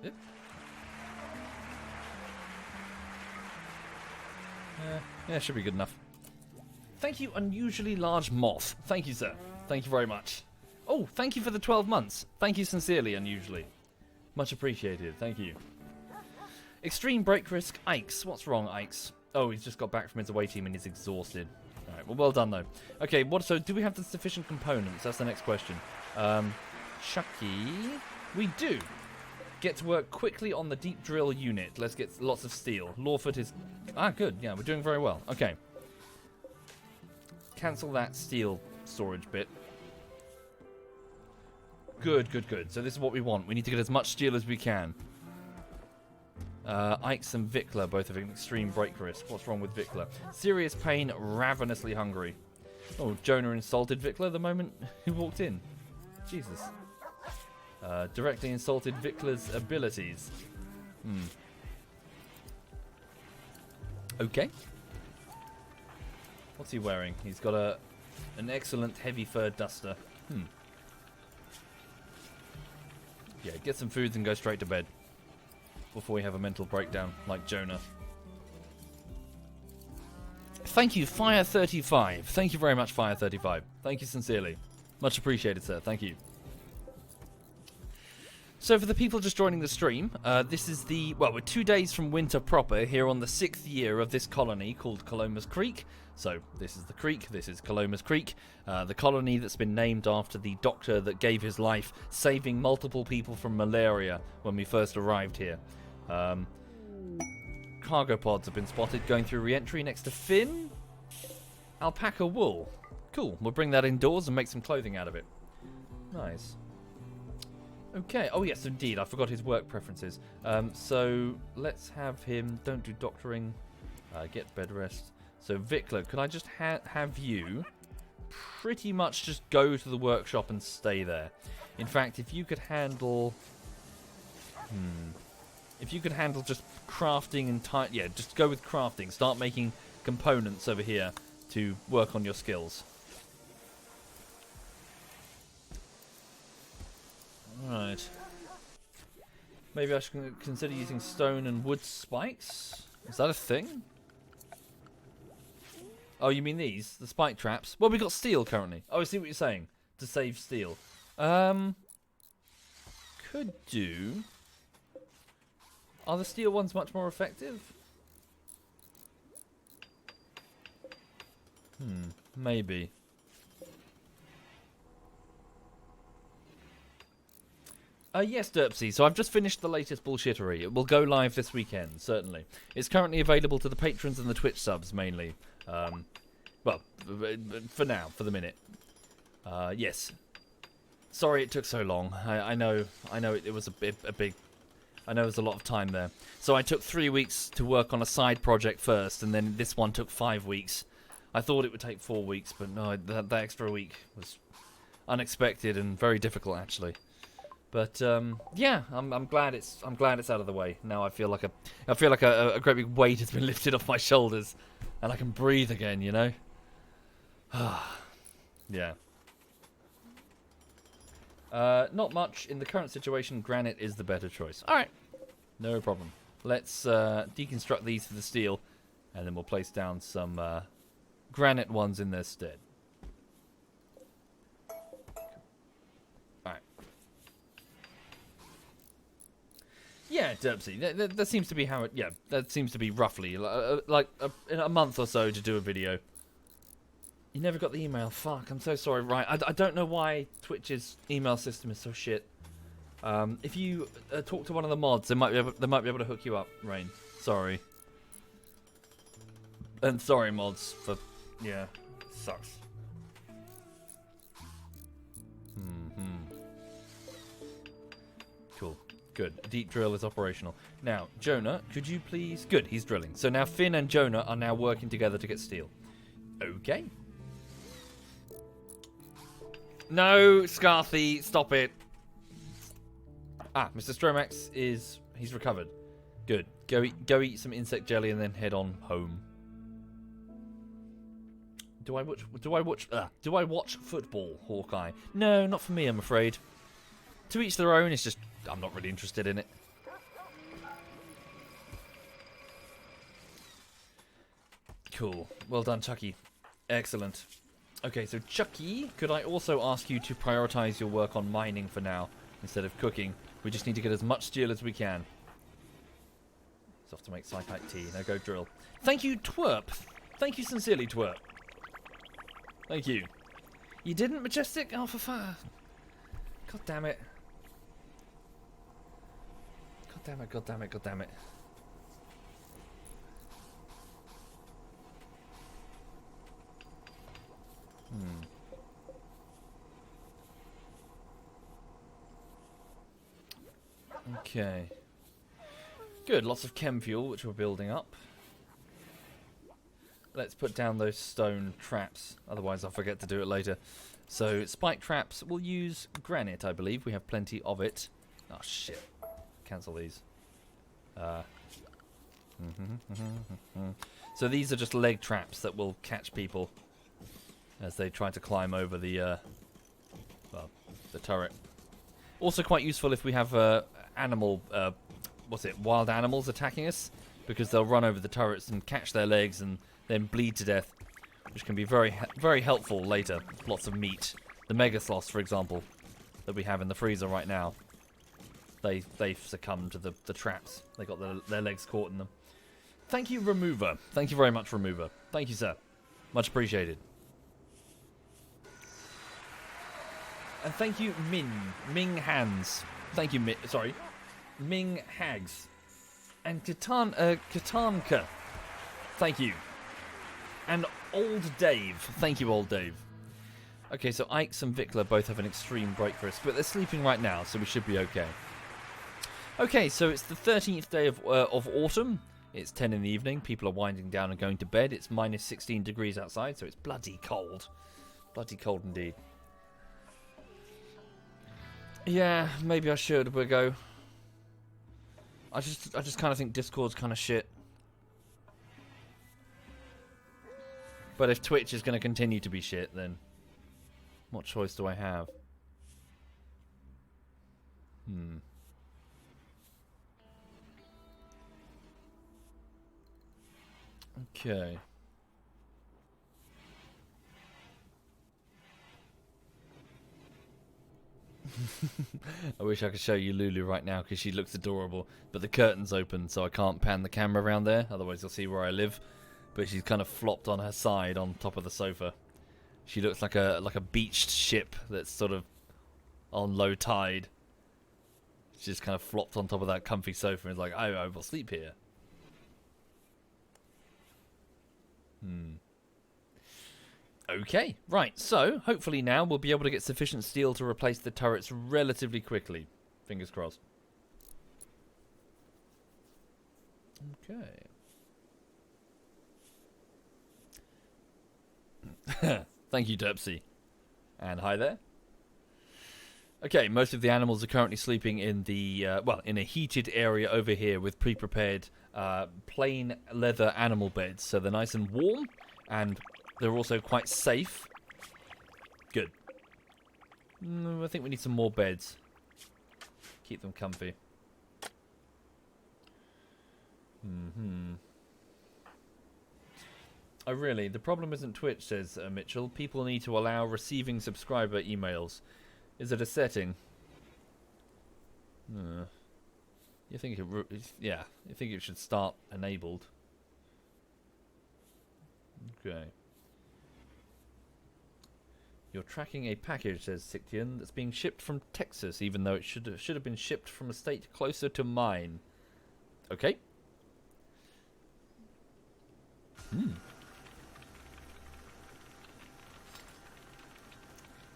Yep. Yeah, should be good enough. Thank you, unusually large moth. Thank you, sir. Thank you very much. Oh, thank you for the 12 months. Thank you sincerely, unusually. Much appreciated. Thank you. Extreme break risk, Ikes. What's wrong, Ikes? Oh, he's just got back from his away team and he's exhausted. Alright, well done though. Okay, so do we have the sufficient components? That's the next question. Chucky. We do. Get to work quickly on the deep drill unit. Let's get lots of steel. Lawford is... Ah, good. Yeah, we're doing very well. Okay. Cancel that steel storage bit. Good. So this is what we want. We need to get as much steel as we can. Ikes and Vikla both have an extreme break risk. What's wrong with Vikla? Serious pain, ravenously hungry. Oh, Jonah insulted Vikla the moment he walked in. Jesus. Directly insulted Vikla's abilities. Okay. What's he wearing? He's got an excellent heavy fur duster. Yeah, get some food and go straight to bed. Before we have a mental breakdown, like Jonah. Thank you, Fire35. Thank you very much, Fire35. Thank you sincerely. Much appreciated, sir. Thank you. So for the people just joining the stream, this is the... Well, we're 2 days from winter proper, here on the 6th year of this colony called Caloma's Creek. So this is the creek, this is Caloma's Creek, the colony that's been named after the doctor that gave his life, saving multiple people from malaria when we first arrived here. Cargo pods have been spotted going through re-entry next to Finn. Alpaca wool. Cool, we'll bring that indoors and make some clothing out of it. Nice. Okay, oh yes indeed, I forgot his work preferences. So let's have him, don't do doctoring, get bed rest. So Vikla, could I just have you pretty much just go to the workshop and stay there? In fact, if you could handle... If you could handle just crafting and just go with crafting. Start making components over here to work on your skills. Right. Maybe I should consider using stone and wood spikes. Is that a thing? Oh, you mean these? The spike traps? Well, we've got steel currently. Oh, I see what you're saying. To save steel. Could do... Are the steel ones much more effective? Maybe. Yes, Derpsy. So I've just finished the latest bullshittery. It will go live this weekend, certainly. It's currently available to the patrons and the Twitch subs, mainly. Well, for now, for the minute. Yes. Sorry it took so long. I know it was a big... I know there's a lot of time there. So I took 3 weeks to work on a side project first, and then this one took 5 weeks. I thought it would take 4 weeks, but no, that extra week was unexpected and very difficult, actually. But yeah, I'm glad it's out of the way. Now I feel like a great big weight has been lifted off my shoulders, and I can breathe again. You know. Yeah. Not much in the current situation. Granite is the better choice. All right, no problem. Let's deconstruct these for the steel, and then we'll place down some granite ones in their stead. Yeah, Derpsy. That seems to be how it. Yeah, that seems to be roughly like in a month or so to do a video. You never got the email. Fuck, I'm so sorry. Right, I don't know why Twitch's email system is so shit. If you talk to one of the mods, they might be able to hook you up. Rain. Sorry. And sorry, mods, for yeah, sucks. Cool. Good. Deep drill is operational. Now, Jonah, could you please... Good, he's drilling. So now Finn and Jonah are now working together to get steel. Okay. No, Scarthy, stop it. Ah, Mr. Stromax is... He's recovered. Good. Go eat some insect jelly and then head on home. Do I watch football, Hawkeye? No, not for me, I'm afraid. To each their own, it's just... I'm not really interested in it. Cool. Well done, Chucky. Excellent. Okay, so Chucky, could I also ask you to prioritize your work on mining for now, instead of cooking? We just need to get as much steel as we can. It's off to make Psychite tea. Now go drill. Thank you, Twerp. Thank you sincerely, Twerp. Thank you. You didn't, Majestic? Oh, for fun. God damn it. God damn it, god damn it, god damn it. Okay. Good, lots of chem fuel, which we're building up. Let's put down those stone traps, otherwise I'll forget to do it later. So, spike traps, we'll use granite, I believe. We have plenty of it. Oh, shit. Cancel these. So these are just leg traps that will catch people as they try to climb over the, well, the turret. Also quite useful if we have wild animals attacking us, because they'll run over the turrets and catch their legs and then bleed to death, which can be very helpful later. Lots of meat. The mega sloths, for example, that we have in the freezer right now. They've succumbed to the traps. They got their legs caught in them. Thank you, Remover. Thank you very much, Remover. Thank you, sir. Much appreciated. And thank you, Ming Hands. Thank you, Ming Hags. And Katanka. Thank you. And Old Dave. Thank you, Old Dave. Okay, so Ikes and Vikla both have an extreme breakfast, but they're sleeping right now, so we should be okay. Okay, so it's the 13th day of autumn. It's 10 in the evening. People are winding down and going to bed. It's minus 16 degrees outside, so it's bloody cold. Bloody cold indeed. Yeah, maybe I should. We'll go. I just kind of think Discord's kind of shit. But if Twitch is going to continue to be shit, then what choice do I have? Okay. I wish I could show you Lulu right now because she looks adorable, but the curtain's open so I can't pan the camera around there, otherwise you'll see where I live. But she's kind of flopped on her side on top of the sofa. She looks like a beached ship that's sort of on low tide. She just kind of flopped on top of that comfy sofa and is like, I will sleep here. Okay, right, so hopefully now we'll be able to get sufficient steel to replace the turrets relatively quickly. Fingers crossed. Okay. Thank you, Derpsy. And hi there. Okay, most of the animals are currently sleeping in the, in a heated area over here with pre-prepared plain leather animal beds. So they're nice and warm, and they're also quite safe. Good. I think we need some more beds. Keep them comfy. Oh, really? The problem isn't Twitch, says Mitchell. People need to allow receiving subscriber emails. Is it a setting? You think yeah, you think it should start enabled. Okay. You're tracking a package, says Sictian, that's being shipped from Texas, even though it should have been shipped from a state closer to mine. Okay.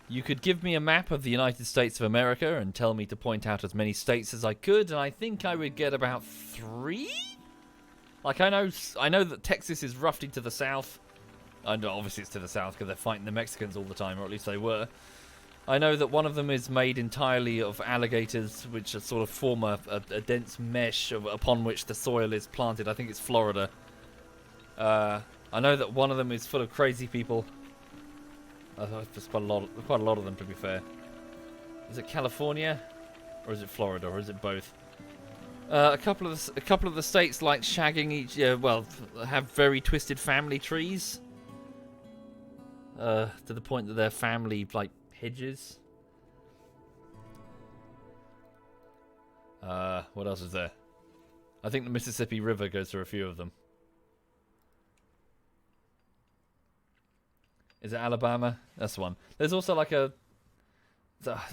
You could give me a map of the United States of America and tell me to point out as many states as I could, and I think I would get about 3? Like, I know that Texas is roughly to the south. And obviously it's to the south because they're fighting the Mexicans all the time, or at least they were. I know that one of them is made entirely of alligators, which are sort of form a dense mesh upon which the soil is planted. I think it's Florida. I know that one of them is full of crazy people. There's quite a lot of them, to be fair. Is it California, or is it Florida, or is it both? A couple of the states like shagging each. Well, have very twisted family trees. To the point that they're family like hedges. What else is there? I think the Mississippi River goes through a few of them. Is it Alabama? That's the one. There's also like a.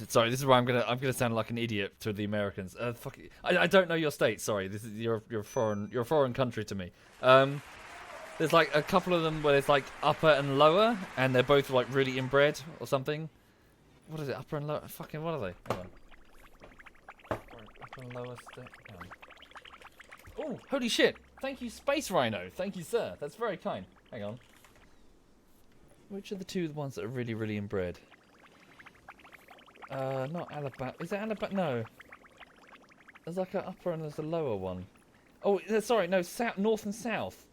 Sorry, this is where I'm gonna sound like an idiot to the Americans. Fuck it. I don't know your state. Sorry, this is you're a foreign country to me. There's like a couple of them where it's like upper and lower, and they're both like really inbred or something. What is it? Upper and lower? Fucking what are they? Hang on. Upper and lower state. Oh, holy shit! Thank you, Space Rhino. Thank you, sir. That's very kind. Hang on. Which are the two ones that are really, really inbred? Not Alabama. Is it Alabama? No. There's like an upper and there's a lower one. Oh, sorry, no, south, north and south.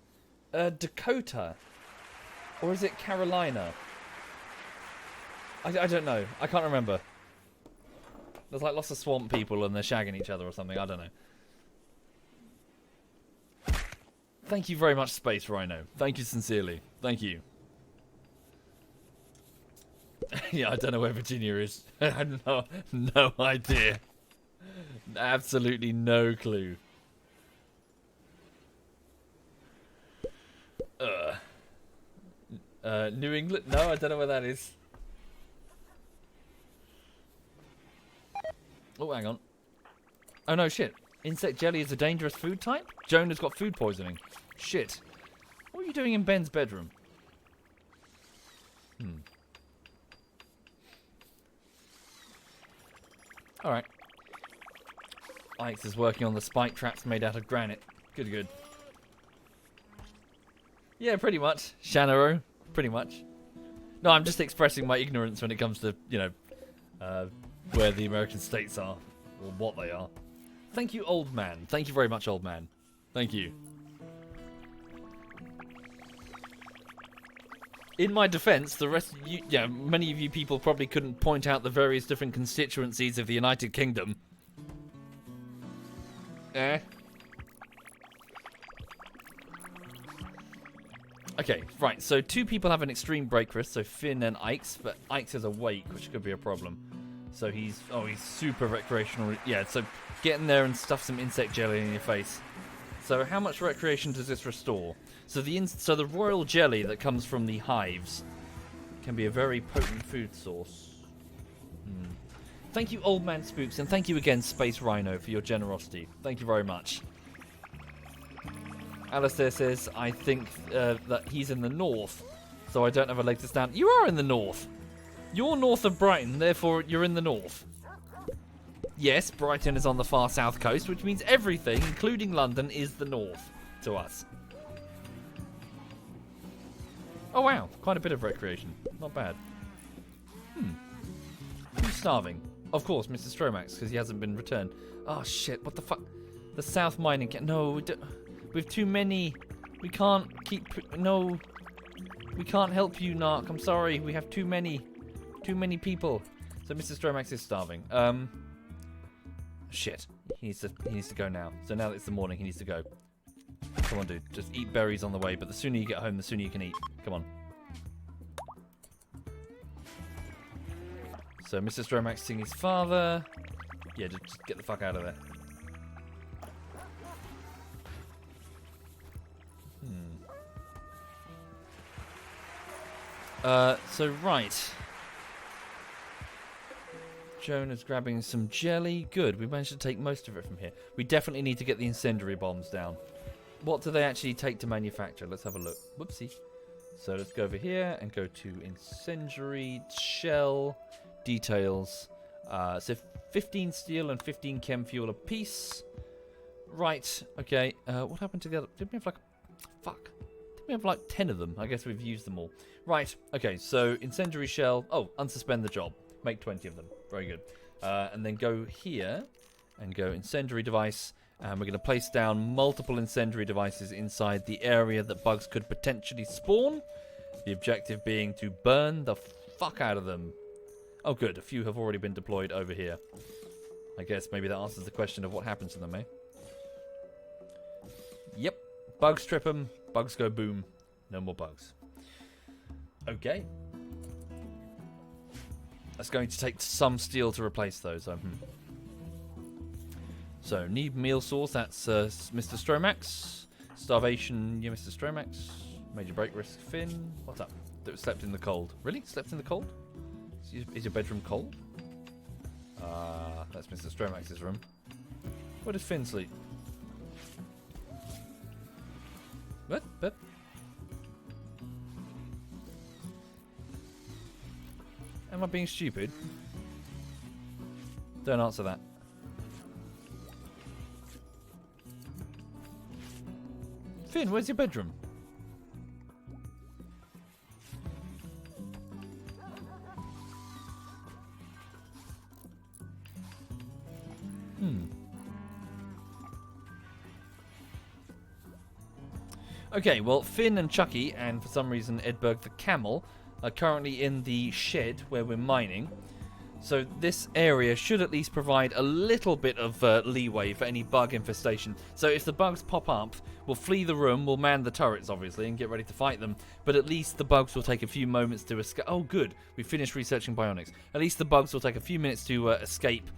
Dakota. Or is it Carolina? I don't know. I can't remember. There's like lots of swamp people and they're shagging each other or something. I don't know. Thank you very much, Space Rhino. Thank you sincerely. Thank you. Yeah, I don't know where Virginia is. No idea. Absolutely no clue. New England? No, I don't know where that is. Oh, hang on. Oh no, shit. Insect jelly is a dangerous food type? Joan has got food poisoning. Shit. What are you doing in Ben's bedroom? Alright. Ike's is working on the spike traps made out of granite. Good. Yeah, pretty much. Shanaro, pretty much. No, I'm just expressing my ignorance when it comes to, you know, where the American states are. Or what they are. Thank you, old man. Thank you very much, old man. Thank you. In my defense, the rest of you, many of you people probably couldn't point out the various different constituencies of the United Kingdom. Okay, right, so two people have an extreme break risk, so Finn and Ike's, but Ike's is awake, which could be a problem. So he's super recreational. Yeah, so get in there and stuff some insect jelly in your face. So how much recreation does this restore? So the royal jelly that comes from the hives can be a very potent food source. Thank you, Old Man Spooks, and thank you again, Space Rhino, for your generosity. Thank you very much. Alistair says, I think that he's in the north, so I don't have a leg to stand. You are in the north. You're north of Brighton, therefore you're in the north. Yes, Brighton is on the far south coast, which means everything, including London, is the north to us. Oh wow, quite a bit of recreation. Not bad. Who's starving? Of course, Mr. Stromax, because he hasn't been returned. Oh shit, what the fuck? The South Mining Camp. No, we've too many. We can't keep... No. We can't help you, Narc. I'm sorry. We have too many. Too many people. So Mr. Stromax is starving. Shit. He needs to go now. So now that it's the morning, he needs to go. Come on, dude. Just eat berries on the way, but the sooner you get home, the sooner you can eat. Come on. So Mr. Stromax seeing his father. Yeah, just get the fuck out of there. Right. Jonah's grabbing some jelly. Good, we managed to take most of it from here. We definitely need to get the incendiary bombs down. What do they actually take to manufacture? Let's have a look. Whoopsie. So let's go over here and go to incendiary shell details. So 15 steel and 15 chem fuel apiece. Right, okay. What happened to the other? Didn't we have like... Fuck. Didn't we have like 10 of them? I guess we've used them all. Right, okay, so incendiary shell. Oh, unsuspend the job. Make 20 of them. Very good. And then go here and go incendiary device. And we're going to place down multiple incendiary devices inside the area that bugs could potentially spawn. The objective being to burn the fuck out of them. Oh, good. A few have already been deployed over here. I guess maybe that answers the question of what happens to them, eh? Yep. Bugs trip them. Bugs go boom. No more bugs. Okay. That's going to take some steel to replace those. So, need meal source. That's Mr. Stromax. Starvation, yeah, Mr. Stromax. Major break risk. Finn. What's up? Slept in the cold. Really? Slept in the cold? Is your bedroom cold? That's Mr. Stromax's room. Where does Finn sleep? What? Am I being stupid? Don't answer that. Finn, where's your bedroom? Okay, well, Finn and Chucky, and for some reason Edberg the Camel, are currently in the shed where we're mining. So this area should at least provide a little bit of leeway for any bug infestation. So if the bugs pop up, we'll flee the room, we'll man the turrets, obviously, and get ready to fight them. But at least the bugs will take a few moments to escape. Oh, good. We finished researching bionics. At least the bugs will take a few minutes to escape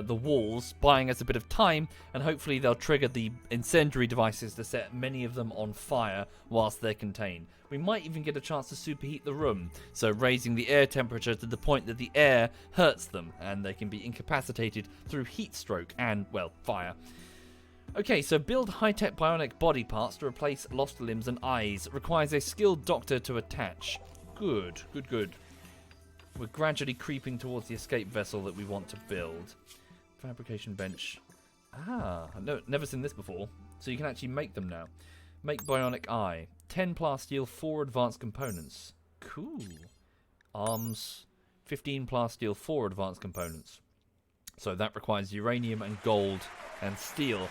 the walls, buying us a bit of time, and hopefully they'll trigger the incendiary devices to set many of them on fire whilst they're contained. We might even get a chance to superheat the room, so raising the air temperature to the point that the air hurts them, and they can be incapacitated through heat stroke and, well, fire. Okay, so build high-tech bionic body parts to replace lost limbs and eyes. Requires a skilled doctor to attach. Good. We're gradually creeping towards the escape vessel that we want to build. Fabrication bench. No, never seen this before. So you can actually make them now. Make bionic eye. 10 plasteel, 4 advanced components. Cool. Arms. 15 plasteel, 4 advanced components. So that requires uranium and gold and steel.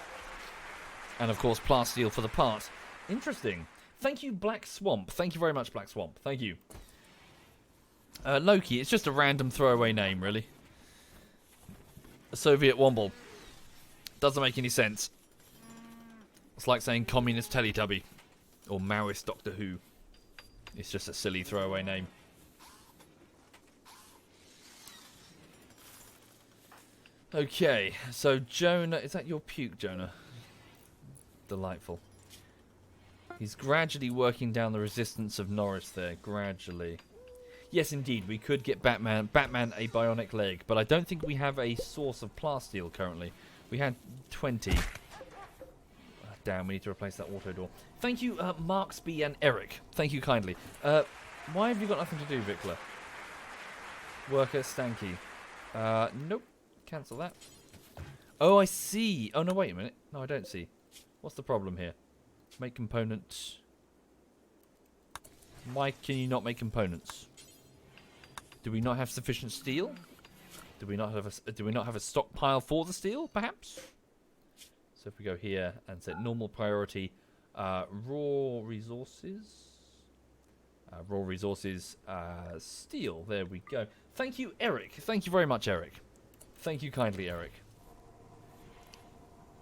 And of course plasteel for the part. Interesting. Thank you, Black Swamp. Thank you very much, Black Swamp. Thank you. Loki, it's just a random throwaway name, really. SovietWomble. Doesn't make any sense. It's like saying Communist Teletubby. Or Maoist Doctor Who. It's just a silly throwaway name. Okay, so Jonah... Is that your puke, Jonah? Delightful. He's gradually working down the resistance of Norris there. Gradually. Yes, indeed, we could get Batman a bionic leg, but I don't think we have a source of plasteel currently. We had 20. Damn, we need to replace that auto door. Thank you, Marksby and Eric. Thank you kindly. Why have you got nothing to do, Vikla? Worker Stanky. Nope. Cancel that. Oh, I see. Oh, no, wait a minute. No, I don't see. What's the problem here? Make components. Why can you not make components? Do we not have sufficient steel? Do we not have a stockpile for the steel, perhaps? So if we go here and set normal priority, raw resources. Steel. There we go. Thank you, Eric. Thank you very much, Eric. Thank you kindly, Eric.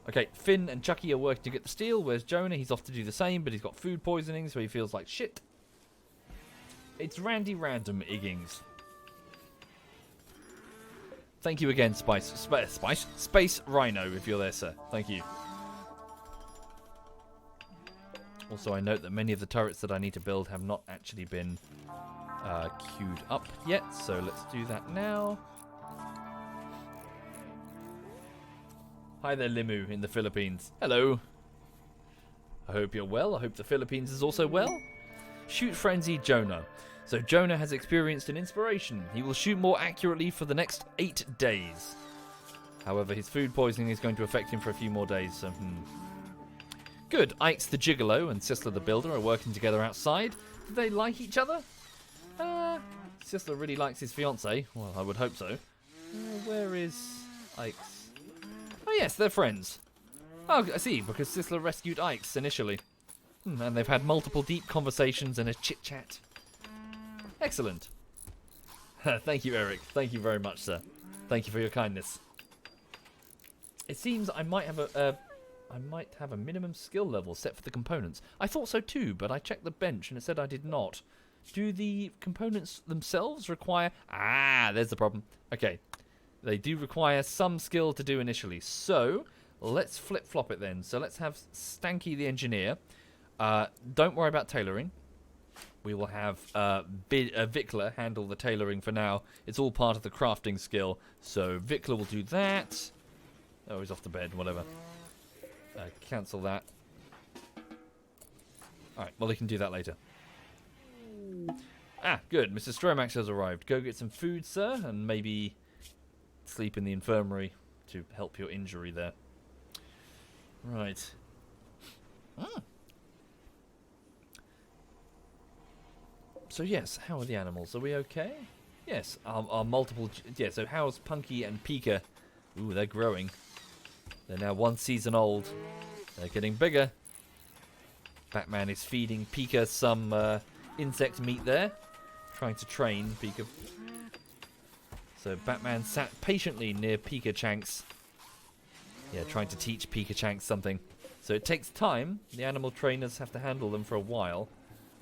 Okay, Finn and Chucky are working to get the steel. Where's Jonah? He's off to do the same, but he's got food poisoning, so he feels like shit. It's Randy Random Iggings. Thank you again, Space Rhino, if you're there, sir. Thank you. Also, I note that many of the turrets that I need to build have not actually been queued up yet, so let's do that now. Hi there, Limu in the Philippines. Hello. I hope you're well. I hope the Philippines is also well. Shoot Frenzy Jonah. So Jonah has experienced an inspiration. He will shoot more accurately for the next 8 days. However, his food poisoning is going to affect him for a few more days, so Good. Ike's the Gigolo and Sisler the Builder are working together outside. Do they like each other? Sisler really likes his fiancée. Well, I would hope so. Where is Ike's? Oh yes, they're friends. Oh, I see, because Sisler rescued Ike's initially. And they've had multiple deep conversations and a chit-chat. Excellent. Thank you, Eric. Thank you very much, sir. Thank you for your kindness. It seems I might have a minimum skill level set for the components. I thought so too, but I checked the bench and it said I did not. Do the components themselves require... there's the problem. Okay. They do require some skill to do initially. So, let's flip-flop it then. So let's have Stanky the Engineer. Don't worry about tailoring. We will have Vikla handle the tailoring for now. It's all part of the crafting skill. So Vikla will do that. Oh, he's off to bed. Whatever. Cancel that. Alright, well, he can do that later. Good. Mr. Stromax has arrived. Go get some food, sir, and maybe sleep in the infirmary to help your injury there. Right. So, yes, how are the animals? Are we okay? Yes, our multiple... Yeah, so how's Punky and Pika? Ooh, they're growing. They're now 1 season old. They're getting bigger. Batman is feeding Pika some insect meat there. Trying to train Pika. So Batman sat patiently near Pika Chanks. Yeah, trying to teach Pika Chanks something. So it takes time. The animal trainers have to handle them for a while.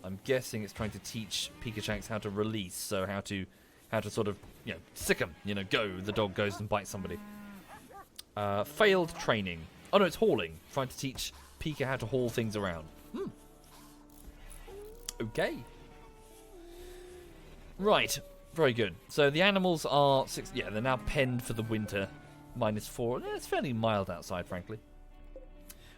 I'm guessing it's trying to teach Pika Chanks how to release. So how to sort of, sick them. Go. The dog goes and bites somebody. Failed training. Oh no, it's hauling. Trying to teach Pika how to haul things around. Okay. Right. Very good. So the animals are they're now penned for the winter. -4. It's fairly mild outside, frankly.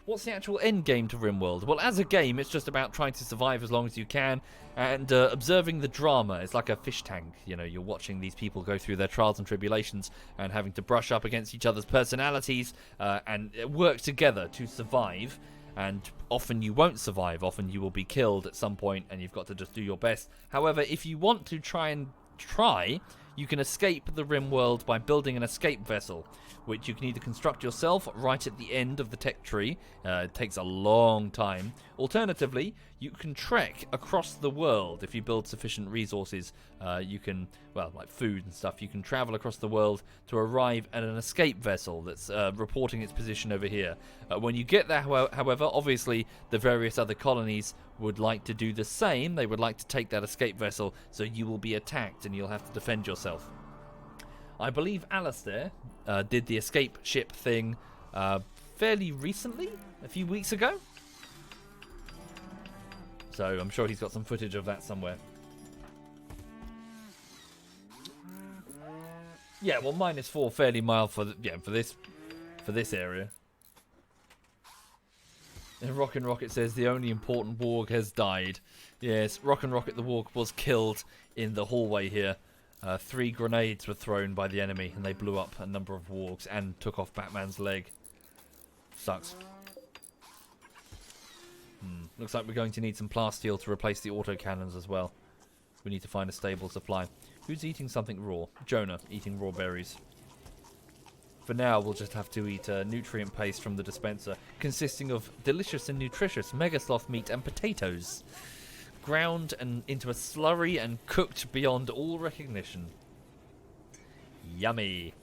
What's the actual end game to RimWorld? Well, as a game, it's just about trying to survive as long as you can and observing the drama. It's like a fish tank. You're watching these people go through their trials and tribulations and having to brush up against each other's personalities and work together to survive. And often you won't survive. Often you will be killed at some point and you've got to just do your best. However, if you want to try, you can escape the RimWorld by building an escape vessel, which you can either construct yourself right at the end of the tech tree. It takes a long time. Alternatively, you can trek across the world. If you build sufficient resources, you can, like food and stuff, you can travel across the world to arrive at an escape vessel that's reporting its position over here. When you get there, however, obviously the various other colonies would like to do the same. They would like to take that escape vessel, so you will be attacked and you'll have to defend yourself. I believe Alistair did the escape ship thing fairly recently, a few weeks ago. So I'm sure he's got some footage of that somewhere. Yeah, well, -4 fairly mild for this area. And Rockin' Rocket says the only important warg has died. Yes, Rockin' Rocket the warg was killed in the hallway here. 3 grenades were thrown by the enemy and they blew up a number of wargs and took off Batman's leg. Sucks. Looks like we're going to need some plasteel to replace the autocannons as well. We need to find a stable supply. Who's eating something raw? Jonah, eating raw berries. For now, we'll just have to eat nutrient paste from the dispenser, consisting of delicious and nutritious mega sloth meat and potatoes, ground and into a slurry and cooked beyond all recognition. Yummy.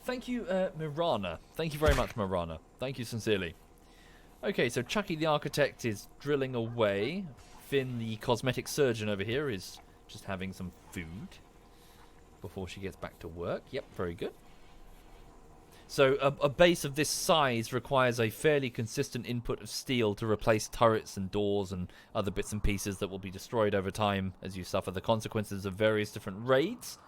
Thank you, Mirana. Thank you very much, Mirana. Thank you sincerely. Okay, so Chucky the Architect is drilling away. Finn the Cosmetic Surgeon over here is just having some food before she gets back to work. Yep, very good. So a base of this size requires a fairly consistent input of steel to replace turrets and doors and other bits and pieces that will be destroyed over time as you suffer the consequences of various different raids.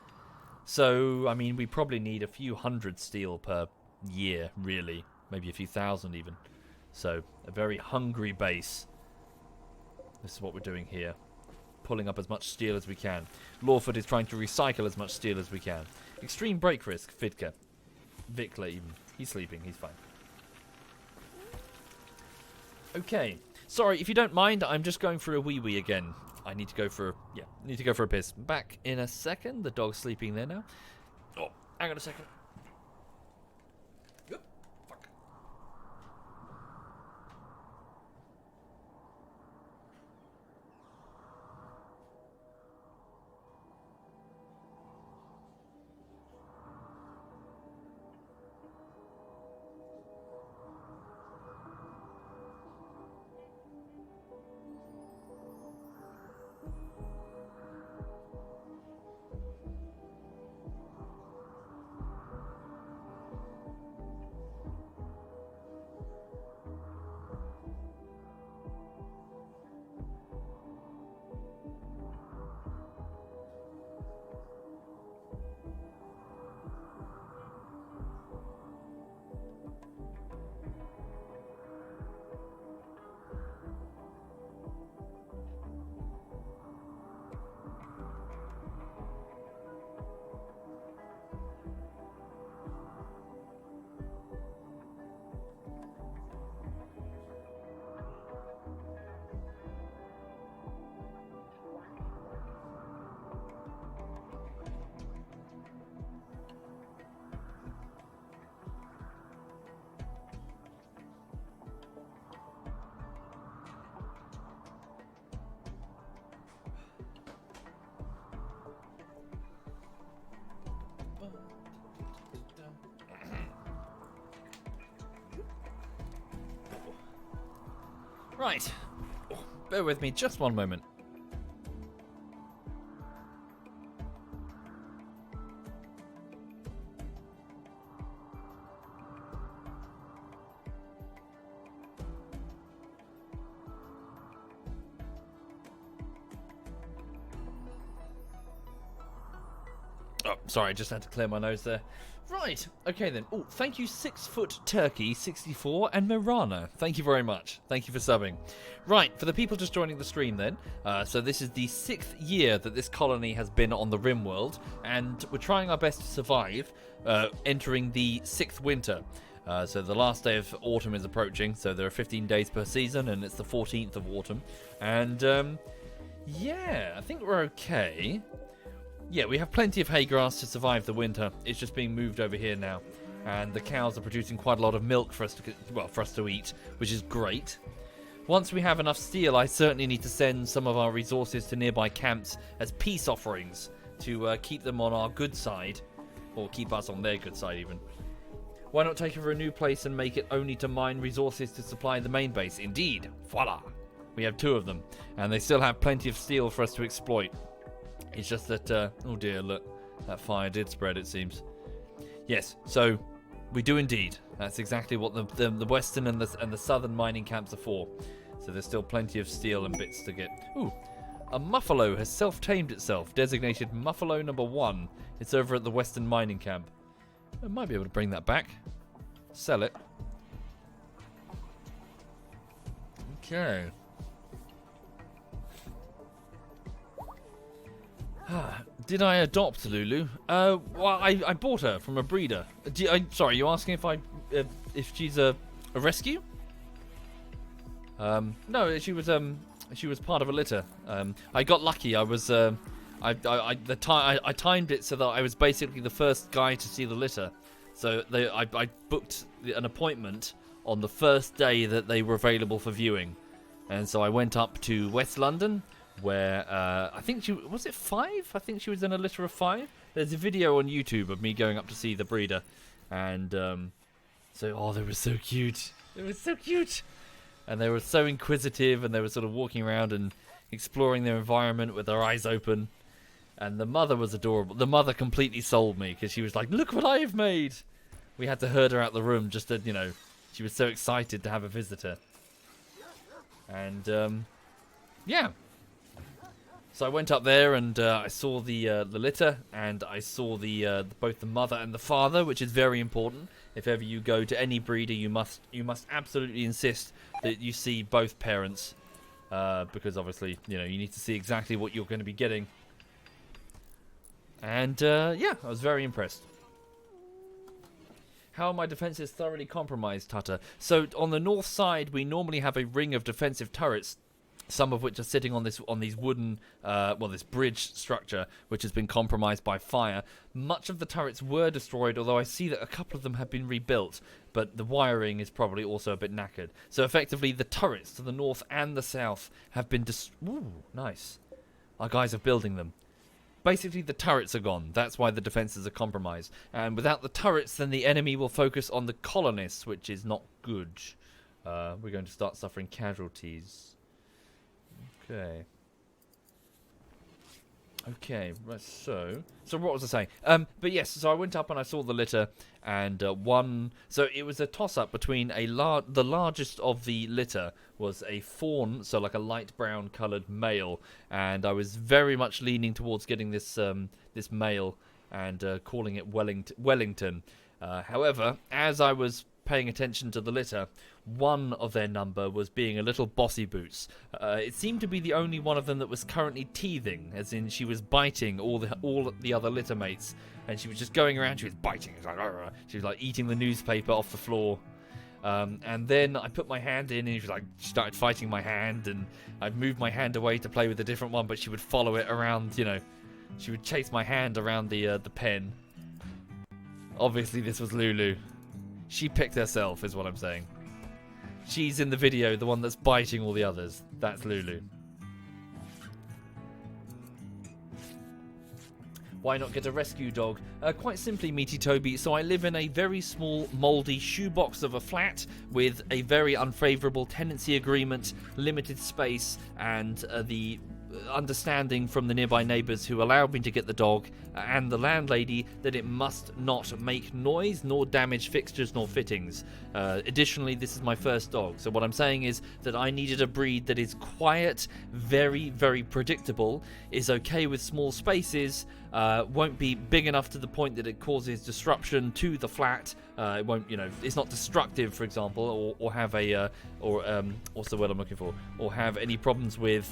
So, I mean, we probably need a few hundred steel per year, really. Maybe a few thousand even. So, a very hungry base. This is what we're doing here. Pulling up as much steel as we can. Lawford is trying to recycle as much steel as we can. Extreme break risk, Vidka. Vikla even. He's sleeping, he's fine. Okay. Sorry, if you don't mind, I'm just going for a wee-wee again. I need to go for a piss. Back in a second. The dog's sleeping there now. Oh, hang on a second. Fuck. Right. Bear with me just one moment. Oh, sorry, I just had to clear my nose there. Right, okay then. Oh, thank you 6-foot Turkey 64 and Mirana. Thank you very much. Thank you for subbing. Right, for the people just joining the stream then, so this is the 6th year that this colony has been on the RimWorld, and we're trying our best to survive, entering the 6th winter. So the last day of autumn is approaching, so there are 15 days per season, and it's the 14th of autumn. And, yeah, I think we're okay. Yeah, we have plenty of hay grass to survive the winter. It's just being moved over here now. And the cows are producing quite a lot of milk for us to eat, which is great. Once we have enough steel, I certainly need to send some of our resources to nearby camps as peace offerings to keep them on our good side, or keep us on their good side even. Why not take over a new place and make it only to mine resources to supply the main base? Indeed. Voila. We have 2 of them, and they still have plenty of steel for us to exploit. It's just that, oh dear, look, that fire did spread, it seems. Yes, so we do indeed. That's exactly what the western and the southern mining camps are for. So there's still plenty of steel and bits to get. Ooh, a muffalo has self-tamed itself, designated Muffalo number 1. It's over at the western mining camp. I might be able to bring that back. Sell it. Okay. Did I adopt Lulu? Well, I bought her from a breeder. Sorry, you're asking if she's a rescue? No, she was part of a litter. I got lucky. I timed it so that I was basically the first guy to see the litter. So I booked an appointment on the first day that they were available for viewing, and so I went up to West London, where I think was it 5? I think she was in a litter of 5. There's a video on YouTube of me going up to see the breeder, and they were so cute. They were so cute, and they were so inquisitive, and they were sort of walking around and exploring their environment with their eyes open. And the mother was adorable. The mother completely sold me because she was like, "Look what I've made." We had to herd her out the room just to, you know, she was so excited to have a visitor. And, yeah. So I went up there and I saw the litter, and I saw both the mother and the father, which is very important. If ever you go to any breeder, you must absolutely insist that you see both parents, because obviously, you know, you need to see exactly what you're going to be getting. And yeah, I was very impressed. How are my defenses thoroughly compromised, Tutter? So on the north side, we normally have a ring of defensive turrets, some of which are sitting on these wooden, this bridge structure, which has been compromised by fire. Much of the turrets were destroyed, although I see that a couple of them have been rebuilt, but the wiring is probably also a bit knackered. So effectively, the turrets to the north and the south have been Ooh, nice. Our guys are building them. Basically, the turrets are gone. That's why the defenses are compromised. And without the turrets, then the enemy will focus on the colonists, which is not good. We're going to start suffering casualties. Okay. Okay, right, so what was I saying? But yes, so I went up and I saw the litter, and so it was a toss-up between the largest of the litter was a fawn, so like a light brown coloured male, and I was very much leaning towards getting this this male and calling it Wellington. However, as I was paying attention to the litter, one of their number was being a little bossy boots. It seemed to be the only one of them that was currently teething, as in she was biting all the other litter mates, and she was just going around. She was biting. She was like eating the newspaper off the floor. And then I put my hand in, and she started fighting my hand, and I'd moved my hand away to play with a different one, but she would follow it around. You know, she would chase my hand around the pen. Obviously, this was Lulu. She picked herself, is what I'm saying. She's in the video, the one that's biting all the others. That's Lulu. Why not get a rescue dog? Quite simply, Meaty Toby, so I live in a very small, mouldy shoebox of a flat with a very unfavourable tenancy agreement, limited space, and the understanding from the nearby neighbours who allowed me to get the dog and the landlady that it must not make noise nor damage fixtures nor fittings. Additionally, this is my first dog, so what I'm saying is that I needed a breed that is quiet, very, very predictable, is okay with small spaces, won't be big enough to the point that it causes disruption to the flat. It won't, you know, it's not destructive, for example, or have a what's the word I'm looking for, or have any problems with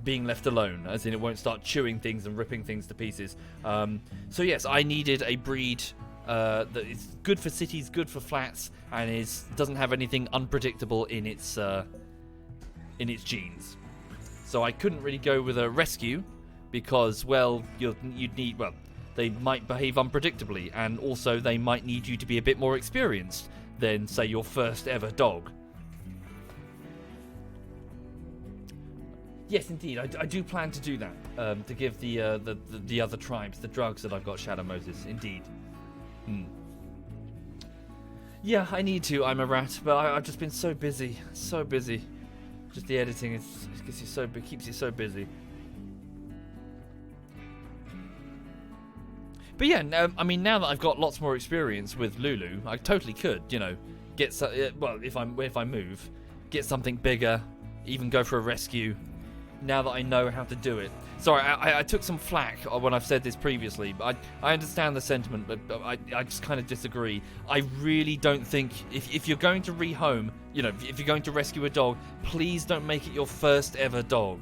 being left alone, as in it won't start chewing things and ripping things to pieces. So yes, I needed a breed that is good for cities, good for flats, and doesn't have anything unpredictable in its genes. So I couldn't really go with a rescue because, well, you'd need, well, they might behave unpredictably, and also they might need you to be a bit more experienced than, say, your first ever dog. Yes, indeed, I do plan to do that, to give the other tribes the drugs that I've got, Shadow Moses, indeed. Yeah, I need to, I'm a rat, but I've just been so busy. Just the editing keeps you so busy. But yeah, I mean, now that I've got lots more experience with Lulu, I totally could, you know, if I move, get something bigger, even go for a rescue. Now that I know how to do it. Sorry, I took some flack when I've said this previously, but I understand the sentiment, but I just kind of disagree. I really don't think, if you're going to rehome, you know, if you're going to rescue a dog, please don't make it your first ever dog.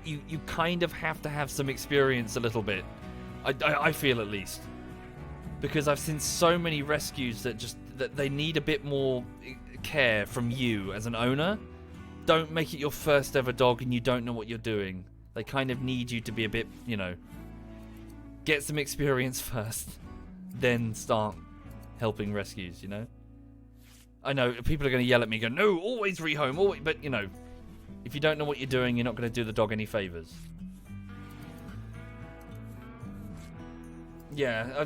You kind of have to have some experience a little bit. I feel, at least. Because I've seen so many rescues that they need a bit more care from you as an owner. Don't make it your first ever dog and you don't know what you're doing. They kind of need you to be a bit, you know, get some experience first, then start helping rescues, you know? I know, people are going to yell at me, go, no, always rehome, always, but, you know, if you don't know what you're doing, you're not going to do the dog any favours. Yeah,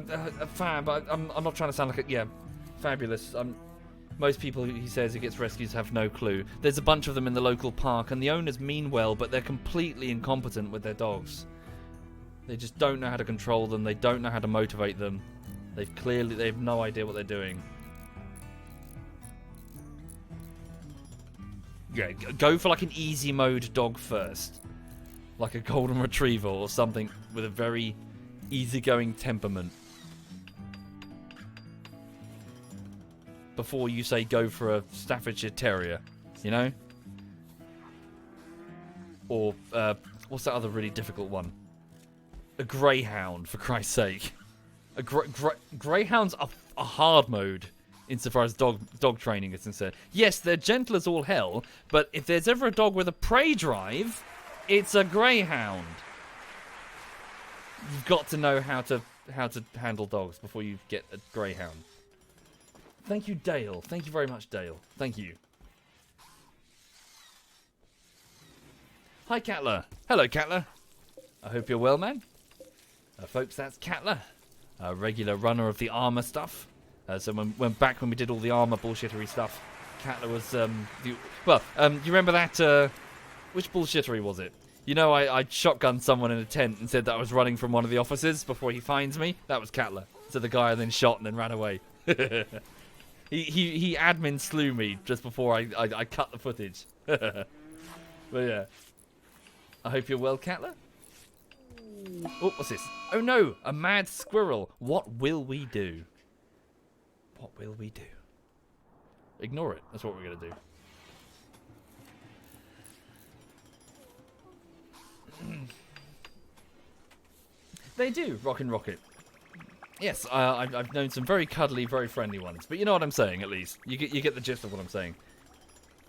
fab, I'm not trying to sound like yeah, fabulous. Most people, he says, who gets rescues have no clue. There's a bunch of them in the local park, and the owners mean well, but they're completely incompetent with their dogs. They just don't know how to control them. They don't know how to motivate them. They have no idea what they're doing. Yeah, go for like an easy mode dog first. Like a golden retriever or something with a very easygoing temperament. Before you say go for a Staffordshire Terrier, you know? Or, what's that other really difficult one? A Greyhound, for Christ's sake. Greyhounds are a hard mode insofar as dog training is concerned. Yes, they're gentle as all hell, but if there's ever a dog with a prey drive, it's a Greyhound. You've got to know how to handle dogs before you get a Greyhound. Thank you, Dale. Thank you very much, Dale. Thank you. Hi, Catler. Hello, Catler. I hope you're well, man. Folks, that's Catler, a regular runner of the armor stuff. So when we did all the armor bullshittery stuff, Catler was you remember that? Which bullshittery was it? You know, I shotgunned someone in a tent and said that I was running from one of the officers before he finds me. That was Catler. So the guy then shot and then ran away. he admin slew me just before I cut the footage. But yeah, I hope you're well, Catler. Oh, what's this? Oh no, a mad squirrel. What will we do? What will we do? Ignore it. That's what we're going to do. They do, Rockin' Rocket. Yes, I've known some very cuddly, very friendly ones. But you know what I'm saying, at least. You get the gist of what I'm saying.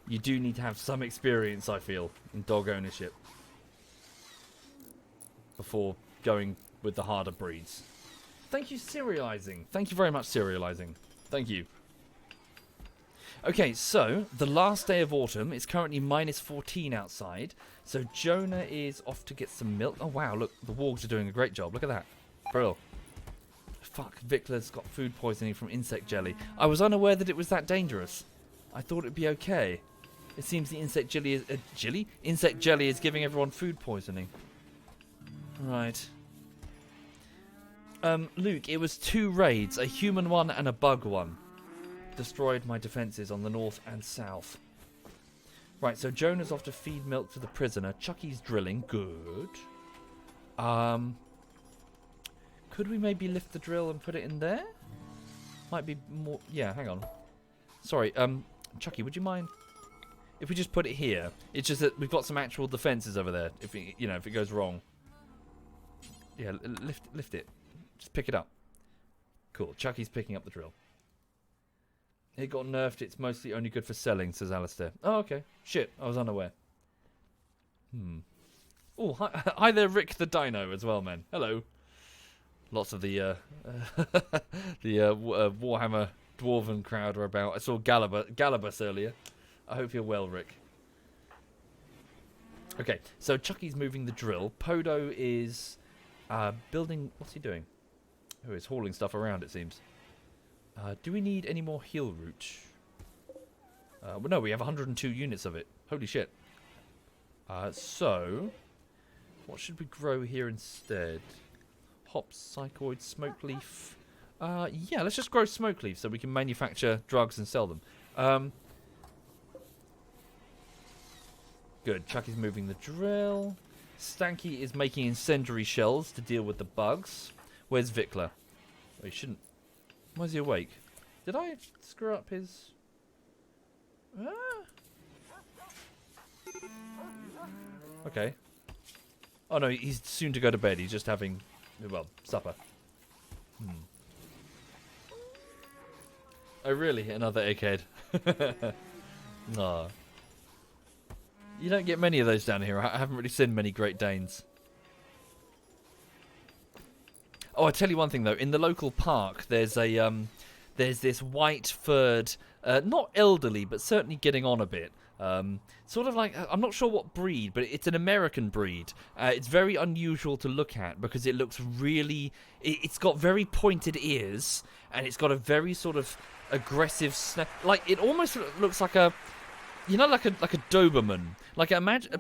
You do need to have some experience, I feel, in dog ownership before going with the harder breeds. Thank you, Serializing. Thank you very much, Serializing. Thank you. Okay, so the last day of autumn. It's currently -14 outside. So Jonah is off to get some milk. Oh, wow, look, the wargs are doing a great job. Look at that. Brill. Fuck, Victor's got food poisoning from insect jelly. I was unaware that it was that dangerous. I thought it'd be okay. It seems the insect jelly is... Insect jelly is giving everyone food poisoning. Right. Luke, it was 2 raids, a human one and a bug one. Destroyed my defences on the north and south. Right, so Jonah's off to feed milk to the prisoner. Chucky's drilling. Good. Could we maybe lift the drill and put it in there? Might be more... Yeah, hang on. Sorry, Chucky, would you mind if we just put it here? It's just that we've got some actual defences over there. If it, if it goes wrong. Yeah, lift it. Just pick it up. Cool. Chucky's picking up the drill. It got nerfed. It's mostly only good for selling, says Alistair. Oh, okay. Shit, I was unaware. Oh, hi there, Rick the Dino as well, man. Hello. Lots of the Warhammer Dwarven crowd are about. I saw Galabus earlier. I hope you're well, Rick. Okay, so Chucky's moving the drill. Podo is building... What's he doing? Oh, he's hauling stuff around, it seems. Do we need any more heal root? Well, no, we have 102 units of it. Holy shit. So, what should we grow here instead? Hops, psychoid, smoke leaf. Yeah, let's just grow smoke leaf so we can manufacture drugs and sell them. Good. Chucky's moving the drill. Stanky is making incendiary shells to deal with the bugs. Where's Vikla? Oh, he shouldn't. Why is he awake? Did I screw up his... Okay. Oh no, he's soon to go to bed. He's just having, well, supper. Oh really? Another egghead. Nah. You don't get many of those down here. I haven't really seen many Great Danes. Oh, I tell you one thing though. In the local park, there's this white-furred, not elderly, but certainly getting on a bit. Sort of like, I'm not sure what breed, but it's an American breed. It's very unusual to look at because it looks really... It's got very pointed ears, and it's got a very sort of aggressive... Like, it almost looks like a... You know, like a Doberman. Like,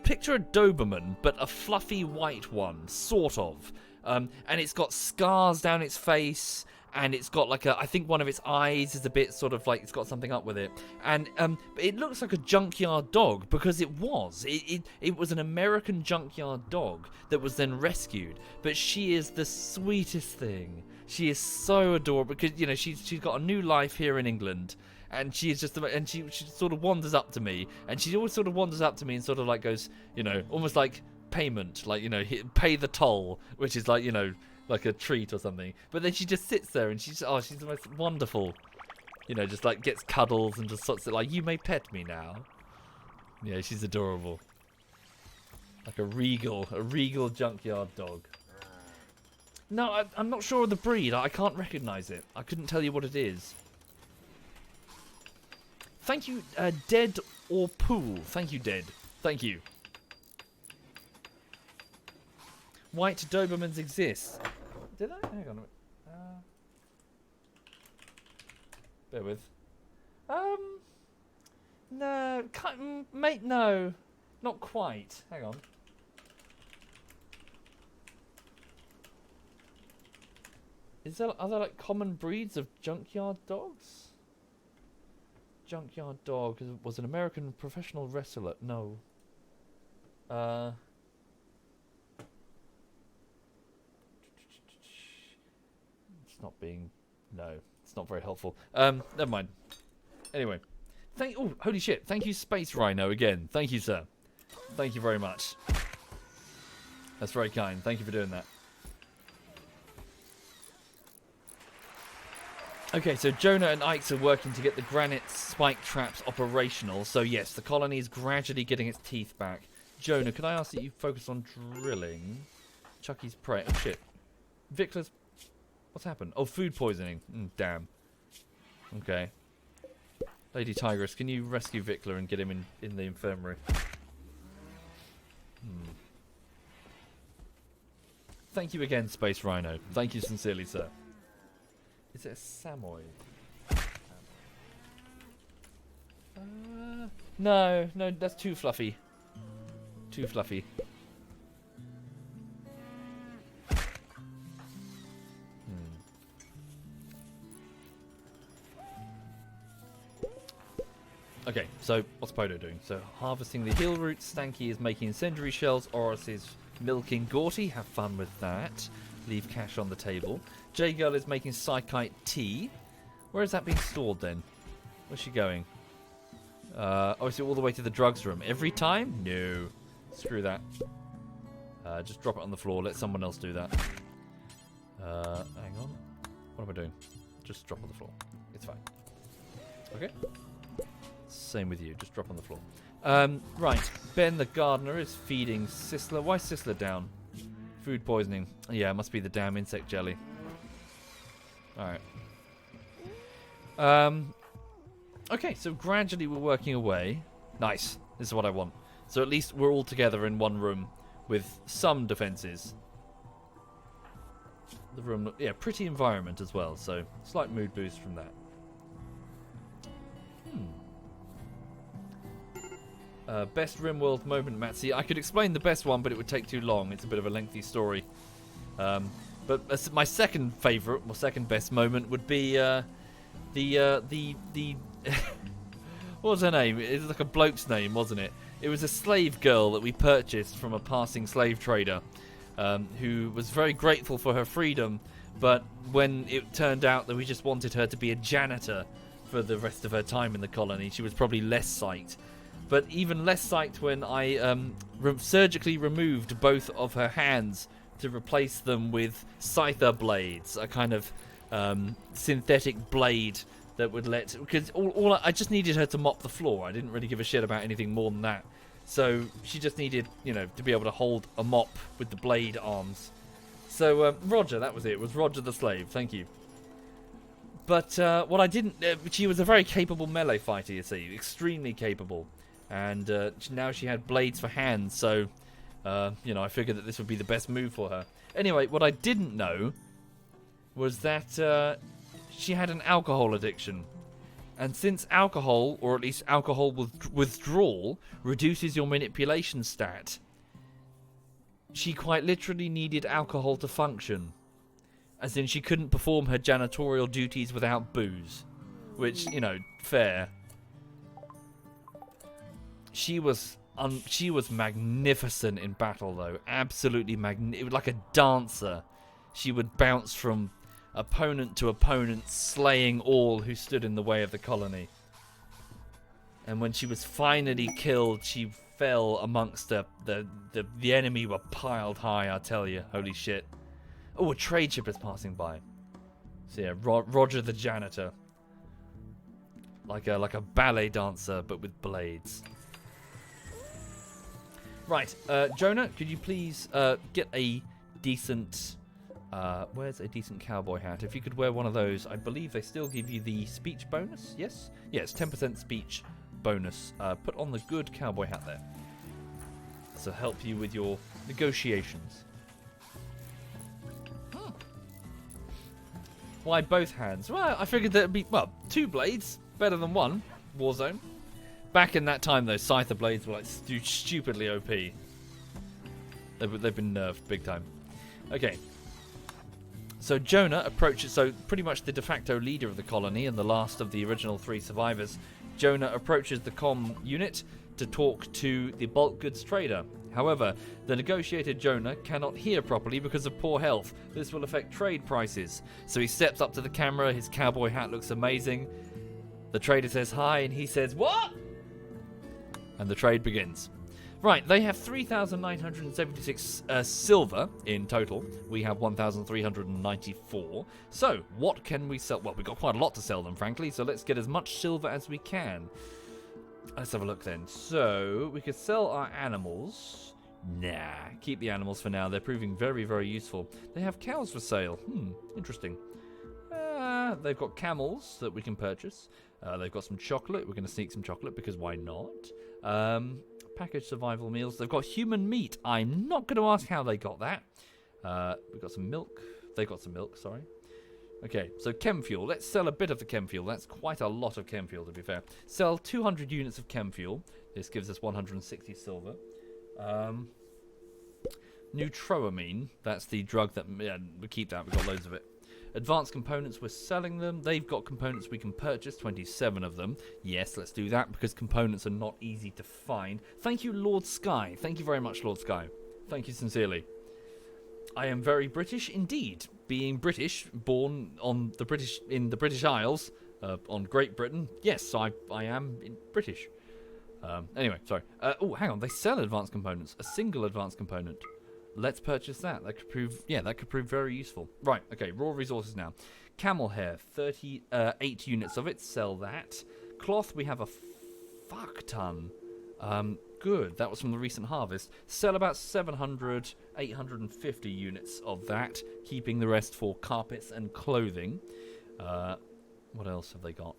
picture a Doberman, but a fluffy white one, sort of. And it's got scars down its face, and it's got like I think one of its eyes is a bit sort of like it's got something up with it, and it looks like a junkyard dog because it was. It was an American junkyard dog that was then rescued, but she is the sweetest thing. She is so adorable because, you know, she's got a new life here in England, and she is just, and she sort of wanders up to me, and she always sort of wanders up to me and sort of like goes, you know, almost like payment, like, you know, pay the toll, which is like, you know, like a treat or something. But then she just sits there and she's the most wonderful, you know, just like gets cuddles and just sort of like, you may pet me now. Yeah, she's adorable. Like a regal junkyard dog. No, I'm not sure of the breed. I can't recognize it. I couldn't tell you what it is. Thank you, Dead or Pool. Thank you, Dead. Thank you. White Dobermans exist. Did I? Hang on a minute. Bear with. No, mate, no. Not quite. Hang on. Are there like common breeds of junkyard dogs? Junkyard dog was an American professional wrestler. No. It's not being. No, it's not very helpful. Never mind. Anyway, oh, holy shit! Thank you, Space Rhino, again. Thank you, sir. Thank you very much. That's very kind. Thank you for doing that. Okay, so Jonah and Ikes are working to get the granite spike traps operational. So yes, the colony is gradually getting its teeth back. Jonah, could I ask that you focus on drilling? Chucky's prey. Oh shit. Victor's. What's happened? Oh, food poisoning. Damn. Okay. Lady Tigress, can you rescue Vikla and get him in the infirmary? Thank you again, Space Rhino. Thank you sincerely, sir. Is it a Samoyed? No, that's too fluffy. Too fluffy. Okay, so what's Podo doing? So harvesting the hill roots, Stanky is making incendiary shells, Oris is milking Gorty, have fun with that. Leave cash on the table. J-Girl is making Psychite tea. Where is that being stored then? Where's she going? Obviously all the way to the drugs room. Every time? No. Screw that. Just drop it on the floor, let someone else do that. Hang on. What am I doing? Just drop on the floor. It's fine. Okay. Same with you, just drop on the floor. Right, Ben the gardener is feeding Sisler. Why is Sisler down? Food poisoning. Yeah, it must be the damn insect jelly. Alright. Okay, so gradually we're working away. Nice, this is what I want. So at least we're all together in one room with some defences. The room, yeah, pretty environment as well, so slight mood boost from that. Best RimWorld moment, Matsy. I could explain the best one, but it would take too long. It's a bit of a lengthy story. But my second favourite, or second best moment would be the what was her name? It was like a bloke's name, wasn't it? It was a slave girl that we purchased from a passing slave trader, who was very grateful for her freedom, but when it turned out that we just wanted her to be a janitor for the rest of her time in the colony, she was probably less psyched. But even less psyched when I surgically removed both of her hands to replace them with scyther blades, a kind of synthetic blade that would let... Because I just needed her to mop the floor. I didn't really give a shit about anything more than that. So she just needed, you know, to be able to hold a mop with the blade arms. So Roger, that was it. It was Roger the slave. Thank you. But what I didn't... she was a very capable melee fighter, you see. Extremely capable. And now she had blades for hands, so, you know, I figured that this would be the best move for her. Anyway, what I didn't know was that she had an alcohol addiction. And since alcohol, or at least alcohol withdrawal, reduces your manipulation stat, she quite literally needed alcohol to function. As in, she couldn't perform her janitorial duties without booze. Which, you know, fair. She was magnificent in battle, though. Absolutely magnificent. Like a dancer. She would bounce from opponent to opponent, slaying all who stood in the way of the colony. And when she was finally killed, she fell amongst the enemy were piled high, I tell you. Holy shit. Oh, a trade ship is passing by. So yeah, Roger the janitor. Like a ballet dancer, but with blades. Right, Jonah, could you please get a decent... where's a decent cowboy hat? If you could wear one of those, I believe they still give you the speech bonus, yes? Yes, 10% speech bonus. Put on the good cowboy hat there. This will help you with your negotiations. Why both hands? Well, I figured there'd be, well, 2 blades. Better than 1. Warzone. Back in that time, those Scyther blades were like stupidly OP. They've been nerfed big time. Okay. So Jonah approaches, so pretty much the de facto leader of the colony and the last of the original 3 survivors. Jonah approaches the comm unit to talk to the bulk goods trader. However, the negotiated Jonah cannot hear properly because of poor health. This will affect trade prices. So he steps up to the camera, his cowboy hat looks amazing. The trader says hi and he says, "What?" And the trade begins. Right, they have 3,976 silver in total. We have 1,394. So, what can we sell? Well, we've got quite a lot to sell them, frankly, so let's get as much silver as we can. Let's have a look then. So, we could sell our animals. Nah, keep the animals for now. They're proving very, very useful. They have cows for sale. Interesting. They've got camels that we can purchase. They've got some chocolate. We're going to sneak some chocolate because why not? Packaged survival meals. They've got human meat. I'm not going to ask how they got that. We've got some milk. They got some milk, sorry. Okay, so chem fuel. Let's sell a bit of the chem fuel. That's quite a lot of chem fuel, to be fair. Sell 200 units of chem fuel. This gives us 160 silver. Neutroamine. That's the drug that... Yeah, we keep that. We've got loads of it. Advanced components, we're selling them. They've got components we can purchase, 27 of them. Yes, let's do that because components are not easy to find. Thank you, Lord Sky. Thank you very much, Lord Sky. Thank you sincerely. I am very British indeed. Being British, born on the British Isles, on Great Britain. Yes, I am British. Anyway, sorry. Oh, hang on. They sell advanced components. A single advanced component. Let's purchase that. That could prove, that could prove very useful. Right, okay, raw resources now. Camel hair, 38 units of it. Sell that. Cloth, we have a fuck ton. Good, that was from the recent harvest. Sell about 700, 850 units of that, keeping the rest for carpets and clothing. What else have they got?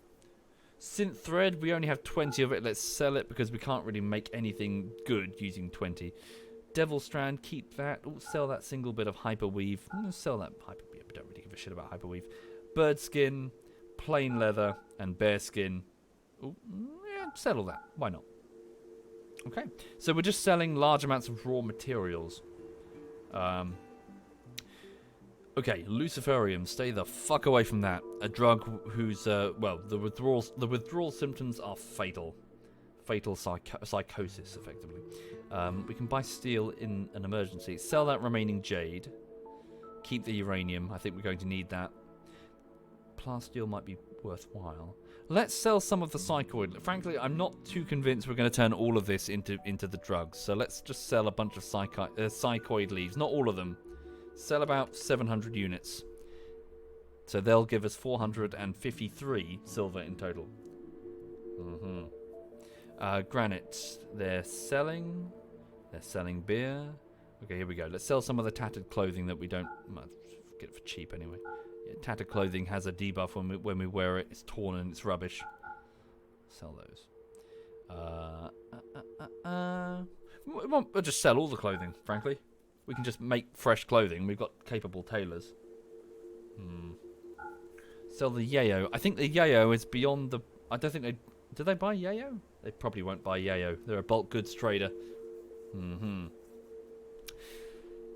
Synth thread, we only have 20 of it. Let's sell it because we can't really make anything good using 20. Devil strand, keep that. Ooh, sell that single bit of hyperweave. Sell that hyperweave. I don't really give a shit about hyperweave. Bird skin, plain leather, and bear skin. Ooh, yeah, settle that. Why not? Okay, so we're just selling large amounts of raw materials. Okay, Luciferium, stay the fuck away from that. A drug whose, well, the withdrawal symptoms are fatal. Fatal psychosis, effectively. We can buy steel in an emergency. Sell that remaining jade. Keep the uranium. I think we're going to need that. Plasteel might be worthwhile. Let's sell some of the psychoid. Frankly, I'm not too convinced we're going to turn all of this into the drugs. So let's just sell a bunch of psychoid leaves. Not all of them. Sell about 700 units. So they'll give us 453 silver in total. Granite. They're selling beer. Okay, here we go. Let's sell some of the tattered clothing that we don't... get it for cheap anyway. Yeah, tattered clothing has a debuff when we wear it. It's torn and it's rubbish. Sell those. We'll just sell all the clothing, frankly. We can just make fresh clothing. We've got capable tailors. Sell the yayo. I think the yayo is beyond the... I don't think they... Do they buy yayo? They probably won't buy yayo. They're a bulk goods trader.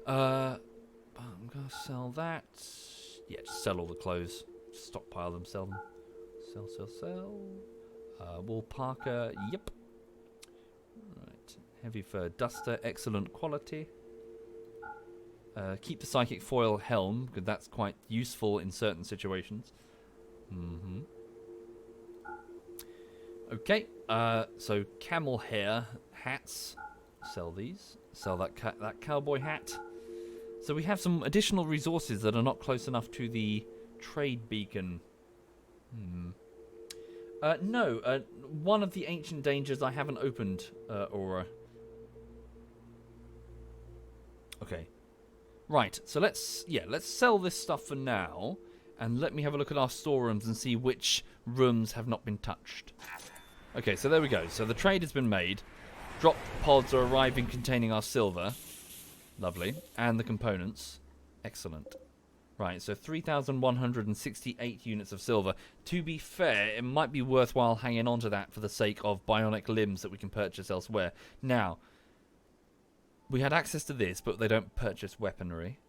I'm gonna sell that. Yeah, just sell all the clothes. Stockpile them, sell them. Sell. Wool parka, yep. Right. Heavy fur duster, excellent quality. Keep the psychic foil helm, because that's quite useful in certain situations. Okay, so camel hair hats. Sell these. Sell that cowboy hat. So we have some additional resources that are not close enough to the trade beacon. No, one of the ancient dangers I haven't opened, Aura. Okay. Right, so let's sell this stuff for now, and let me have a look at our storerooms and see which rooms have not been touched. Okay, so there we go. So the trade has been made. Drop pods are arriving containing our silver. Lovely. And the components. Excellent. Right, so 3,168 units of silver. To be fair, it might be worthwhile hanging on to that for the sake of bionic limbs that we can purchase elsewhere. Now, we had access to this, but they don't purchase weaponry.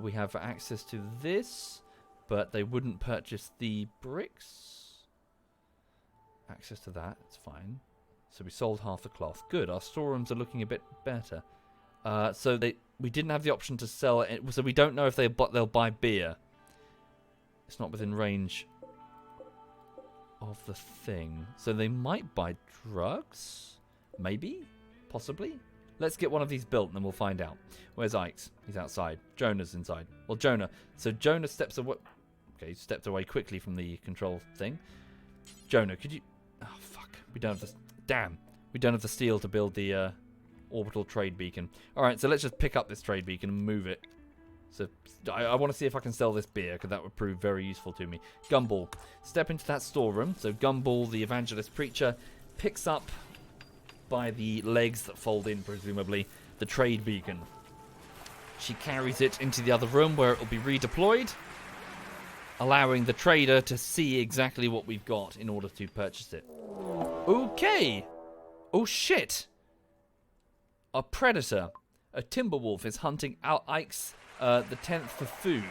We have access to this, but they wouldn't purchase the bricks. Access to that, it's fine. So we sold half the cloth. Good, our storerooms are looking a bit better. So we didn't have the option to sell it, so we don't know if they'll buy beer. It's not within range of the thing. So they might buy drugs? Maybe? Possibly? Let's get one of these built and then we'll find out. Where's Ike's? He's outside. Jonah's inside. Well, Jonah. So Jonah steps away. Okay, he stepped away quickly from the control thing. Jonah, could you... Oh, fuck. We don't have the... Damn. We don't have the steel to build the orbital trade beacon. Alright, so let's just pick up this trade beacon and move it. So I want to see if I can sell this beer, because that would prove very useful to me. Gumball. Step into that storeroom. So Gumball, the evangelist preacher, picks up by the legs that fold in, presumably, the trade beacon. She carries it into the other room where it will be redeployed, allowing the trader to see exactly what we've got in order to purchase it. Okay. Oh, shit. A predator, a timber wolf, is hunting out Ike's the 10th for food.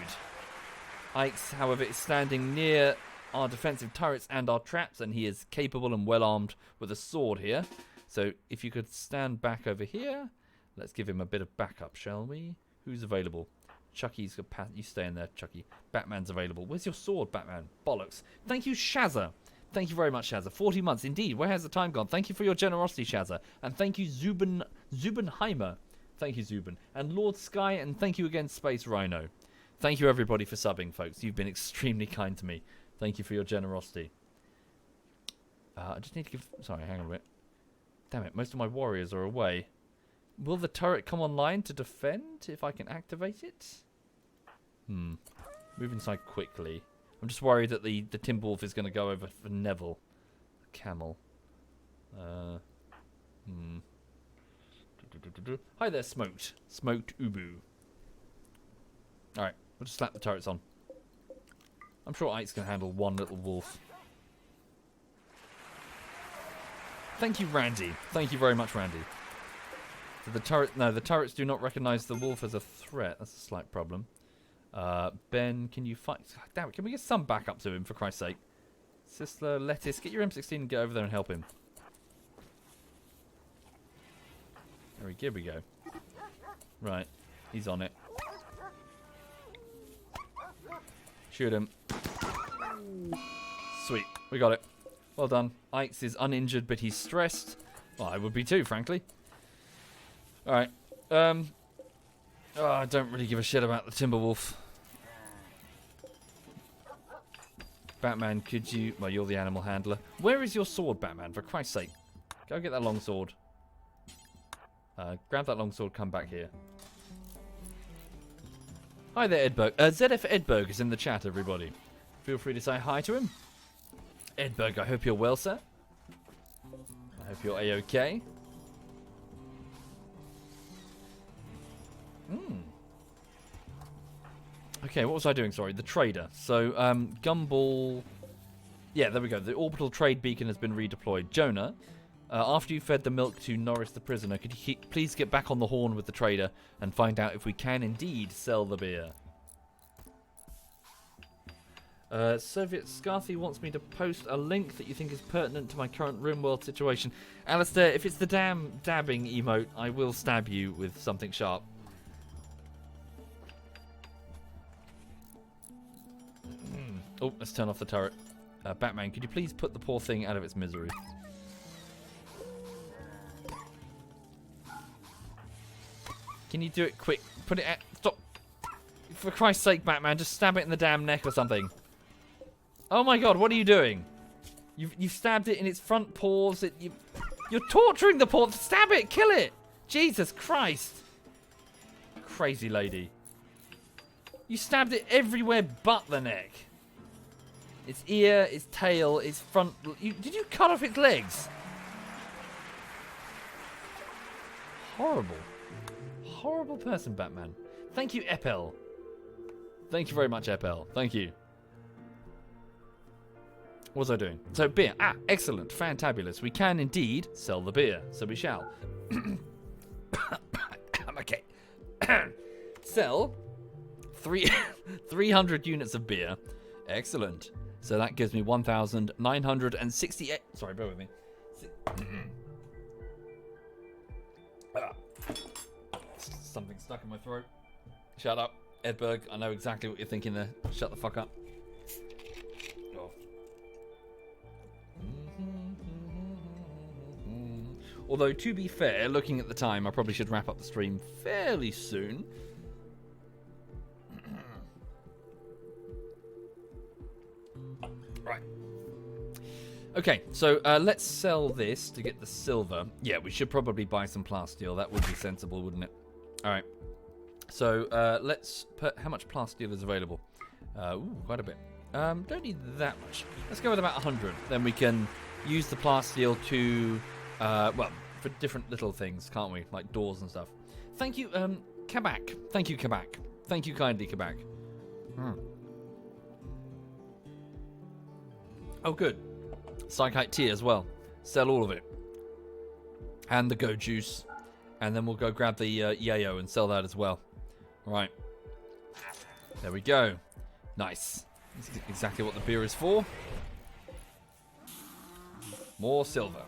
Ike's, however, is standing near our defensive turrets and our traps, and he is capable and well armed with a sword here. So if you could stand back over here, let's give him a bit of backup, shall we? Who's available? Chucky's got you stay in there, Chucky. Batman's available. Where's your sword, Batman? Bollocks. Thank you, Shazza. Thank you very much, Shazza. 40 months, indeed. Where has the time gone? Thank you for your generosity, Shazza. And thank you, Zubenheimer. Thank you, Zubin. And Lord Sky, and thank you again, Space Rhino. Thank you, everybody, for subbing, folks. You've been extremely kind to me. Thank you for your generosity. I just need to give... Sorry, hang on a minute. Damn it, most of my warriors are away. Will the turret come online to defend if I can activate it? Move inside quickly. I'm just worried that the Timberwolf is going to go over for Neville. The camel. Hi there, Smoked. Smoked Ubu. Alright, we'll just slap the turrets on. I'm sure Ike's can handle one little wolf. Thank you, Randy. Thank you very much, Randy. So the turrets do not recognize the wolf as a threat. That's a slight problem. Ben, can you fight? Damn it, can we get some backup to him, for Christ's sake? Sister Lettuce, get your M16 and get over there and help him. Here we go. Right, he's on it. Shoot him. Sweet, we got it. Well done. Ike's is uninjured, but he's stressed. Well, I would be too, frankly. Alright. I don't really give a shit about the Timberwolf. Batman, could you... Well, you're the animal handler. Where is your sword, Batman? For Christ's sake. Go get that long sword. Grab that long sword, come back here. Hi there, Edberg. ZF Edberg is in the chat, everybody. Feel free to say hi to him. Edberg, I hope you're well, sir. I hope you're A-OK. Okay, what was I doing? Sorry, the trader. So, Gumball... Yeah, there we go. The orbital trade beacon has been redeployed. Jonah, After you fed the milk to Norris the prisoner, could you please get back on the horn with the trader and find out if we can indeed sell the beer? Soviet Scarthy wants me to post a link that you think is pertinent to my current RimWorld situation. Alistair, if it's the damn dabbing emote, I will stab you with something sharp. Oh, let's turn off the turret. Batman, could you please put the poor thing out of its misery? Can you do it quick? Put it at... Stop! For Christ's sake, Batman, just stab it in the damn neck or something. Oh my god, what are you doing? You've stabbed it in its front paws. You're torturing the paw. Stab it! Kill it! Jesus Christ! Crazy lady. You stabbed it everywhere but the neck. Its ear, its tail, its front... Did you cut off its legs? Horrible. Horrible person, Batman. Thank you, Epel. Thank you very much, Epel. Thank you. What was I doing? So, beer. Ah, excellent. Fantabulous. We can indeed sell the beer. So we shall. Okay. Sell 300 units of beer. Excellent. So that gives me 1,968. Sorry, bear with me. Something stuck in my throat. Shut up, Edberg. I know exactly what you're thinking there. Shut the fuck up. Oh. Although, to be fair, looking at the time, I probably should wrap up the stream fairly soon. Right. Okay, so let's sell this to get the silver. Yeah, we should probably buy some plasteel. That would be sensible, wouldn't it? All right. So let's put... How much plasteel is available? Ooh, quite a bit. Don't need that much. Let's go with about 100. Then we can use the plasteel to... well, for different little things, can't we? Like doors and stuff. Thank you, Kabak. Thank you, Kabak. Thank you kindly, Kabak. Oh, good. Psychite tea as well. Sell all of it. And the go juice. And then we'll go grab the yayo and sell that as well. Right. There we go. Nice. This is exactly what the beer is for. More silver.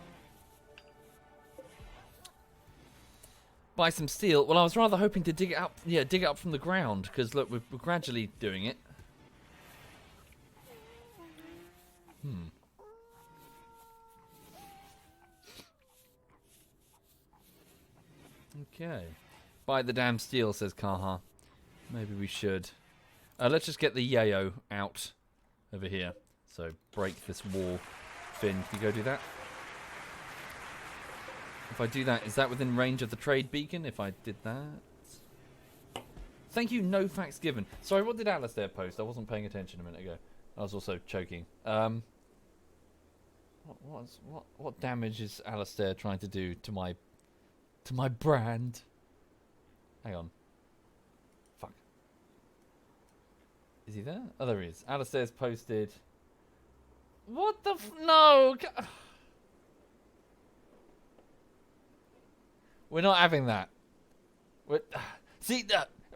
Buy some steel. Well, I was rather hoping to dig it up. Yeah, dig it up from the ground. Because, look, we're gradually doing it. Okay. Buy the damn steel, says Kaha. Maybe we should. Let's just get the yayo out over here. So, break this wall. Finn, can you go do that? If I do that, is that within range of the trade beacon? If I did that... Thank you, no facts given. Sorry, what did Alistair post? I wasn't paying attention a minute ago. I was also choking. What damage is Alistair trying to do to my brand? Hang on. Fuck. Is he there? Oh, there he is. Alistair's posted. What the no! We're not having that. See,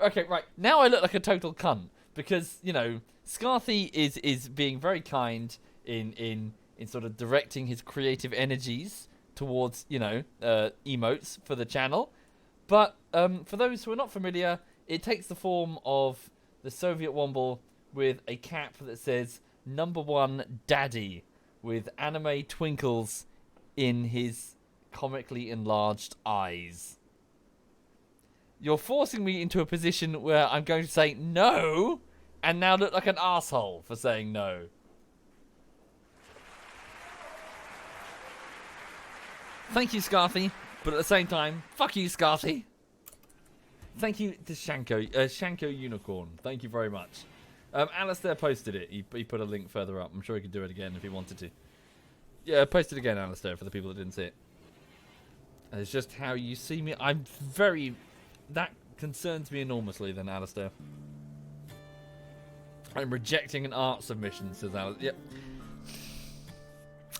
okay, right. Now I look like a total cunt because, you know, Scarthy is being very kind in sort of directing his creative energies towards, you know, emotes for the channel. But for those who are not familiar, it takes the form of the SovietWomble with a cap that says #1 Daddy with anime twinkles in his comically enlarged eyes. You're forcing me into a position where I'm going to say no and now look like an asshole for saying no. Thank you, Scarthy, but at the same time, fuck you, Scarthy. Thank you to Shanko Unicorn. Thank you very much. Alistair posted it. He put a link further up. I'm sure he could do it again if he wanted to. Yeah, post it again, Alistair, for the people that didn't see it. It's just how you see me. I'm very... That concerns me enormously then, Alistair. I'm rejecting an art submission, says Alistair. Yep.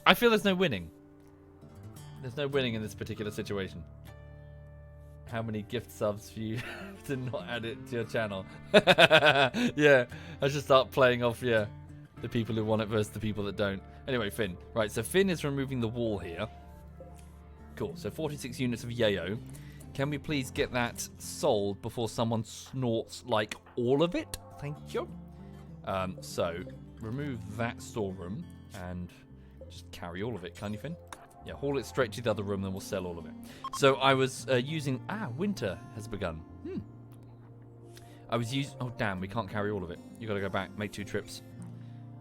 I feel there's no winning. There's no winning in this particular situation. How many gift subs for you to not add it to your channel? Yeah, I should start playing off, the people who want it versus the people that don't. Anyway, Finn. Right, so Finn is removing the wall here. Cool, so 46 units of yayo. Can we please get that sold before someone snorts, like, all of it? Thank you. So, remove that storeroom and just carry all of it, can you, Finn? Yeah, haul it straight to the other room, then we'll sell all of it. So I was using... winter has begun. I was using... Oh, damn, we can't carry all of it. You got to go back, make 2 trips.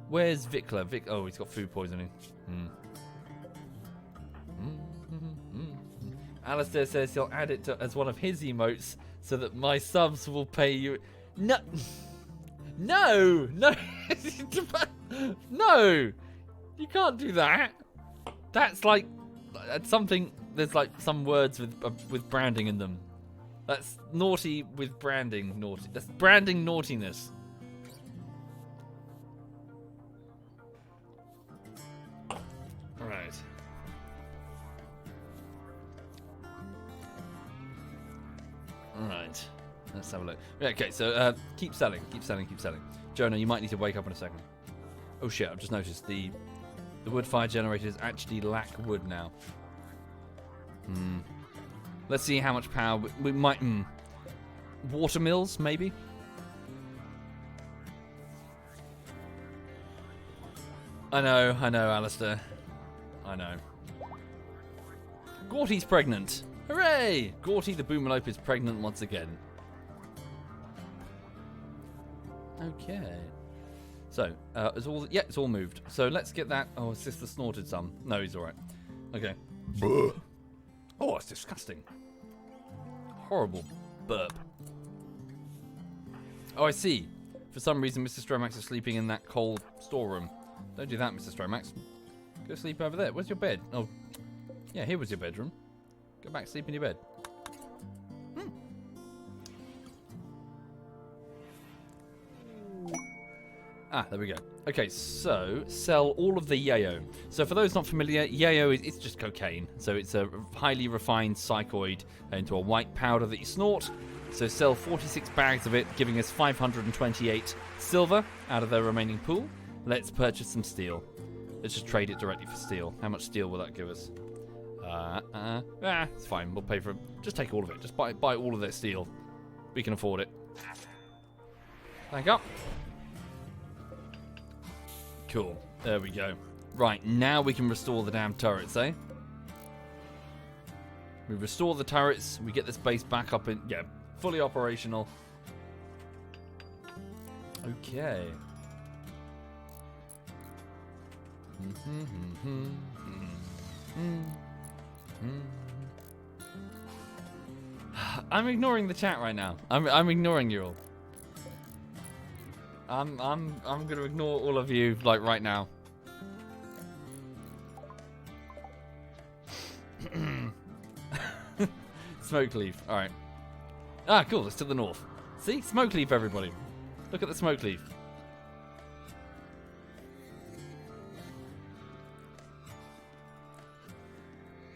Where's Vikla? Oh, he's got food poisoning. Alistair says he'll add it as one of his emotes so that my subs will pay you... No! No! No! No! You can't do that. That's like something. There's like some words with branding in them. That's naughty with branding. Naughty. That's branding naughtiness. All right. All right. Let's have a look. Okay. So keep selling. Keep selling. Keep selling. Jonah, you might need to wake up in a second. Oh shit! I've just noticed the wood fire generators actually lack wood now. Let's see how much power we might... Water mills, maybe? I know, Alistair. I know. Gorty's pregnant. Hooray! Gorty the Boomalope is pregnant once again. Okay. So, it's all moved. So let's get that. Oh, it's just the snorted some. No, he's alright. Okay. Oh, it's disgusting. Horrible burp. Oh, I see. For some reason, Mr. Stromax is sleeping in that cold storeroom. Don't do that, Mr. Stromax. Go sleep over there. Where's your bed? Oh, yeah, here was your bedroom. Go back, sleep in your bed. Ah, there we go. Okay, so sell all of the yayo. So for those not familiar, yayo it's just cocaine. So it's a highly refined psychoid into a white powder that you snort. So sell 46 bags of it, giving us 528 silver out of their remaining pool. Let's purchase some steel. Let's just trade it directly for steel. How much steel will that give us? It's fine. We'll pay for it. Just take all of it. Just buy all of their steel. We can afford it. Thank you. Cool. There we go. Right, now we can restore the damn turrets, eh? We restore the turrets. We get this base back up in... Yeah, fully operational. Okay. I'm ignoring the chat right now. I'm ignoring you all. I'm gonna ignore all of you like right now. Smoke leaf. All right. Ah, cool. It's to the north. See, smoke leaf, everybody. Look at the smoke leaf.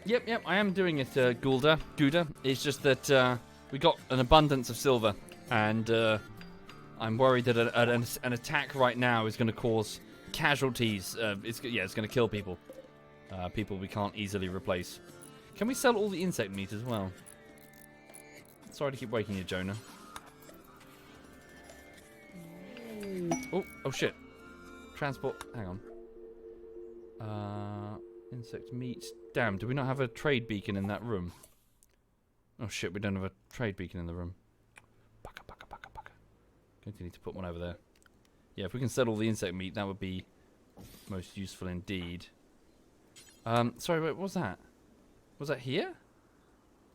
Yep. I am doing it, Gouda. It's just that we got an abundance of silver, and I'm worried that an attack right now is going to cause casualties. It's going to kill people. People we can't easily replace. Can we sell all the insect meat as well? Sorry to keep waking you, Jonah. Oh shit. Transport. Hang on. Insect meat. Damn, do we not have a trade beacon in that room? Oh shit, we don't have a trade beacon in the room. Baka. Going to need to put one over there. Yeah, if we can sell all the insect meat, that would be most useful indeed. Sorry, wait, what was that? Was that here?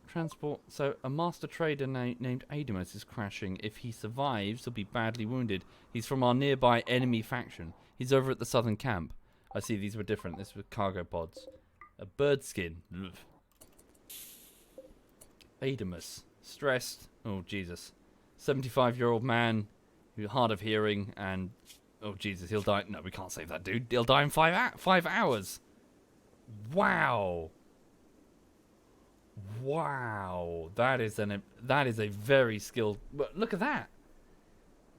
Transport. So, a master trader named Adamus is crashing. If he survives, he'll be badly wounded. He's from our nearby enemy faction. He's over at the southern camp. I see these were different. This was cargo pods. A bird skin. Ugh. Adamus. Stressed. Oh, Jesus. 75-year-old man. Hard of hearing. And, oh, Jesus, he'll die. No, we can't save that dude. He'll die in 5 hours. Wow. Wow, that is a very skilled. Look at that.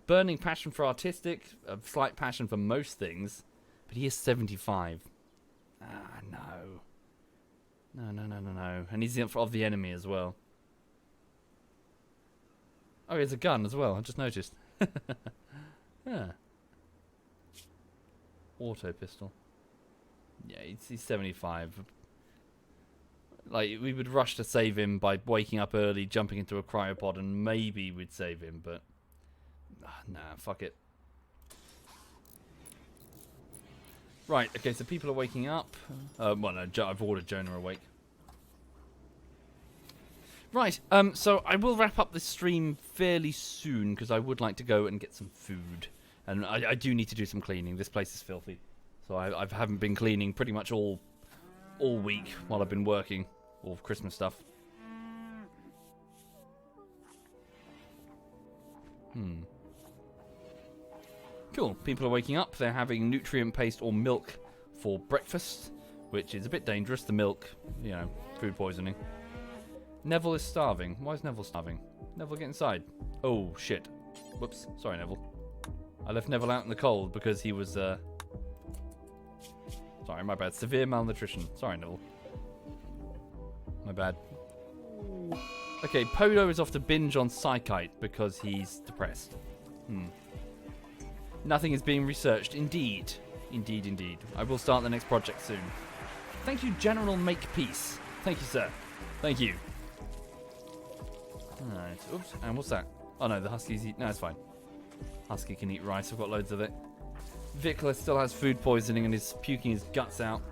Burning passion for artistic, a slight passion for most things, but he is 75. Ah, no. No. And he's of the enemy as well. Oh, he has a gun as well, I just noticed. Yeah. Auto pistol. Yeah, he's 75. Like, we would rush to save him by waking up early, jumping into a cryopod, and maybe we'd save him, but... nah, fuck it. Right, okay, so people are waking up. Well, no, I've ordered Jonah awake. Right, so I will wrap up this stream fairly soon, because I would like to go and get some food. And I do need to do some cleaning. This place is filthy. So I haven't been cleaning pretty much all week while I've been working. All Christmas stuff. Cool. People are waking up. They're having nutrient paste or milk for breakfast, which is a bit dangerous. The milk, you know, food poisoning. Neville is starving. Why is Neville starving? Neville, get inside. Oh, shit. Whoops. Sorry, Neville. I left Neville out in the cold because he was, Sorry, my bad. Severe malnutrition. Sorry, Neville. My bad. Okay, Podo is off to binge on Psychite because he's depressed. Nothing is being researched. Indeed. Indeed. I will start the next project soon. Thank you, General Makepeace. Thank you, sir. Thank you. Alright. Oops. And what's that? Oh, no, the Huskies eat... No, it's fine. Husky can eat rice. I've got loads of it. Vikla still has food poisoning and is puking his guts out.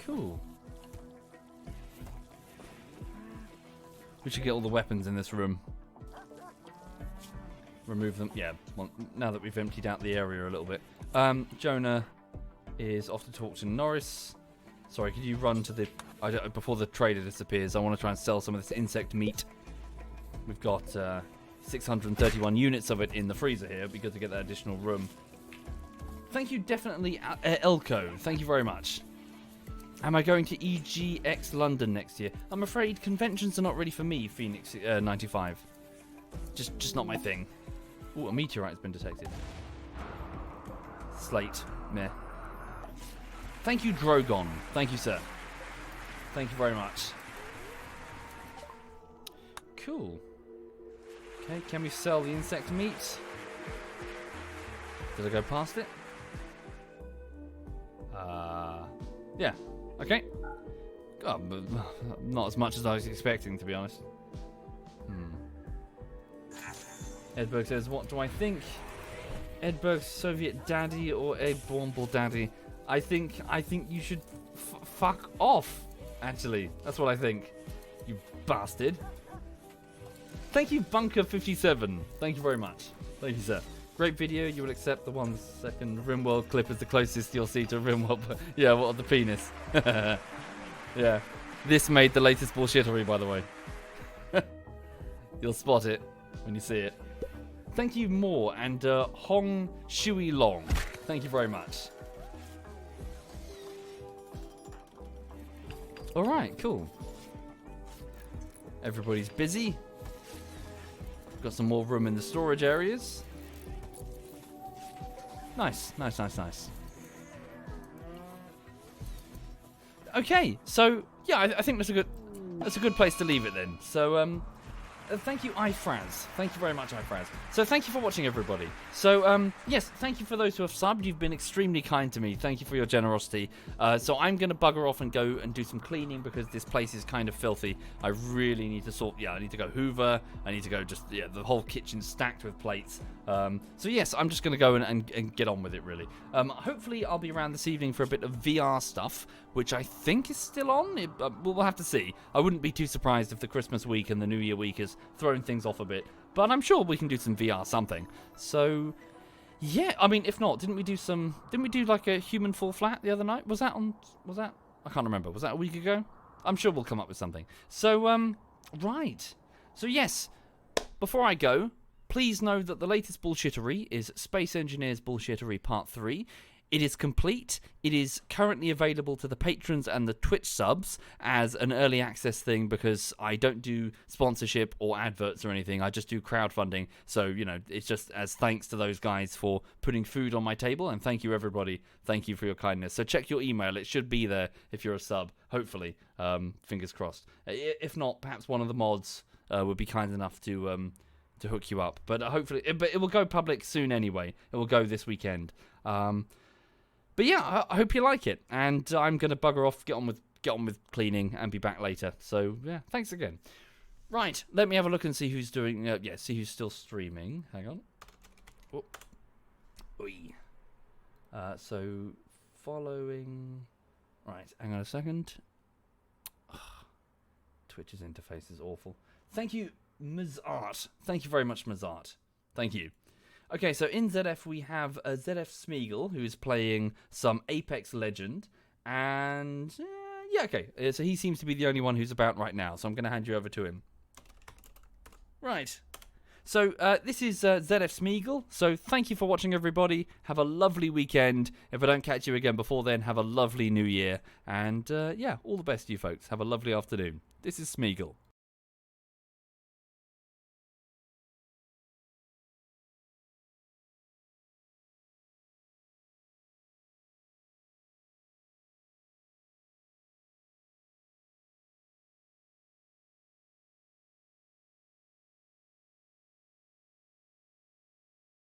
Cool. We should get all the weapons in this room. Remove them. Yeah, well, now that we've emptied out the area a little bit. Jonah is off to talk to Norris. Sorry, could you run to the... before the trader disappears, I want to try and sell some of this insect meat. We've got 631 units of it in the freezer here because to get that additional room. Thank you, definitely, Elko. Thank you very much. Am I going to EGX London next year? I'm afraid conventions are not really for me, Phoenix 95. Just not my thing. Ooh, a meteorite has been detected. Slate. Meh. Thank you, Drogon. Thank you, sir. Thank you very much. Cool. Okay, can we sell the insect meat? Did I go past it? Yeah. Okay. Oh, not as much as I was expecting, to be honest. Edberg says, what do I think? Edberg's Soviet daddy or a Womble daddy? I think you should fuck off, actually. That's what I think. You bastard. Thank you, Bunker57. Thank you very much. Thank you, sir. Great video. You will accept the 1 second RimWorld clip as the closest you'll see to RimWorld. Yeah, what of the penis? Yeah. This made the latest bullshittery, by the way. You'll spot it when you see it. Thank you, Moore, and Hong Shui Long. Thank you very much. Alright, cool. Everybody's busy. Got some more room in the storage areas. Nice. Okay, so yeah, I think that's a good place to leave it then. So thank you, iFraz. Thank you very much, iFraz. So thank you for watching, everybody. So yes, thank you for those who have subbed. You've been extremely kind to me. Thank you for your generosity. So I'm going to bugger off and go and do some cleaning because this place is kind of filthy. I really need to sort... Yeah, I need to go hoover. I need to go just... Yeah, the whole kitchen's stacked with plates. So yes, I'm just going to go and get on with it, really. Hopefully I'll be around this evening for a bit of VR stuff, which I think is still on. We'll have to see. I wouldn't be too surprised if the Christmas week and the New Year week has thrown things off a bit. But I'm sure we can do some VR something. So, yeah. I mean, if not, didn't we do like a human fall flat the other night? Was that? I can't remember. Was that a week ago? I'm sure we'll come up with something. So, right. So, yes. Before I go, please know that the latest bullshittery is Space Engineers Bullshittery Part 3. It is complete. It is currently available to the patrons and the Twitch subs as an early access thing because I don't do sponsorship or adverts or anything. I just do crowdfunding. So, you know, it's just as thanks to those guys for putting food on my table. And thank you, everybody. Thank you for your kindness. So check your email. It should be there if you're a sub, hopefully. Fingers crossed. If not, perhaps one of the mods would be kind enough to hook you up. But hopefully, but it will go public soon anyway. It will go this weekend. But yeah, I hope you like it. And I'm going to bugger off, get on with cleaning, and be back later. So yeah, thanks again. Right, let me have a look and see who's doing. See who's still streaming. Hang on. Oh. Oi. So following. Right, hang on a second. Ugh. Twitch's interface is awful. Thank you, Ms. Art. Thank you very much, Ms. Art. Thank you. Okay, so in ZF we have ZF Smeagol, who's playing some Apex Legend, and so he seems to be the only one who's about right now, so I'm going to hand you over to him. Right, so this is ZF Smeagol, so thank you for watching, everybody. Have a lovely weekend. If I don't catch you again before then, have a lovely new year, and all the best to you folks. Have a lovely afternoon. This is Smeagol.